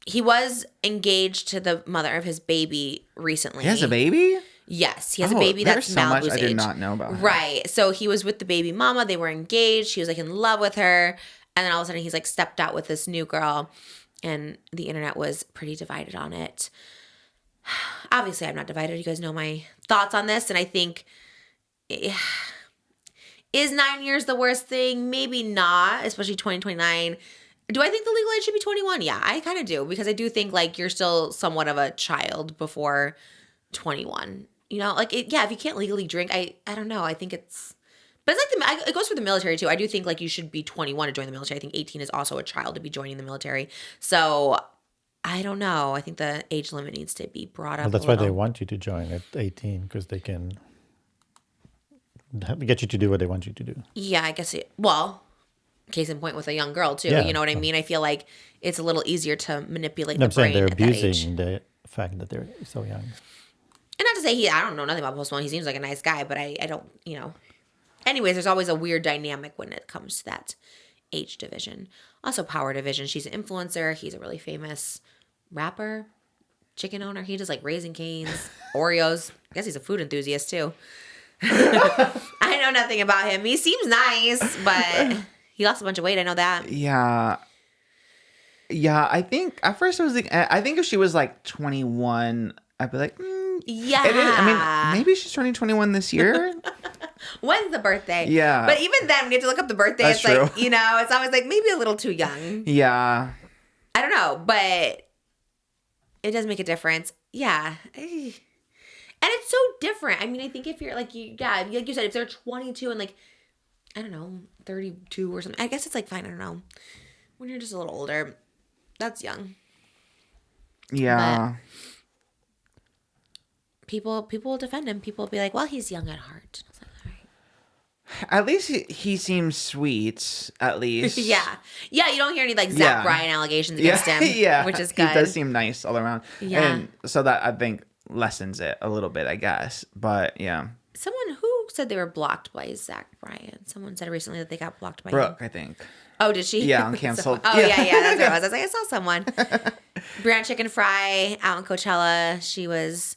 He was engaged to the mother of his baby recently. He has a baby? Yes, he has a baby that's so Malibu's much I did age. not know about him. Right. So he was with the baby mama. They were engaged. She was like in love with her. And then all of a sudden he's like stepped out with this new girl. And the internet was pretty divided on it. Obviously, I'm not divided. You guys know my thoughts on this. And I think, is 9 years the worst thing? Maybe not, especially 2029. Do I think the legal age should be 21? Yeah, I kind of do. Because I do think like you're still somewhat of a child before 21. You know, like, if you can't legally drink, I don't know. I think it's, but it's like it goes for the military too. I do think like you should be 21 to join the military. I think 18 is also a child to be joining the military. So I don't know. I think the age limit needs to be brought up. Well, that's why they want you to join at 18 because they can get you to do what they want you to do. Yeah, I guess case in point with a young girl too. Yeah. You know what I mean? I feel like it's a little easier to manipulate No, the brain they're at that age. abusing the fact that they're so young. And not to say I don't know nothing about Post Malone. He seems like a nice guy, but I don't, you know. Anyways, there's always a weird dynamic when it comes to that age division. Also, power division. She's an influencer. He's a really famous rapper, chicken owner. He does like Raising Cane's, Oreos. I guess he's a food enthusiast too. I know nothing about him. He seems nice, but he lost a bunch of weight. I know that. Yeah. Yeah, I think at first I was like, I think if she was like 21, I'd be like, yeah. It is. I mean, maybe she's turning 21 this year. When's the birthday? Yeah. But even then, when you have to look up the birthday, That's it's like, true. you know, it's always like maybe a little too young. Yeah. I don't know, but it does make a difference. Yeah. And it's so different. I mean, I think if you're like you said, if they're 22 and like, I don't know, 32 or something, I guess it's like fine. I don't know. When you're just a little older, that's young. Yeah. But people will defend him. People will be like, well, he's young at heart. I was like, all right. At least he seems sweet, at least. Yeah. Yeah, you don't hear any, like, Zach Bryan allegations against him, which is good. He does seem nice all around. Yeah. And so that, I think, lessens it a little bit, I guess. But, yeah. Someone who said they were blocked by Zach Bryan. Someone said recently that they got blocked by Brooke, him. I think. Oh, did she? Yeah, I'm canceled. That's what it was. I was like, I saw someone. Brianna CHICKENFRY out in Coachella. She has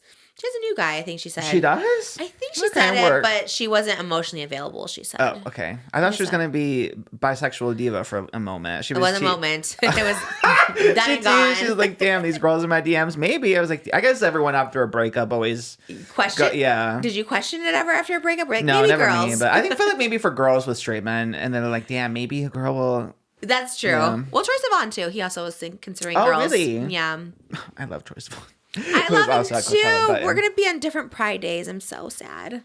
a new guy, I think she said. She does? I think she said it, but she wasn't emotionally available, she said. Oh, okay. I thought she was going to be bisexual diva for a moment. It was a moment. It was done and gone. She was like, damn, these girls in my DMs. Maybe. I was like, I guess everyone after a breakup always... Question? Yeah. Did you question it ever after a breakup? Like, No, maybe never girls. me. But I feel like maybe for girls with straight men, and then they're like, damn, maybe a girl will... That's true. Yeah. Well, Troye Sivan, too. He also was considering girls. Oh, really? Yeah. I love Troye Sivan. I love him too. We're gonna be on different Pride days. I'm so sad.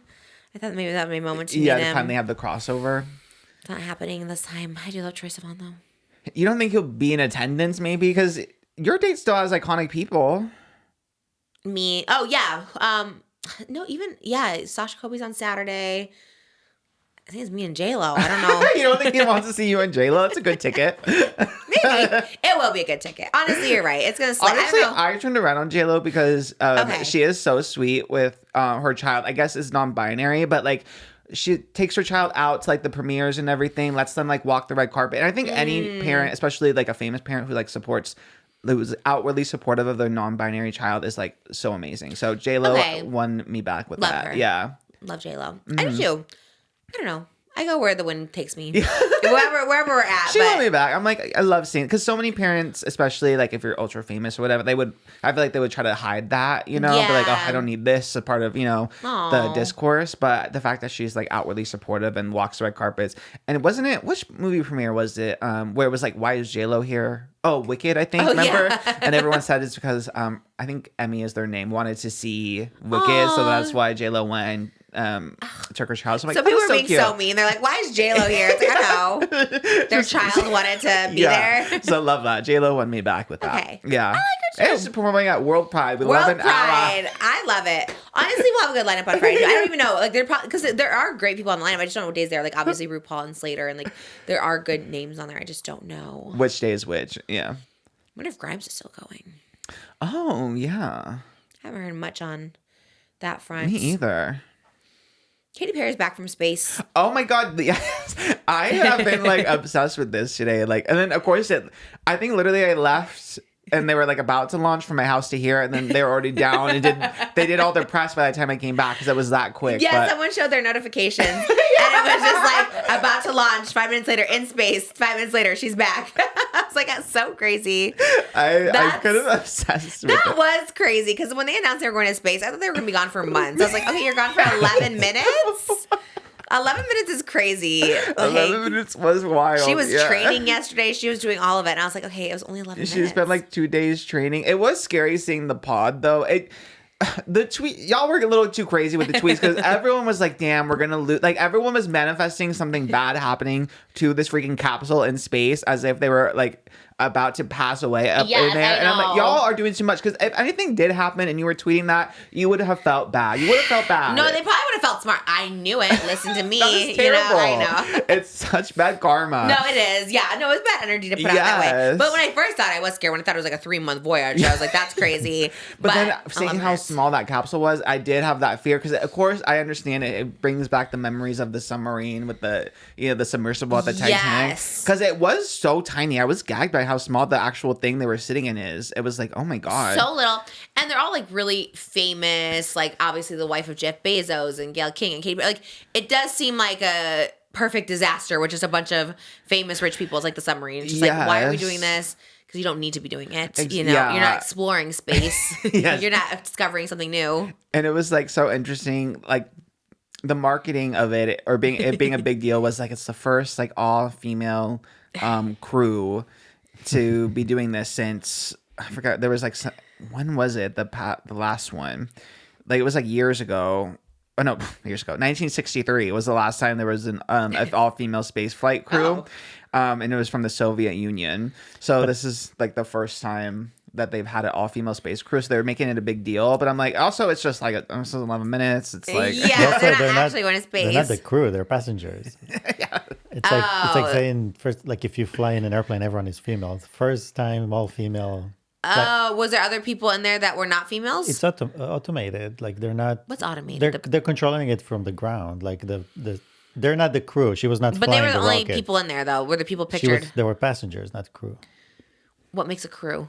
I thought maybe that would be a moment to meet him. Yeah, the time they have the crossover. It's not happening this time. I do love Troye Sivan though. You don't think he'll be in attendance maybe? Because your date still has iconic people. Me. Oh yeah. No, even Sasha Kobe's on Saturday. I think it's me and J-Lo. I don't know. You don't think he wants to see you and J-Lo? That's a good ticket. Maybe. It will be a good ticket. Honestly, you're right. It's going to slide. Honestly, I turned around on J-Lo because she is so sweet with her child. I guess it's non-binary, but like she takes her child out to like the premieres and everything, lets them like walk the red carpet. And I think any parent, especially like a famous parent who like supports, who's outwardly supportive of their non-binary child is like so amazing. So J-Lo won me back with love that. Her. Yeah. Love J-Lo. I do too. I don't know. I go where the wind takes me. wherever we're at. She won me back. I'm like, I love seeing, because so many parents, especially like if you're ultra famous or whatever, I feel like they would try to hide that, you know? Be like, oh, I don't need this as part of, the discourse. But the fact that she's like outwardly supportive and walks the red carpets. And wasn't it, which movie premiere was it? Where it was like, why is J-Lo here? Oh, Wicked, I think, remember? Yeah. And everyone said it's because, I think AIMEE is their name, wanted to see Wicked. So that's why J-Lo went and took her child. So I'm like, people were being so mean. They're like, why is J-Lo here? It's like, I know. Their child wanted to be there. So I love that. J-Lo won me back with that. Okay. Yeah. I like her too. And she's performing at World Pride with World 11 Pride. I love it. Honestly, we'll have a good lineup on Friday. I don't even know. Like, they're probably, because there are great people on the lineup. I just don't know what days they're. Like, obviously, RuPaul and Slater. And, like, there are good names on there. I just don't know. Which day is which. Yeah. I wonder if Grimes is still going. Oh, yeah. I haven't heard much on that front. Me either. Katy Perry's back from space. Oh my God. Yes. I have been like obsessed with this today. Like, and then of course I think literally I left and they were like about to launch from my house to here, and then they were already down and they did all their press by the time I came back because it was that quick. Yeah, someone showed their notifications and it was just like about to launch. 5 minutes later in space. 5 minutes later she's back. I was like, that's so crazy. I could have obsessed with that. Was crazy because when they announced they were going to space, I thought they were going to be gone for months. I was like, okay, you're gone for 11 minutes. 11 minutes is crazy. Like, 11 minutes was wild. She was training yesterday. She was doing all of it. And I was like, okay, it was only 11 minutes. She spent like 2 days training. It was scary seeing the pod, though. The tweet, y'all were a little too crazy with the tweets because everyone was like, damn, we're going to lose. Like, everyone was manifesting something bad happening to this freaking capsule in space as if they were like about to pass away up in there. And I'm like, y'all are doing too much, because if anything did happen and you were tweeting that, you would have felt bad. You would have felt bad. No, they probably would have felt smart. I knew it. Listen to me. That is terrible. I know. It's such bad karma. No, it is. Yeah, no, it's bad energy to put out that way. But when I first thought, I was scared. When I thought it was like a 3-month voyage, I was like, that's crazy. but then seeing how small that capsule was, I did have that fear, because of course I understand it. It brings back the memories of the submarine with the the submersible at the Titanic, because it was so tiny. I was gagged by how small the actual thing they were sitting in is. It was like, oh my God, so little. And they're all like really famous, like obviously the wife of Jeff Bezos and Gayle King and Katy. Like, it does seem like a perfect disaster, which is a bunch of famous rich people. It's like the submarine. It's just like, why are we doing this? Because you don't need to be doing it. You're not exploring space. You're not discovering something new. And it was like so interesting, like the marketing of it, or being a big deal, was like, it's the first like all female crew to be doing this since, I forgot, there was like when was it, the last one, like it was like years ago. Oh no, years ago. 1963 was the last time there was an all-female space flight crew. And it was from the Soviet Union. So this is like the first time that they've had an all-female space crew, so they're making it a big deal. But I'm like, also, it's just like, it's 11 minutes. It's like... Yeah, they're not actually going to space. They're not the crew, they're passengers. Yeah. It's like saying, first, like if you fly in an airplane, everyone is female. First time, all female. Oh, was there other people in there that were not females? It's automated. Like they're not... What's automated? They're controlling it from the ground. Like they're not the crew. She was not but flying they were the only rocket. people in there, though. Were the people pictured? There were passengers, not crew. What makes a crew?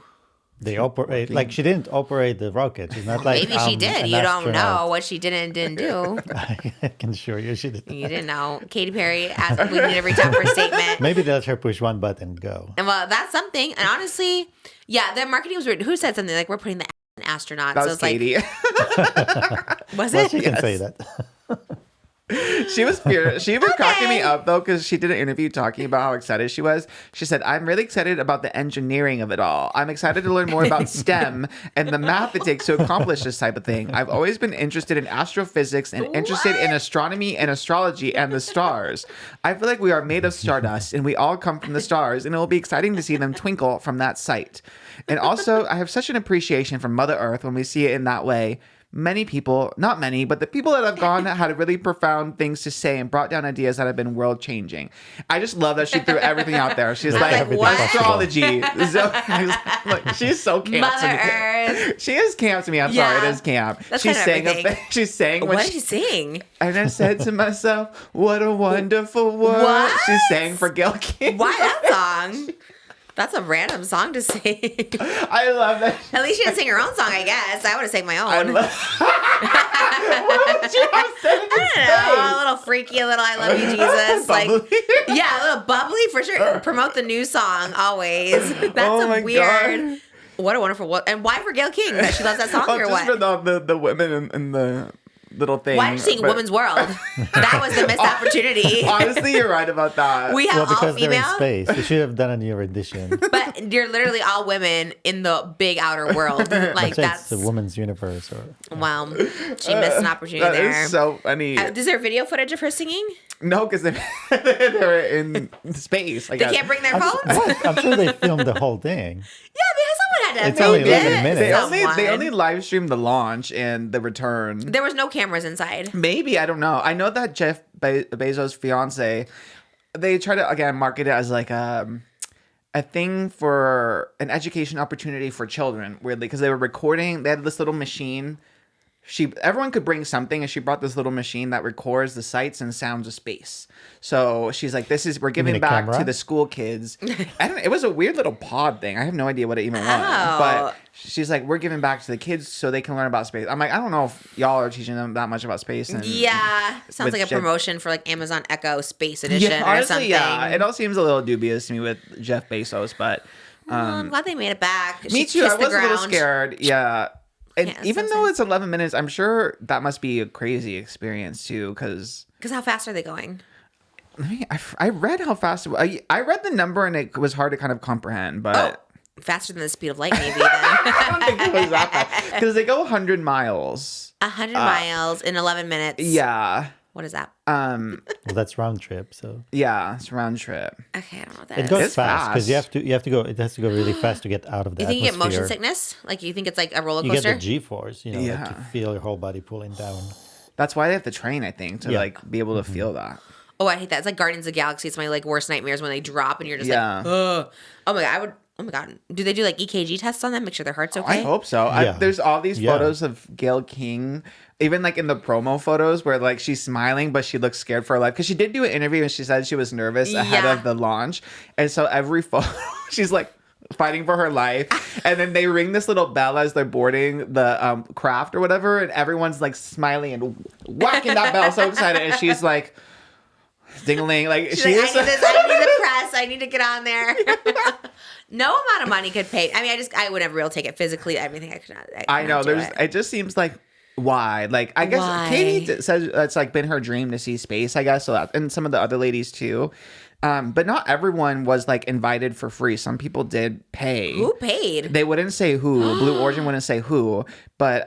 They operate like she didn't operate the rocket. She's not like maybe she did. You don't know what she did and didn't do. I can assure you she did. You didn't know. Katy Perry asked we need to reach out for a statement. Maybe they let her push one button and go. And well, that's something. And honestly, yeah, the marketing was weird. Who said something like we're putting the astronaut? That was Katy. Like, was well, it? she can say that. She was cracking me up though, because she did an interview talking about how excited she was. She said, "I'm really excited about the engineering of it all. I'm excited to learn more about STEM and the math it takes to accomplish this type of thing. I've always been interested in astrophysics and interested in astronomy and astrology and the stars. I feel like we are made of stardust and we all come from the stars, and it will be exciting to see them twinkle from that sight. And also, I have such an appreciation for Mother Earth when we see it in that way. Many people, not many, but the people that have gone had really profound things to say and brought down ideas that have been world changing." I just love that she threw everything out there. She's like astrology. Like, she's so camp Mother to me. Earth. She is camp to me. I'm sorry, it is camp. That's She's kind of saying everything. she's saying What did she sing? And I said to myself, "What a wonderful world." What? She's saying for Gayle King. Why that song? That's a random song to sing. I love that. At least she didn't sing her own song, I guess. I would have sang my own. What would you have said I don't know, a little freaky, a little "I love you, Jesus." Like, Bubbly. yeah, a little bubbly for sure. Promote the new song always. That's Oh a my weird. God. What a wonderful. And why for Gayle King? That she loves that song or just what? for the women in the little thing. Why did you sing but- Woman's World? That was the missed opportunity. Honestly, you're right about that. We have all because they're in female, space. They should have done a new edition. but you're literally all women in the big outer world. Like It's that's a woman's universe. Or wow. She missed an opportunity That there. is so funny. Is there video footage of her singing? No, because they're in space. They can't bring their phones. what? I'm sure they filmed the whole thing. Someone had to It's have only filmed 11 it. minutes. They only live streamed the launch and the return. There was no cameras inside. Maybe, I don't know. I know that Jeff Bezos' fiance, they try to again market it as like a thing for an education opportunity for children. Weirdly, because they were recording. They had this little machine. Everyone could bring something, and she brought this little machine that records the sights and sounds of space. So she's like, we're giving back to the school kids. It was a weird little pod thing. I have no idea what it even was. But she's like, we're giving back to the kids so they can learn about space. I'm like, I don't know if y'all are teaching them that much about space. Yeah. Sounds like a promotion for like Amazon Echo Space Edition or honestly, something. yeah. It all seems a little dubious to me with Jeff Bezos, but I'm glad they made it back. me She too. I kissed the was a little ground. scared. Yeah. And Yeah, even so though it's 11 minutes, I'm sure that must be a crazy experience too. Because how fast are they going? I read how fast. I read the number and it was hard to kind of comprehend, but Faster than the speed of light, maybe then. I don't think it was that fast because they go 100 miles. 100 miles in 11 minutes. Yeah. What is that? well, that's round trip. So Yeah, it's round trip. Okay, I don't know what that it is. goes It's fast because fast. you have to go. It has to go really fast to get out of the You think you get atmosphere. motion sickness? Like you think it's like a roller You get coaster? the G-force. You know, like Yeah. you feel your whole body pulling down. That's why they have to train, I think, to Yeah. like be able to feel that. Oh, I hate that. It's like Guardians of the Galaxy. It's my like worst nightmares when they drop and you're just Yeah. like, ugh. Oh my god, oh my god. Do they do like EKG tests on them? Make sure their heart's okay? I hope so. Yeah. There's all these Yeah. photos of Gayle King, even like in the promo photos where like she's smiling, but she looks scared for her life. Because she did do an interview and she said she was nervous ahead Yeah. of the launch. And so every photo, she's like fighting for her life. And then they ring this little bell as they're boarding the craft or whatever. And everyone's like smiling and whacking that bell so excited. And she's like, ding-a-ling. Like, She's she like, is. I need this. I need the press. I need to get on there. No amount of money could pay. I mean, I would never be able to take it physically. Everything I could not. I know. Do There's. it. It just seems like why. Like I guess Why? Katy says it's like been her dream to see space. I guess so that, and some of the other ladies too. But not everyone was like invited for free. Some people did pay. Who paid? They wouldn't say who. Blue Origin wouldn't say who, but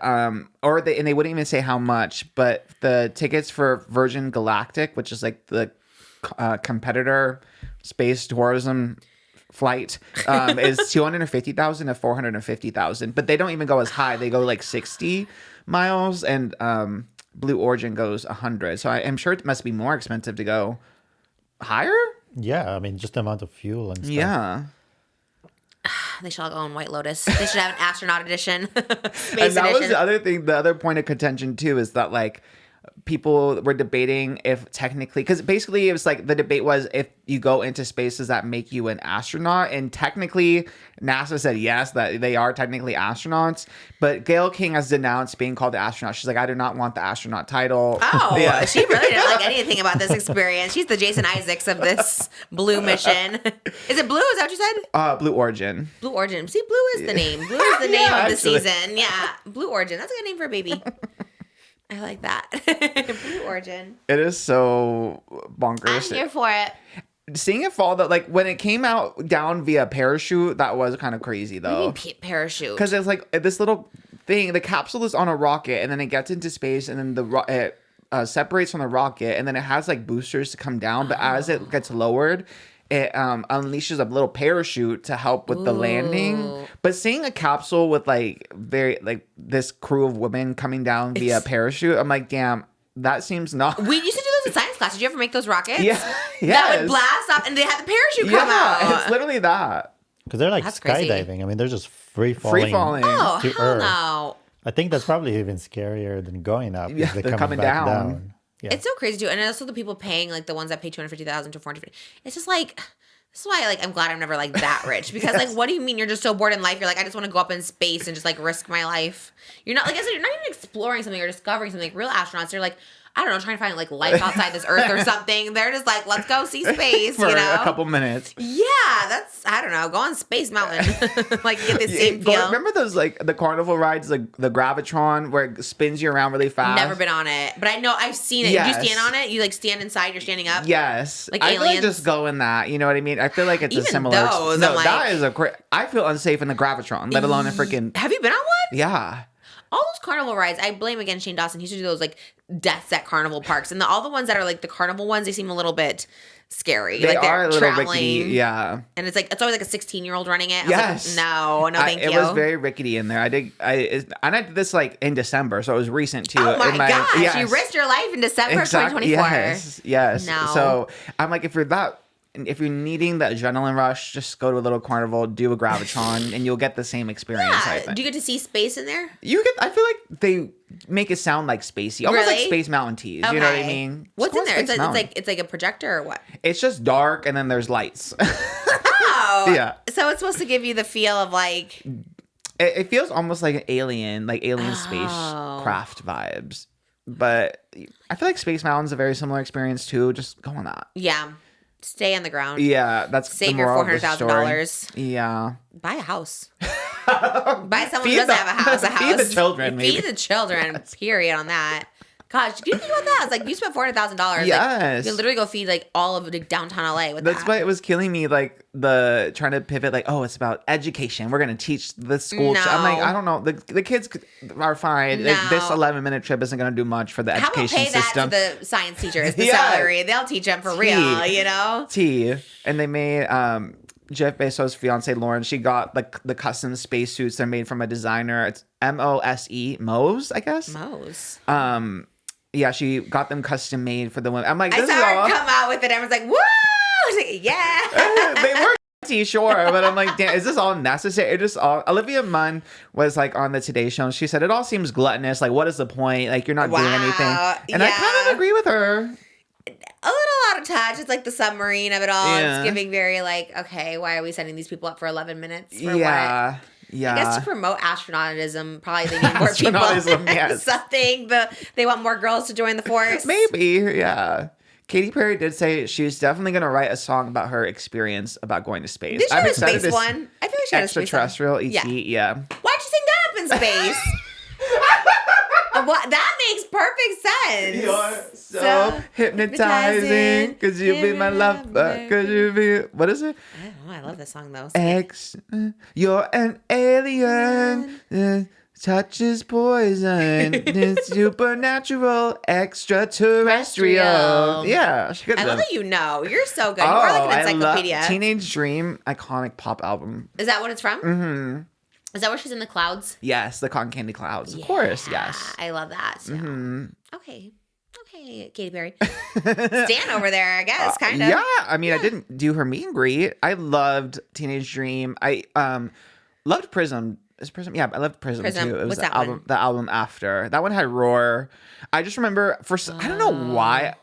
they wouldn't even say how much. But the tickets for Virgin Galactic, which is like the competitor space tourism flight is 250,000 to 450,000, but they don't even go as high. They go like 60 miles, and Blue Origin goes 100. So I'm sure it must be more expensive to go higher. Yeah, I mean, just the amount of fuel and stuff. Yeah. They should all go on White Lotus. They should have an astronaut edition, space And that edition. was the other thing. The other point of contention too is that like people were debating if technically, because basically it was like the debate was if you go into space, does that make you an astronaut? And technically NASA said yes, that they are technically astronauts, but Gayle King has denounced being called the astronaut. She's like, I do not want the astronaut title. Oh, yeah. She really didn't like anything about this experience. She's the Jason Isaacs of this Blue mission. Is it Blue? Is that what you said? Blue Origin. Blue Origin. See, Blue is the name. Blue is the name Yeah, of the actually. season. Yeah, Blue Origin. That's a good name for a baby. I like that. Blue Origin. It is so I'm bonkers. here for it. Seeing it fall, that like when it came out down via parachute, that was kind of crazy though. What do you mean parachute? Because it's like this little thing. The capsule is on a rocket, and then it gets into space, and then it separates from the rocket, and then it has like boosters to come down. But as it gets lowered, it unleashes a little parachute to help with the landing. But seeing a capsule with like this crew of women coming down via parachute, I'm like, damn, that seems not. We used to do those in science class. Did you ever make those rockets? Yeah, That would blast off, and they had the parachute come out. It's literally that. Because they're like That's crazy. skydiving. I mean, they're just free falling. Free falling. Oh, to hell Earth. no. I think that's probably even scarier than going up. Yeah, They're they're coming coming back down. Yeah. It's so crazy too, and also the people paying like the ones that pay 250,000 to 450. It's just like this is why like I'm glad I'm never like that rich because like what do you mean you're just so bored in life? You're like I just want to go up in space and just like risk my life. You're not like I said you're not even exploring something or discovering something. Like real astronauts, you're like I don't know, trying to find like life outside this Earth or something. They're just like let's go see space, For you know, a couple minutes. Yeah, that's I don't know. Go on Space Mountain, like get the same But feel. remember those like the carnival rides, the Gravitron, where it spins you around really fast? Never been on it, but I know I've seen it. Yes. Do you stand on it? You like stand inside. You're standing up. Yes, Like I feel like aliens? just go in that. You know what I mean? I feel like it's Even a similar. those, no, I'm like- that is I feel unsafe in the Gravitron, let alone a freaking. Have you been on one? Yeah. All those carnival rides, I blame again Shane Dawson. He used to do those like deaths at carnival parks, and all the ones that are like the carnival ones, they seem a little bit scary. They like they're are a little traveling, rickety. Yeah. and it's always like a 16-year-old running it. I was Yes. like, no, thank you. It was very rickety in there. I did this like in December, so it was recent too. Oh my gosh, yes. you risked your life in December of 2024. Yes. No. So I'm like, if you're needing the adrenaline rush, just go to a little carnival, do a Gravitron, and you'll get the same experience. I Yeah. think. Do you get to see space in there? I feel like they make it sound like spacey, almost like Really? Space Mountain teas. You know what I mean? What's Just in go to there? Space Mountain. It's like a projector or what? It's just dark, and then there's lights. Oh, Yeah. So it's supposed to give you the feel of like It feels almost like an alien Oh. spacecraft vibes. But I feel like Space Mountain's a very similar experience too. Just go on that. yeah, stay on the ground. Yeah, that's Save the your moral of the story. $400,000. Yeah. Buy a house. Buy someone who Feed doesn't the- have a house. A feed house. the children, maybe. Feed the children. Period on that. Gosh, do you think about that? It's like you spent $400,000. Yes. Like, you literally go feed like all of like, downtown LA with That's that. why it was killing me, like the trying to pivot, like, oh, it's about education. We're gonna teach the school. I'm like, No. I don't know. The kids are fine. Like, No. this 11-minute trip isn't gonna do much for the How about education pay system. that to the science teachers, the Yeah. salary? They'll teach them for real, you know? And they made Jeff Bezos' fiance Lauren. She got like the custom spacesuits. They're made from a designer. It's Mose, I guess. Mose. Yeah, she got them custom made for the women. I'm like, I this saw is her all. come out with it. Everyone's like, woo! I was like, yeah. They were sure, but I'm like, damn, is this all necessary? It just all. Olivia Munn was like on the Today Show. And she said it all seems gluttonous. Like, what is the point? Like, you're not doing anything. And I kind yeah. of agree with her. A little out of touch. It's like the submarine of it all. Yeah. It's giving very like, okay, why are we sending these people up for 11 minutes? For what? Yeah. I guess to promote astronautism, probably they need more people. Astronautism, yes. Something. They want more girls to join the force. Maybe, yeah. Katy Perry did say she's definitely going to write a song about her experience about going to space. Did she have a space to one? I feel like she had a space one. Extraterrestrial, ET, yeah. Why'd you sing that up in space? What? That makes perfect sense. You're so hypnotizing, because you be my lover, because you be, what is it? I don't know. I love this song though. You're an alien. Touch is poison. It's supernatural, extraterrestrial. Yeah, she could. I love that you know. You're so good. You are like an encyclopedia. I love Teenage Dream, iconic pop album. Is that what it's from? Mm-hmm. Is that where she's in the clouds? Yes, the cotton candy clouds. Of course, yes. I love that. So. Okay, Katy Perry. Stan over there, I guess, kind of. Yeah, I mean, I didn't do her meet and greet. I loved Teenage Dream. I loved Prism. Is Prism? Yeah, I loved Prism too. It was the album after. That one had Roar. I just remember I don't know why.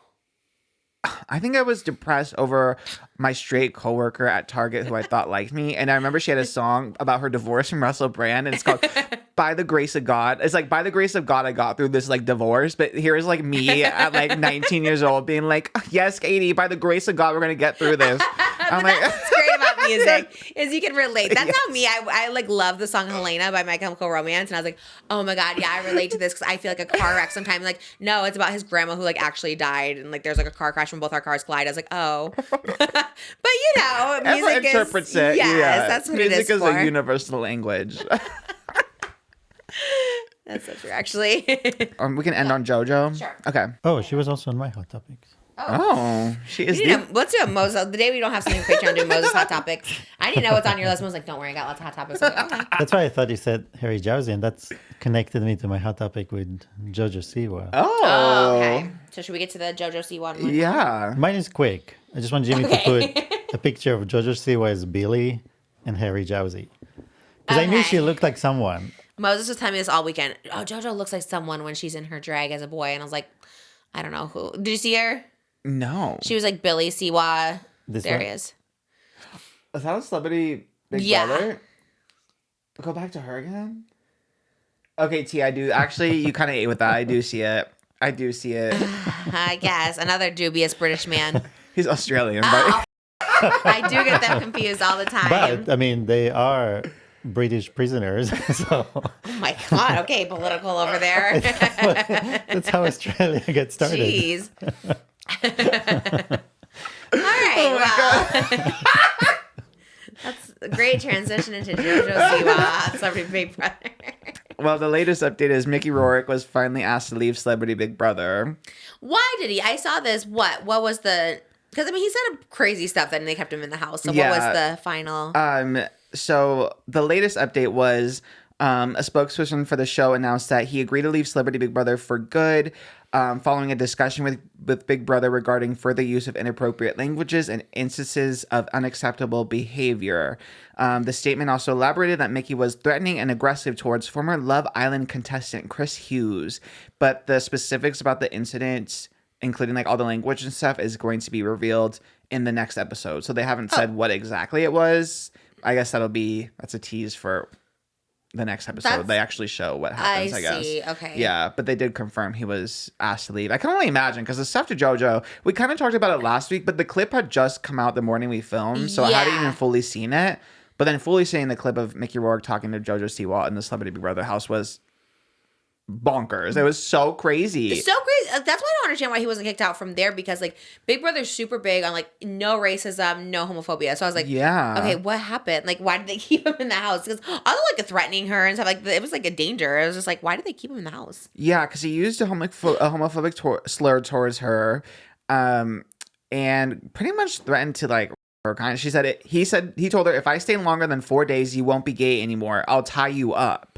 I think I was depressed over my straight coworker at Target who I thought liked me. And I remember she had a song about her divorce from Russell Brand. And it's called By the Grace of God. It's like, by the grace of God, I got through this like divorce. But here's like me at like 19 years old being like, yes, Katy, by the grace of God, we're going to get through this. I'm like, that's great about music is you can relate. That's how me, I like love the song Helena by My Chemical Romance. And I was like, oh my God, yeah, I relate to this because I feel like a car wreck sometimes. Like, no, it's about his grandma who like actually died. And like there's like a car crash when both our cars collide. I was like, oh. But you know, music interprets it. Yes, yeah. that's what music it is for. Music is a universal language. That's so true, actually. We can end on JoJo. Sure. Okay. Oh, she was also on my Hot Topics. Oh, she is. Let's do a Moses. The day we don't have something for Patreon, do Moses Hot Topics. I didn't know what's on your list. I was like, don't worry, I got lots of Hot Topics. Like, okay. That's why I thought you said Harry Jowsey, and that's connected me to my Hot Topic with JoJo Siwa. Oh. Okay. So should we get to the JoJo Siwa one? Yeah. Mine is quick. I just want Jimmy to put a picture of JoJo Siwa as Billy and Harry Jowsey. Because I knew she looked like someone. Moses was telling me this all weekend. Oh, JoJo looks like someone when she's in her drag as a boy. And I was like, I don't know who. Did you see her? No. She was like Billy Siwa. There one? he is. Is that a celebrity Big Brother? Go back to her again? Okay, T, I do. Actually, you kind of ate with that. I do see it. I guess. Another dubious British man. He's Australian, but... I do get them confused all the time. But, I mean, they are British prisoners, so... Oh my God. Okay, political over there. That's how Australia gets started. Jeez. All right, that's a great transition into JoJo Siwa, Celebrity Big Brother. Well, the latest update is Mickey Rourke was finally asked to leave Celebrity Big Brother. Why did he? I saw this. What was the... Because, I mean, he said crazy stuff, then they kept him in the house. So what was the final... So the latest update was a spokesperson for the show announced that he agreed to leave Celebrity Big Brother for good, following a discussion with Big Brother regarding further use of inappropriate languages and instances of unacceptable behavior. The statement also elaborated that Mickey was threatening and aggressive towards former Love Island contestant Chris Hughes, but the specifics about the incident, including like all the language and stuff, is going to be revealed in the next episode. So they haven't said what exactly it was. I guess that's a tease for the next episode. They actually show what happens, I guess. See. Okay. Yeah, but they did confirm he was asked to leave. I can only imagine because the stuff to JoJo, we kind of talked about it last week, but the clip had just come out the morning we filmed, so I hadn't even fully seen it. But then fully seeing the clip of Mickey Rourke talking to JoJo Siwa in the Celebrity Big Brother house was bonkers. It was so crazy. So crazy. That's why I don't understand why he wasn't kicked out from there, because like Big Brother's super big on like no racism, no homophobia. So I was like, okay, what happened? Like, why did they keep him in the house? Because other like threatening her and stuff, like it was like a danger. It was just like, why did they keep him in the house? Yeah, because he used a homophobic slur towards her, and pretty much threatened to like her kind. She said it. He told her, if I stay longer than 4 days, you won't be gay anymore. I'll tie you up.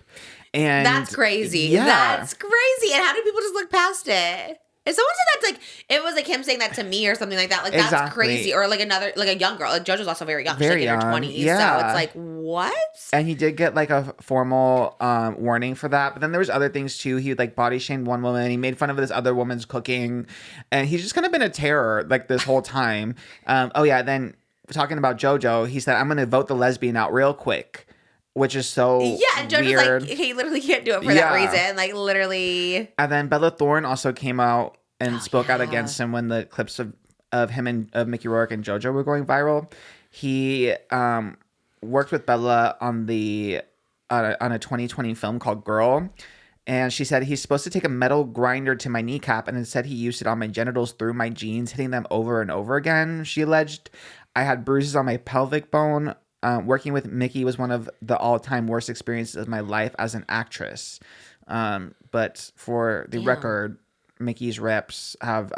And that's crazy. Yeah. That's crazy. And how do people just look past it? If someone said that's like, it was like him saying that to me or something like that, like that's crazy. Or like another, like a young girl. Like JoJo's also very young. She's like in her 20s. Yeah. So it's like, what? And he did get like a formal warning for that. But then there was other things too. He like body shamed one woman. He made fun of this other woman's cooking. And he's just kind of been a terror like this whole time. Then talking about JoJo, he said, I'm going to vote the lesbian out real quick. Which is so and JoJo's weird. like, he literally can't do it for that reason. Like, literally. And then Bella Thorne also came out and spoke out against him when the clips of him and of Mickey Rourke and JoJo were going viral. He worked with Bella on a 2020 film called Girl. And she said, he's supposed to take a metal grinder to my kneecap, and instead he used it on my genitals through my jeans, hitting them over and over again. She alleged I had bruises on my pelvic bone. working with Mickey was one of the all-time worst experiences of my life as an actress. But for the record, Mickey's reps have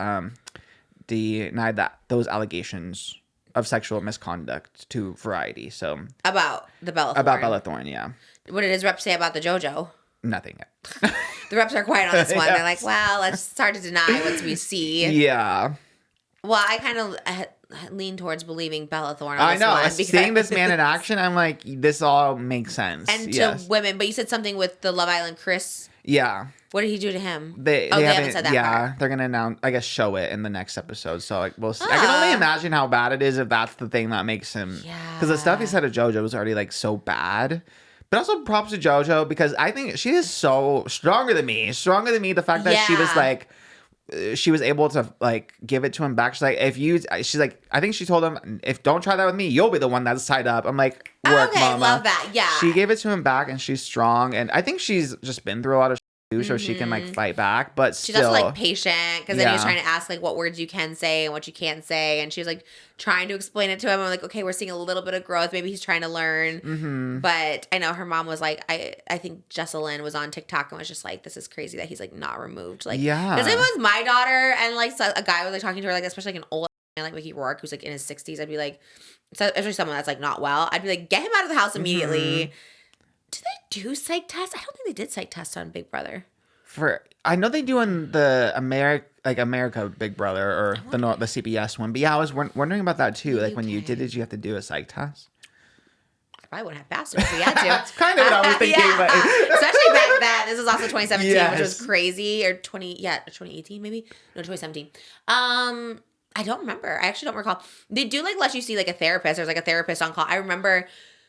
denied those allegations of sexual misconduct to Variety. So about Bella Thorne. About Bella Thorne, yeah. What did his rep say about the JoJo? Nothing. The reps are quiet on this one. They're like, well, it's hard to deny what we see. Yeah. Well, I kind of lean towards believing Bella Thorne. I know. Seeing this man in action, I'm like, this all makes sense. And to women, but you said something with the Love Island Chris. Yeah. What did he do to him? They haven't said that. Yeah, part. They're gonna announce. I guess show it in the next episode. So like, we'll see. I can only imagine how bad it is if that's the thing that makes him. Yeah. Because the stuff he said to JoJo was already like so bad. But also props to JoJo because I think she is so stronger than me. Stronger than me. The fact that she was like, she was able to like give it to him back. She's like, she's like, I think she told him, if don't try that with me, you'll be the one that's tied up. I'm like, work, mama. Love that. Yeah. She gave it to him back, and she's strong. And I think she's just been through a lot of shit, so she can like fight back. But she's still, also like patient because then he was trying to ask like what words you can say and what you can't say, and she was like trying to explain it to him. I'm like, okay, we're seeing a little bit of growth. Maybe he's trying to learn. Mm-hmm. But I know her mom was like, I think Jesselyn was on TikTok and was just like, this is crazy that he's like not removed. Like, because it was my daughter and like a guy was like talking to her, like especially like an old man like Mickey Rourke who's like in his 60s. I'd be like, especially someone that's like not well. I'd be like, get him out of the house immediately. Do they do psych tests? I don't think they did psych tests on Big Brother. I know they do in the America Big Brother or the CBS one, but yeah, I was wondering about that too. Like when you did you have to do a psych test? I probably wouldn't have passed it if we had to. That's kind of what I was thinking. But especially back then. This was also 2017, which was crazy, or 2018 maybe. No, 2017. I don't remember. I actually don't recall. They do like let you see like a therapist. There's like a therapist on call. I remember.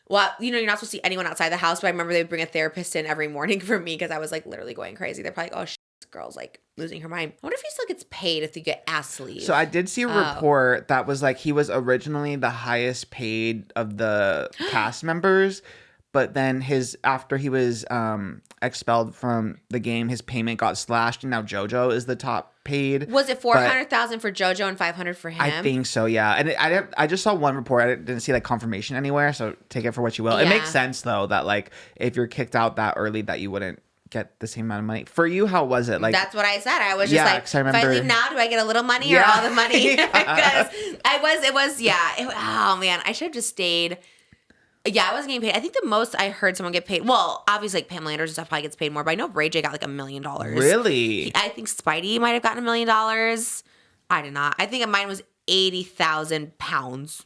Well, you know, you're not supposed to see anyone outside the house, but I remember they would bring a therapist in every morning for me because I was like literally going crazy. They're probably like, oh, this girl's like losing her mind. I wonder if he still gets paid if you get asked to leave. So I did see a report that was like he was originally the highest paid of the cast members, but then after he was expelled from the game, his payment got slashed, and now JoJo is the top paid. Was it $400,000 for JoJo and $500,000 for him? I think so, yeah. And I just saw one report. I didn't see like confirmation anywhere, so take it for what you will. It makes sense though that like if you're kicked out that early, that you wouldn't get the same amount of money. For you, how was it? Like that's what I said. I was just like, if I leave now, do I get a little money or all the money? Because oh man, I should have just stayed. Yeah, I wasn't getting paid. I think the most I heard someone get paid, well, obviously like Pamela Anderson stuff probably gets paid more, but I know Ray J got like $1 million. Really? I think Spidey might have gotten $1 million. I did not. I think mine was 80,000 pounds,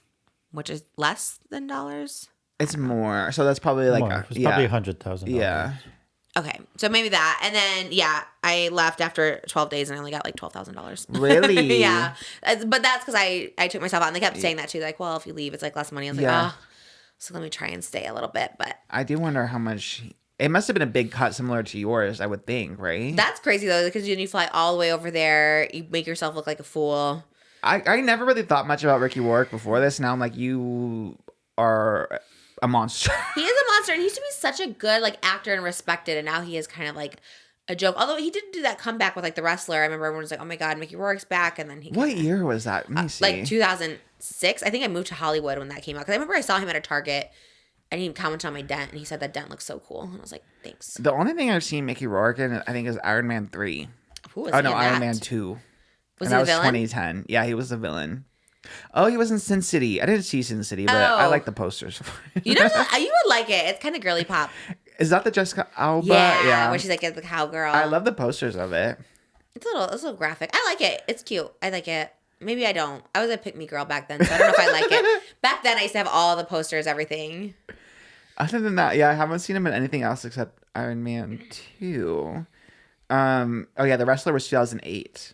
which is less than dollars. It's more. So that's probably like it's probably $100,000. Yeah. Okay, so maybe that. And then, I left after 12 days and I only got like $12,000. Really? Yeah. But that's because I took myself out, and they kept saying that too. Like, well, if you leave, it's like less money. I was like, so let me try and stay a little bit. But I do wonder how much. It must have been a big cut similar to yours, I would think, right? That's crazy though, because you fly all the way over there, you make yourself look like a fool. I never really thought much about Ricky Rourke before this. Now I'm like, you are a monster. He is a monster, and he used to be such a good like actor and respected, and now he is kind of like a joke. Although he did do that comeback with like The Wrestler. I remember everyone was like, "Oh my God, Mickey Rourke's back!" And then What year was that? Let me see. Like 2006. I think I moved to Hollywood when that came out because I remember I saw him at a Target, and he commented on my dent, and he said that dent looks so cool, and I was like, "Thanks." The only thing I've seen Mickey Rourke in, I think, is Iron Man 3. Who was he in that? Iron Man 2. Was he the villain? That was 2010. Yeah, he was the villain. Oh, he was in Sin City. I didn't see Sin City, but I like the posters. You know, you would like it. It's kind of girly pop. Is that the Jessica Alba? Yeah, where she's like the cowgirl. I love the posters of it. It's a little graphic. I like it. It's cute. I like it. Maybe I don't. I was a pick me girl back then, so I don't know if I like it. Back then, I used to have all the posters, everything. Other than that, I haven't seen him in anything else except Iron Man 2. The Wrestler was 2008.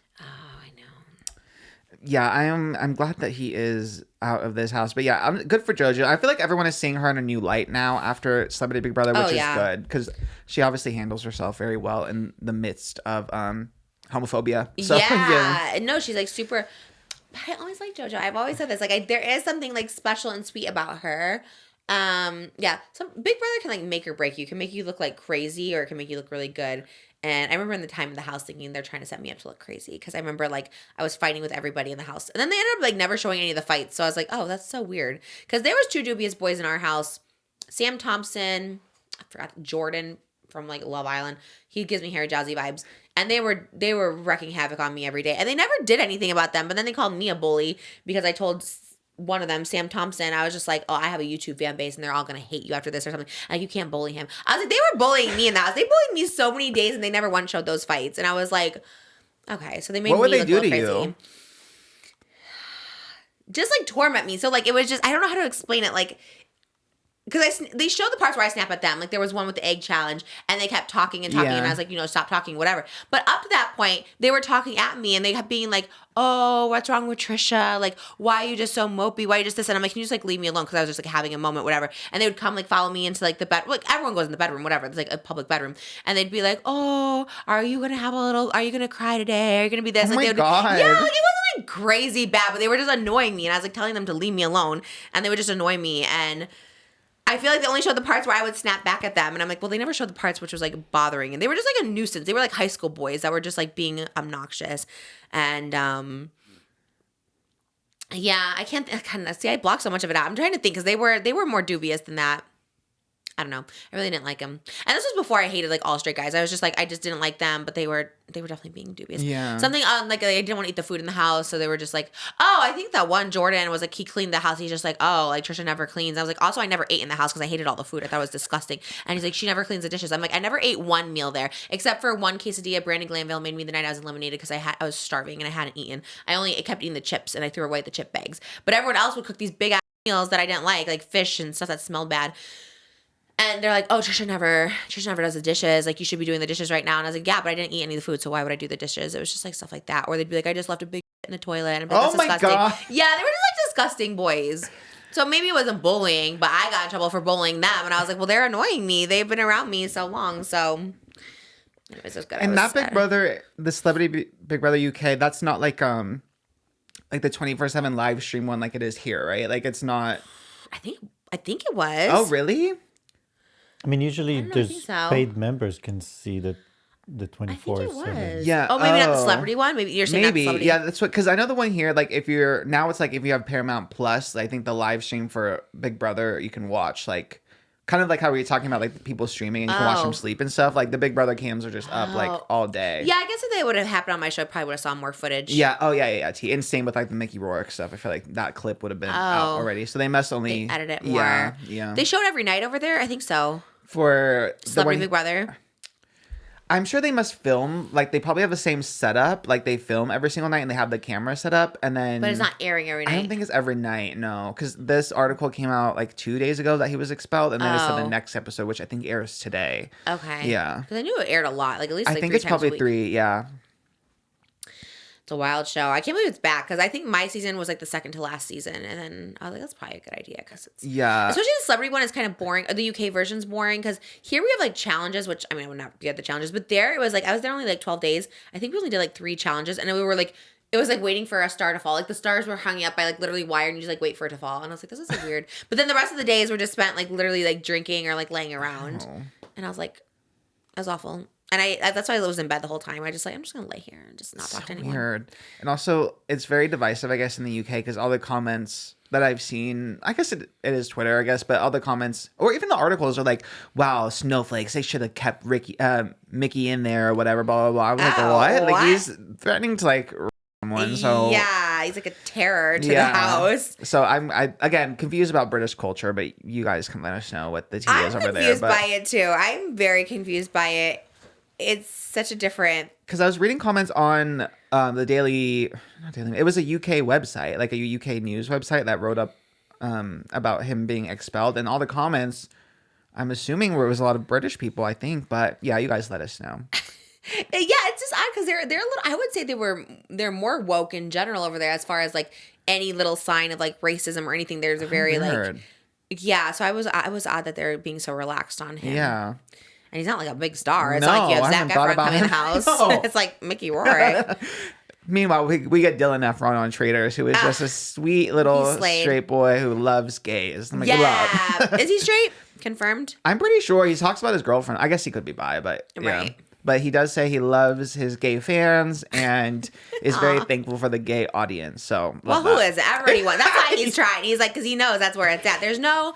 Yeah, I'm glad that he is out of this house. But yeah, I'm good for JoJo. I feel like everyone is seeing her in a new light now after Celebrity Big Brother, which is good because she obviously handles herself very well in the midst of homophobia. So, no, she's like super. But I always like JoJo. I've always said this. Like, there is something like special and sweet about her. Some Big Brother can like make or break you. Can make you look like crazy, or it can make you look really good. And I remember in the time in the house thinking they're trying to set me up to look crazy because I remember like I was fighting with everybody in the house. And then they ended up like never showing any of the fights. So I was like, oh, that's so weird. Because there was 2 dubious boys in our house. Sam Thompson, I forgot, Jordan from like Love Island. He gives me Harry Jazzy vibes. And they were wreaking havoc on me every day. And they never did anything about them. But then they called me a bully because I told one of them, Sam Thompson, I was just like, oh, I have a YouTube fan base and they're all going to hate you after this or something. Like, you can't bully him. I was like, they were bullying me in the house. They bullied me so many days and they never once showed those fights. And I was like, okay. So they made me look a little crazy. What would they do to you? Just like torment me. So like, it was just, I don't know how to explain it. Like, because they showed the parts where I snap at them. Like, there was one with the egg challenge, and they kept talking and talking, and I was like, stop talking, whatever. But up to that point, they were talking at me, and they kept being like, oh, what's wrong with Trisha? Like, why are you just so mopey? Why are you just this? And I'm like, can you just, like, leave me alone? Because I was just, like, having a moment, whatever. And they would come, like, follow me into, like, the bed. Like, everyone goes in the bedroom, whatever. It's, like, a public bedroom. And they'd be like, oh, are you going to cry today? Are you going to be this? Oh, like, my God. Yeah, like, it wasn't, like, crazy bad, but they were just annoying me. And I was, like, telling them to leave me alone. And they would just annoy me. And I feel like they only showed the parts where I would snap back at them. And I'm like, well, they never showed the parts which was, like, bothering. And they were just, like, a nuisance. They were, like, high school boys that were just, like, being obnoxious. And, yeah, I blocked so much of it out. I'm trying to think because they were more dubious than that. I don't know. I really didn't like them. And this was before I hated, like, all straight guys. I was just, like, I just didn't like them, but they were definitely being dubious. Yeah. Something like I didn't want to eat the food in the house, so they were just like, oh, I think that one Jordan was like, he cleaned the house. He's just like, oh, like, Trisha never cleans. I was like, also, I never ate in the house because I hated all the food. I thought it was disgusting. And he's like, she never cleans the dishes. I'm like, I never ate one meal there, except for one quesadilla Brandon Glanville made me the night I was eliminated because I was starving and I hadn't eaten. I kept eating the chips and I threw away the chip bags. But everyone else would cook these big ass meals that I didn't like fish and stuff that smelled bad. And they're like, oh, Trisha never does the dishes. Like, you should be doing the dishes right now. And I was like, yeah, but I didn't eat any of the food, so why would I do the dishes? It was just, like, stuff like that. Or they'd be like, I just left a big in the toilet. And I'd be like, that's disgusting. God. Yeah, they were just, like, disgusting boys. So maybe it wasn't bullying, but I got in trouble for bullying them. And I was like, well, they're annoying me. They've been around me so long. So anyways, it was good. And that Big Brother, the Celebrity Big Brother UK, that's not like the 24/7 live stream one like it is here, right? Like, it's not. I think it was. Oh, really? I mean, usually paid members can see the 24/7. Yeah. Oh, maybe not the celebrity one. Maybe you're saying maybe. Not the Yeah, that's what. Because I know the one here. Like, if you have Paramount Plus, I think the live stream for Big Brother you can watch like. Kind of like how we were talking about like people streaming and you can watch them sleep and stuff. Like the Big Brother cams are just up like all day. Yeah, I guess if they would have happened on my show, I probably would have saw more footage. Yeah. Oh yeah. And same with like the Mickey Rourke stuff. I feel like that clip would have been out already. So they must only edit it more. Yeah. They showed every night over there. I think so. For Celebrity Big Brother. I'm sure they must film, like, they probably have the same setup. Like, they film every single night and they have the camera set up. And then. But it's not airing every night. I don't think it's every night, no. Because this article came out, like, 2 days ago that he was expelled. And then it said the next episode, which I think airs today. Okay. Yeah. Because I knew it aired a lot. Like, at least, like, I think 3 it's times probably a week. 3, yeah. It's a wild show. I can't believe it's back because I think my season was like the second to last season, and then I was like, that's probably a good idea because it's especially the celebrity one is kind of boring. The UK version's boring because here we have like challenges, which I mean I would not get the challenges, but there it was like I was there only like 12 days. I think we only did like 3 challenges, and we were like it was like waiting for a star to fall. Like the stars were hung up by like literally wire, and you just like wait for it to fall. And I was like, this is so weird. But then the rest of the days were just spent like literally like drinking or like laying around, and I was like, that was awful. And that's why I was in bed the whole time. I'm just going to lay here and just not talk to anyone. Weird. And also, it's very divisive, I guess, in the UK because all the comments that I've seen, I guess it is Twitter, I guess, but all the comments, or even the articles are like, wow, snowflakes, they should have kept Mickey in there or whatever, blah, blah, blah. I was like, what? Like, he's threatening to, like, someone, so. Yeah, he's like a terror to the house. So I'm again confused about British culture, but you guys can let us know what the tea is over there. I'm confused by it, too. I'm very confused by it. It's such a different. Because I was reading comments on it was a UK website, like a UK news website that wrote up about him being expelled, and all the comments, I'm assuming where it was a lot of British people, I think, but yeah, you guys let us know. Yeah, it's just odd because they're a little. I would say they're more woke in general over there as far as like any little sign of like racism or anything. There's a very like. Yeah, so I was odd that they're being so relaxed on him. Yeah. And he's not like a big star. It's not like you have Zac Efron come in the house. No. It's like Mickey Rourke. Meanwhile, we get Dylan Efron on Traitors, who is just a sweet little straight boy who loves gays. I'm like, love. Is he straight? Confirmed? I'm pretty sure he talks about his girlfriend. I guess he could be bi, but yeah. Right. but he does say he loves his gay fans and is very thankful for the gay audience. So, who is it? Everyone. That's why he's trying. He's like, because he knows that's where it's at. There's no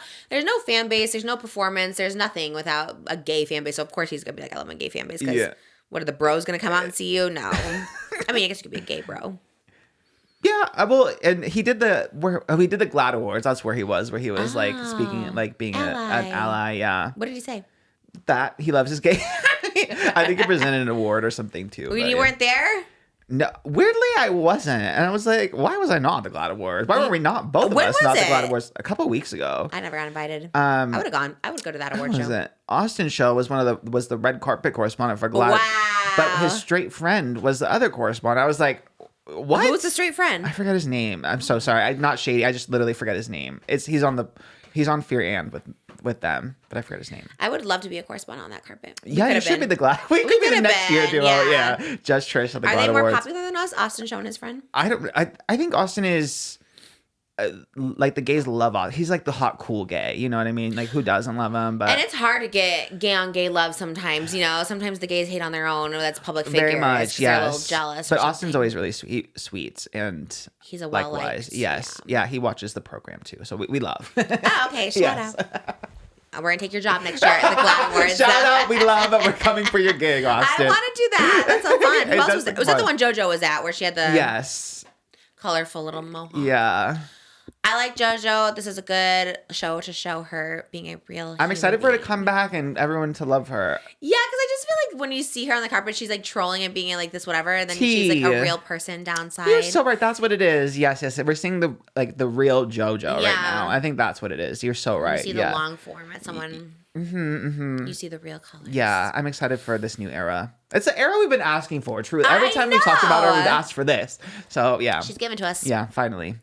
fan base. There's no performance. There's nothing without a gay fan base. So of course he's gonna be like, I love my gay fan base. Because what are the bros gonna come out and see you? No. I mean, I guess you could be a gay bro. Yeah, well, and he did the GLAAD Awards. That's where he was like speaking, like being an ally. Yeah. What did he say? That he loves his gay. I think he presented an award or something too. You weren't there? No, weirdly I wasn't, and I was like, why was I not at the GLAAD Awards? Why were we not both of us not at the GLAAD Awards? A couple of weeks ago. I never got invited. I would have gone. I would go to that award show. Austin's show was was the red carpet correspondent for GLAAD. Wow. But his straight friend was the other correspondent. I was like, what? Who's the straight friend? I forgot his name. I'm so sorry. I'm not shady. I just literally forget his name. He's on Fear and with them, but I forget his name. I would love to be a correspondent on that carpet. Yeah, you should be the GLAAD. We could be the next year duo. Yeah. Just Trish at the GLAAD Awards. Are they more popular than us? Austin Show and his friend? I think Austin is like the gays love Austin. He's like the hot cool gay. You know what I mean? Like who doesn't love him? But and it's hard to get gay on gay love sometimes. You know, sometimes the gays hate on their own, or that's public figures. Very much, yes. They're a little jealous. But Austin's always really sweet, and he's a well-liked. Yes, yeah. He watches the program too, so we love. Oh, okay, shout out. We're going to take your job next year at the GLAAD Awards. Shout out. We love it. We're coming for your gig, Austin. I want to do that. That's so fun. Who else was that? Was that the one JoJo was at where she had the colorful little mohawk? Yeah. I like JoJo. This is a good show to show her being a real I'm excited for her to come back and everyone to love her. Yeah, because I just feel like when you see her on the carpet, she's like trolling and being like this whatever, and then she's like a real person downside. You're so right. That's what it is. Yes. We're seeing the real JoJo right now. I think that's what it is. You're so right. You see the long form at someone. You see the real colors. Yeah, I'm excited for this new era. It's the era we've been asking for. Truly, every time we talked about her, we've asked for this. So yeah, she's given to us. Yeah, finally.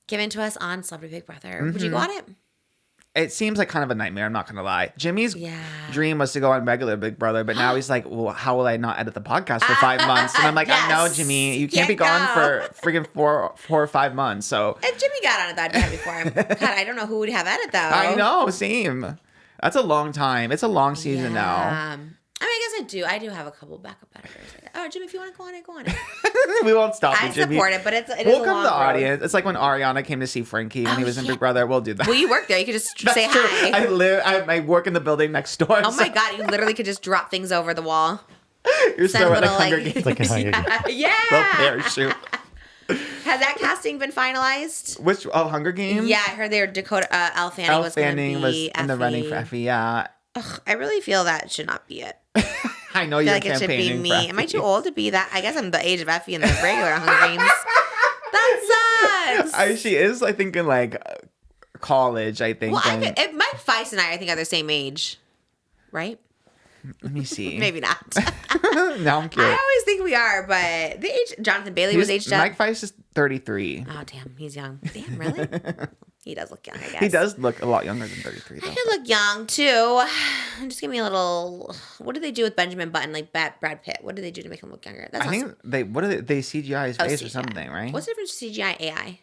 Given to us on Celebrity Big Brother. Would you go on it? It seems like kind of a nightmare. I'm not gonna lie. Jimmy's dream was to go on regular Big Brother, but now he's like, well, how will I not edit the podcast for 5 months? And I'm like, I know, Jimmy, you can't be gone for freaking 4 or 5 months. So if Jimmy got on it, that'd be happy for him. God, I don't know who would have edit though. I know, same. That's a long time. It's a long season now. I mean, I guess I do have a couple backup editors. Oh, Jimmy, if you want to go on it, go on it. We won't stop you, Jimmy. I support it, but it we'll come to the audience. It's like when Ariana came to see Frankie when he was in Big Brother. We'll do that. Well, you work there. You could just say true. hi. I work in the building next door. Oh my God, you literally could just drop things over the wall. You're so at Hunger Games. It's like a Hunger Games. Yeah. Little parachute. Has that casting been finalized? Which Hunger Games? Yeah, I heard they were Dakota Elle Fanning was going to be was Effie. in the running for Effie. Yeah. Ugh, I really feel that should not be it. I know you're like campaigning it should be me. for Effie. Am I too old to be that? I guess I'm the age of Effie in the regular Hunger Games. That sucks. She is, I think, in like college. I think. Well, Mike Feist and I think, are the same age, right? Let me see. Maybe not. Now I'm curious. I always think we are, but the age Jonathan Bailey was aged up. Mike Feist is 33. Oh damn, he's young. Damn, really? He does look young, I guess. He does look a lot younger than 33, though. I could look young, too. Just give me a little... What did they do with Benjamin Button, like Brad Pitt? What did they do to make him look younger? I think they CGI his face CGI. Or something, right? What's the difference between CGI and AI?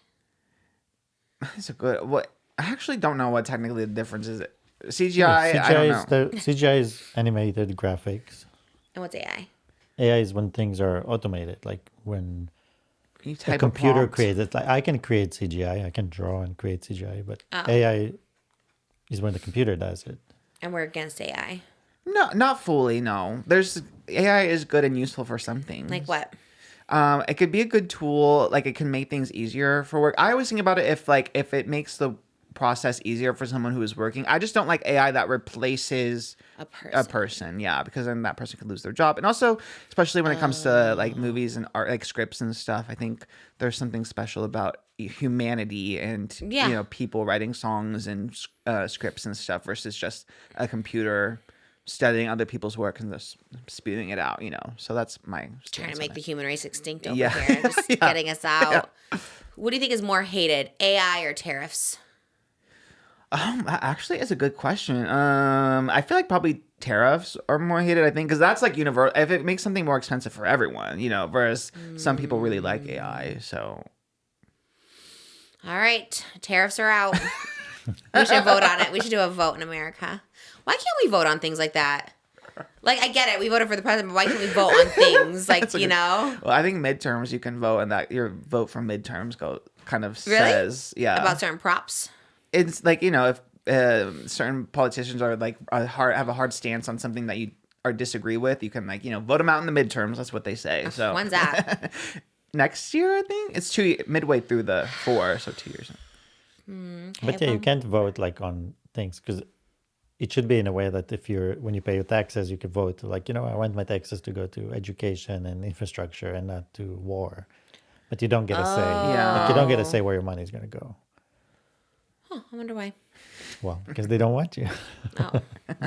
That's a good... What? I actually don't know what technically the difference is. CGI, I don't know. CGI is animated graphics. And what's AI? AI is when things are automated, like when... A computer creates it. Like I can create CGI, I can draw and create CGI, but AI is when the computer does it. And we're against AI. No, not fully. No, AI is good and useful for some things. Like what? It could be a good tool. Like it can make things easier for work. I always think about it if it makes the process easier for someone who is working. I just don't like AI that replaces a person. Yeah, because then that person could lose their job. And also, especially when it comes to like movies and art, like scripts and stuff, I think there's something special about humanity and people writing songs and scripts and stuff versus just a computer studying other people's work and just spewing it out. So that's my trying to make the human race extinct over here, just getting us out. Yeah. What do you think is more hated, AI or tariffs? Actually, it's a good question. I feel like probably tariffs are more hated, I think, because that's like universal. If it makes something more expensive for everyone, whereas some people really like AI. So, all right, tariffs are out. We should vote on it. We should do a vote in America. Why can't we vote on things like that? Like, I get it. We voted for the president, but why can't we vote on things? Like, you know? Well, I think midterms you can vote, and that your vote from midterms Really? says, yeah. About certain props. It's like, you know, if certain politicians are like have a hard stance on something that you disagree with, you can, like, you know, vote them out in the midterms. That's what they say. So when's that? Next year, I think it's midway through the 4, so 2 years. But yeah, you can't vote like on things because it should be in a way that when you pay your taxes, you can vote like, you know, I want my taxes to go to education and infrastructure and not to war. But you don't get a say. Yeah. Like, you don't get a say where your money is going to go. Huh, I wonder why. Well, because they don't want you. Oh.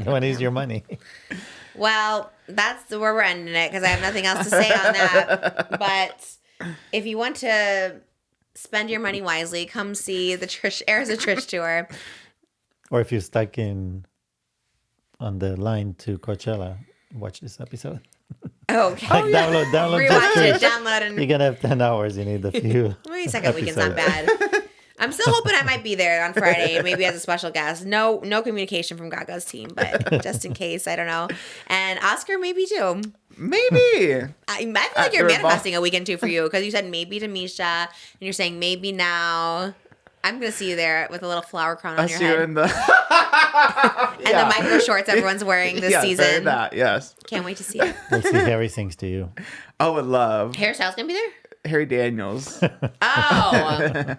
No one needs your money. Well, that's where we're ending it because I have nothing else to say on that. But if you want to spend your money wisely, come see the Trish tour. Or if you're stuck on the line to Coachella, watch this episode. Okay. Like download Rewatch the it, Trish. download and You're gonna have 10 hours. You need a few. maybe second weekend's not episodes. bad. I'm still hoping I might be there on Friday, maybe as a special guest. No communication from Gaga's team, but just in case, I don't know. And Oscar, maybe too. Maybe. I feel like you're manifesting a weekend too for you because you said maybe to Misha, and you're saying maybe now. I'm gonna see you there with a little flower crown on your head, In the and the micro shorts everyone's wearing this season. That, yes. Can't wait to see it. We'll see Harry sings to you. I would love Hairstyle's gonna be there. Harry Daniels. Oh.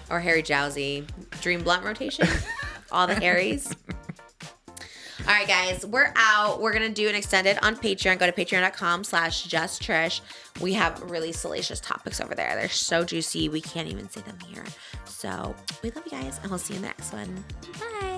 Or Harry Jowsey. Dream Blunt rotation. All the Harrys. All right, guys, we're out. We're going to do an extended on Patreon. Go to patreon.com/justtrish. We have really salacious topics over there. They're so juicy. We can't even say them here. So we love you guys, and we'll see you in the next one. Bye.